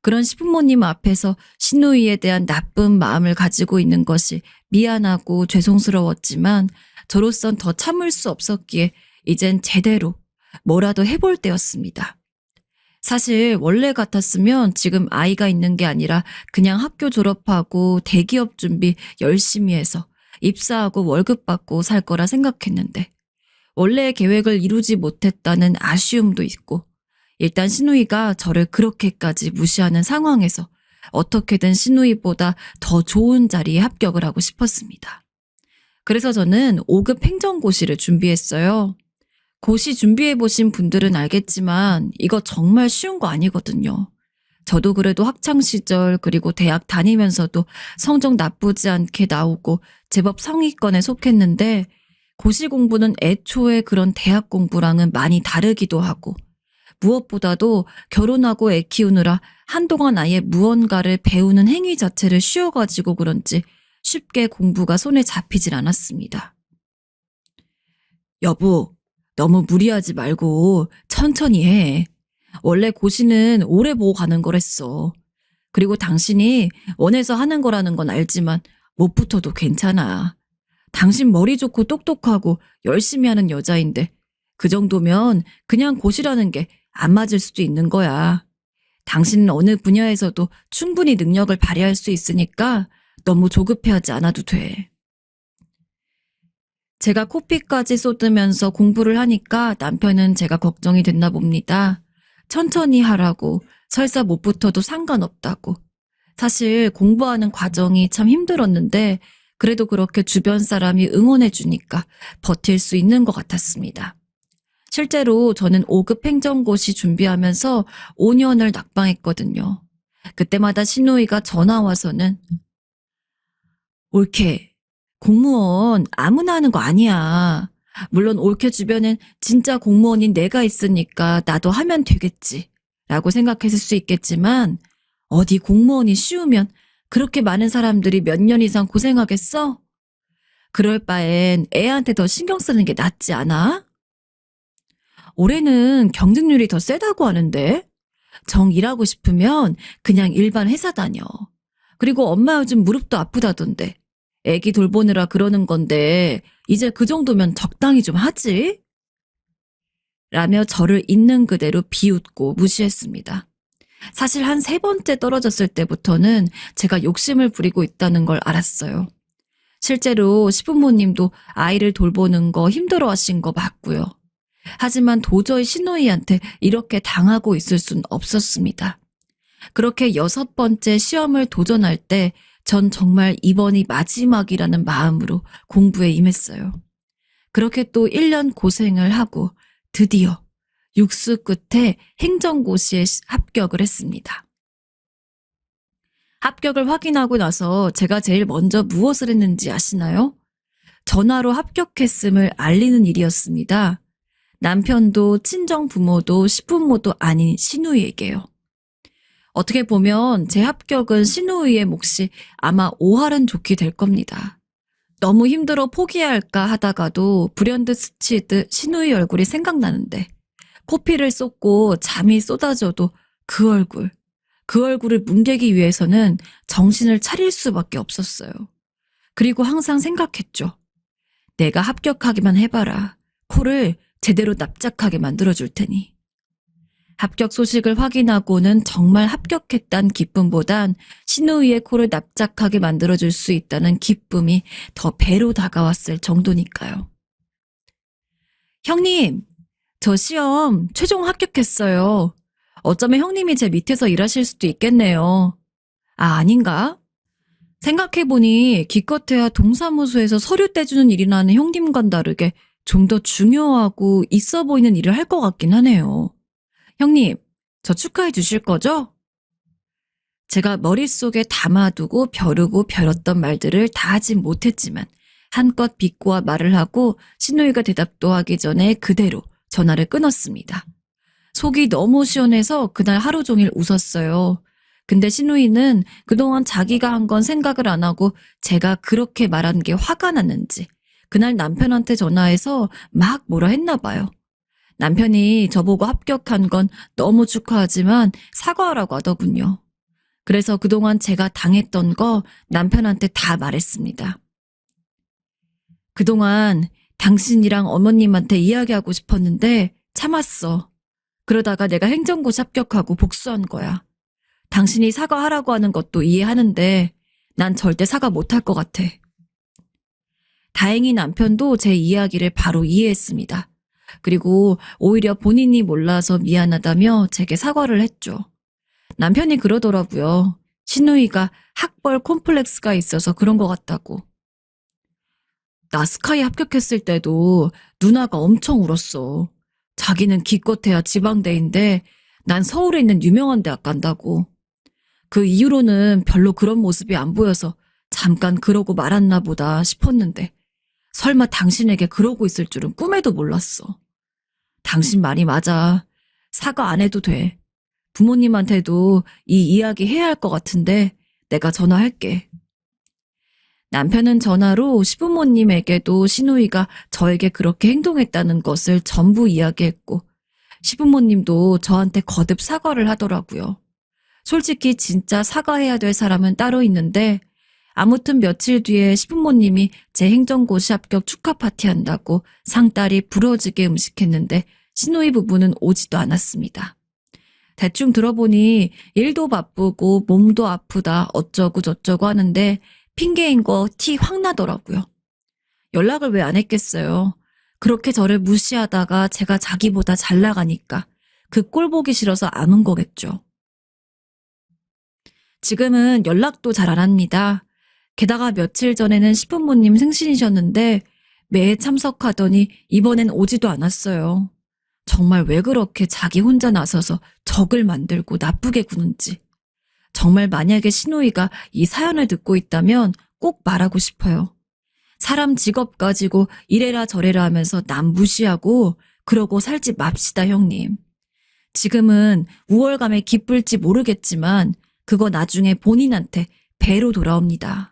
그런 시부모님 앞에서 시누이에 대한 나쁜 마음을 가지고 있는 것이 미안하고 죄송스러웠지만 저로선 더 참을 수 없었기에 이젠 제대로 뭐라도 해볼 때였습니다. 사실 원래 같았으면 지금 아이가 있는 게 아니라 그냥 학교 졸업하고 대기업 준비 열심히 해서 입사하고 월급 받고 살 거라 생각했는데 원래의 계획을 이루지 못했다는 아쉬움도 있고 일단 신우이가 저를 그렇게까지 무시하는 상황에서 어떻게든 신우이보다 더 좋은 자리에 합격을 하고 싶었습니다. 그래서 저는 5급 행정고시를 준비했어요. 고시 준비해보신 분들은 알겠지만 이거 정말 쉬운 거 아니거든요. 저도 그래도 학창시절 그리고 대학 다니면서도 성적 나쁘지 않게 나오고 제법 상위권에 속했는데 고시 공부는 애초에 그런 대학 공부랑은 많이 다르기도 하고 무엇보다도 결혼하고 애 키우느라 한동안 아예 무언가를 배우는 행위 자체를 쉬어가지고 그런지 쉽게 공부가 손에 잡히질 않았습니다. 여보, 너무 무리하지 말고 천천히 해. 원래 고시는 오래 보고 가는 거랬어. 그리고 당신이 원해서 하는 거라는 건 알지만 못 붙어도 괜찮아. 당신 머리 좋고 똑똑하고 열심히 하는 여자인데 그 정도면 그냥 고시라는 게 안 맞을 수도 있는 거야. 당신은 어느 분야에서도 충분히 능력을 발휘할 수 있으니까 너무 조급해하지 않아도 돼. 제가 코피까지 쏟으면서 공부를 하니까 남편은 제가 걱정이 됐나 봅니다. 천천히 하라고, 설사 못 붙어도 상관없다고. 사실 공부하는 과정이 참 힘들었는데 그래도 그렇게 주변 사람이 응원해 주니까 버틸 수 있는 것 같았습니다. 실제로 저는 5급 행정고시 준비하면서 5년을 낙방했거든요. 그때마다 신우이가 전화 와서는 올케, 공무원 아무나 하는 거 아니야. 물론 올케 주변엔 진짜 공무원인 내가 있으니까 나도 하면 되겠지 라고 생각했을 수 있겠지만 어디 공무원이 쉬우면 그렇게 많은 사람들이 몇 년 이상 고생하겠어? 그럴 바엔 애한테 더 신경 쓰는 게 낫지 않아? 올해는 경쟁률이 더 세다고 하는데 정 일하고 싶으면 그냥 일반 회사 다녀. 그리고 엄마 요즘 무릎도 아프다던데 애기 돌보느라 그러는 건데 이제 그 정도면 적당히 좀 하지? 라며 저를 있는 그대로 비웃고 무시했습니다. 사실 한 3번째 떨어졌을 때부터는 제가 욕심을 부리고 있다는 걸 알았어요. 실제로 시부모님도 아이를 돌보는 거 힘들어하신 거 맞고요. 하지만 도저히 신우이한테 이렇게 당하고 있을 순 없었습니다. 그렇게 6번째 시험을 도전할 때 전 정말 이번이 마지막이라는 마음으로 공부에 임했어요. 그렇게 또 1년 고생을 하고 드디어 육수 끝에 행정고시에 합격을 했습니다. 합격을 확인하고 나서 제가 제일 먼저 무엇을 했는지 아시나요? 전화로 합격했음을 알리는 일이었습니다. 남편도 친정 부모도 시부모도 아닌 신우이에게요. 어떻게 보면 제 합격은 신우이의 몫이 아마 오할은 좋게 될 겁니다. 너무 힘들어 포기해야 할까 하다가도 불현듯 스치듯 신우이 얼굴이 생각나는데 코피를 쏟고 잠이 쏟아져도 그 얼굴을 뭉개기 위해서는 정신을 차릴 수밖에 없었어요. 그리고 항상 생각했죠. 내가 합격하기만 해봐라. 코를 제대로 납작하게 만들어줄 테니. 합격 소식을 확인하고는 정말 합격했단 기쁨보단 신우이의 코를 납작하게 만들어줄 수 있다는 기쁨이 더 배로 다가왔을 정도니까요. 형님, 저 시험 최종 합격했어요. 어쩌면 형님이 제 밑에서 일하실 수도 있겠네요. 아, 아닌가? 생각해보니 기껏해야 동사무소에서 서류 떼주는 일이라는 형님과는 다르게 좀 더 중요하고 있어 보이는 일을 할 것 같긴 하네요. 형님, 저 축하해 주실 거죠? 제가 머릿속에 담아두고 벼르고 벼렸던 말들을 다 하진 못했지만 한껏 비꼬아 말을 하고 신우이가 대답도 하기 전에 그대로 전화를 끊었습니다. 속이 너무 시원해서 그날 하루 종일 웃었어요. 근데 신우이는 그동안 자기가 한 건 생각을 안 하고 제가 그렇게 말한 게 화가 났는지 그날 남편한테 전화해서 막 뭐라 했나 봐요. 남편이 저보고 합격한 건 너무 축하하지만 사과하라고 하더군요. 그래서 그동안 제가 당했던 거 남편한테 다 말했습니다. 그동안 당신이랑 어머님한테 이야기하고 싶었는데 참았어. 그러다가 내가 행정고시 합격하고 복수한 거야. 당신이 사과하라고 하는 것도 이해하는데 난 절대 사과 못할 것 같아. 다행히 남편도 제 이야기를 바로 이해했습니다. 그리고 오히려 본인이 몰라서 미안하다며 제게 사과를 했죠. 남편이 그러더라고요. 신우이가 학벌 콤플렉스가 있어서 그런 것 같다고. 나 스카이 합격했을 때도 누나가 엄청 울었어. 자기는 기껏해야 지방대인데 난 서울에 있는 유명한 대학 간다고. 그 이후로는 별로 그런 모습이 안 보여서 잠깐 그러고 말았나 보다 싶었는데 설마 당신에게 그러고 있을 줄은 꿈에도 몰랐어. 당신 말이 맞아. 사과 안 해도 돼. 부모님한테도 이 이야기 해야 할 것 같은데 내가 전화할게. 남편은 전화로 시부모님에게도 신우이가 저에게 그렇게 행동했다는 것을 전부 이야기했고 시부모님도 저한테 거듭 사과를 하더라고요. 솔직히 진짜 사과해야 될 사람은 따로 있는데 아무튼 며칠 뒤에 시부모님이 제 행정고시 합격 축하 파티한다고 상딸이 부러지게 음식했는데 신우이 부부는 오지도 않았습니다. 대충 들어보니 일도 바쁘고 몸도 아프다 어쩌고 저쩌고 하는데 핑계인 거 티 확 나더라고요. 연락을 왜 안 했겠어요. 그렇게 저를 무시하다가 제가 자기보다 잘 나가니까 그 꼴 보기 싫어서 안 온 거겠죠. 지금은 연락도 잘 안 합니다. 게다가 며칠 전에는 시부모님 생신이셨는데 매해 참석하더니 이번엔 오지도 않았어요. 정말 왜 그렇게 자기 혼자 나서서 적을 만들고 나쁘게 구는지. 정말 만약에 신우이가 이 사연을 듣고 있다면 꼭 말하고 싶어요. 사람 직업 가지고 이래라 저래라 하면서 남 무시하고 그러고 살지 맙시다, 형님. 지금은 우월감에 기쁠지 모르겠지만 그거 나중에 본인한테 배로 돌아옵니다.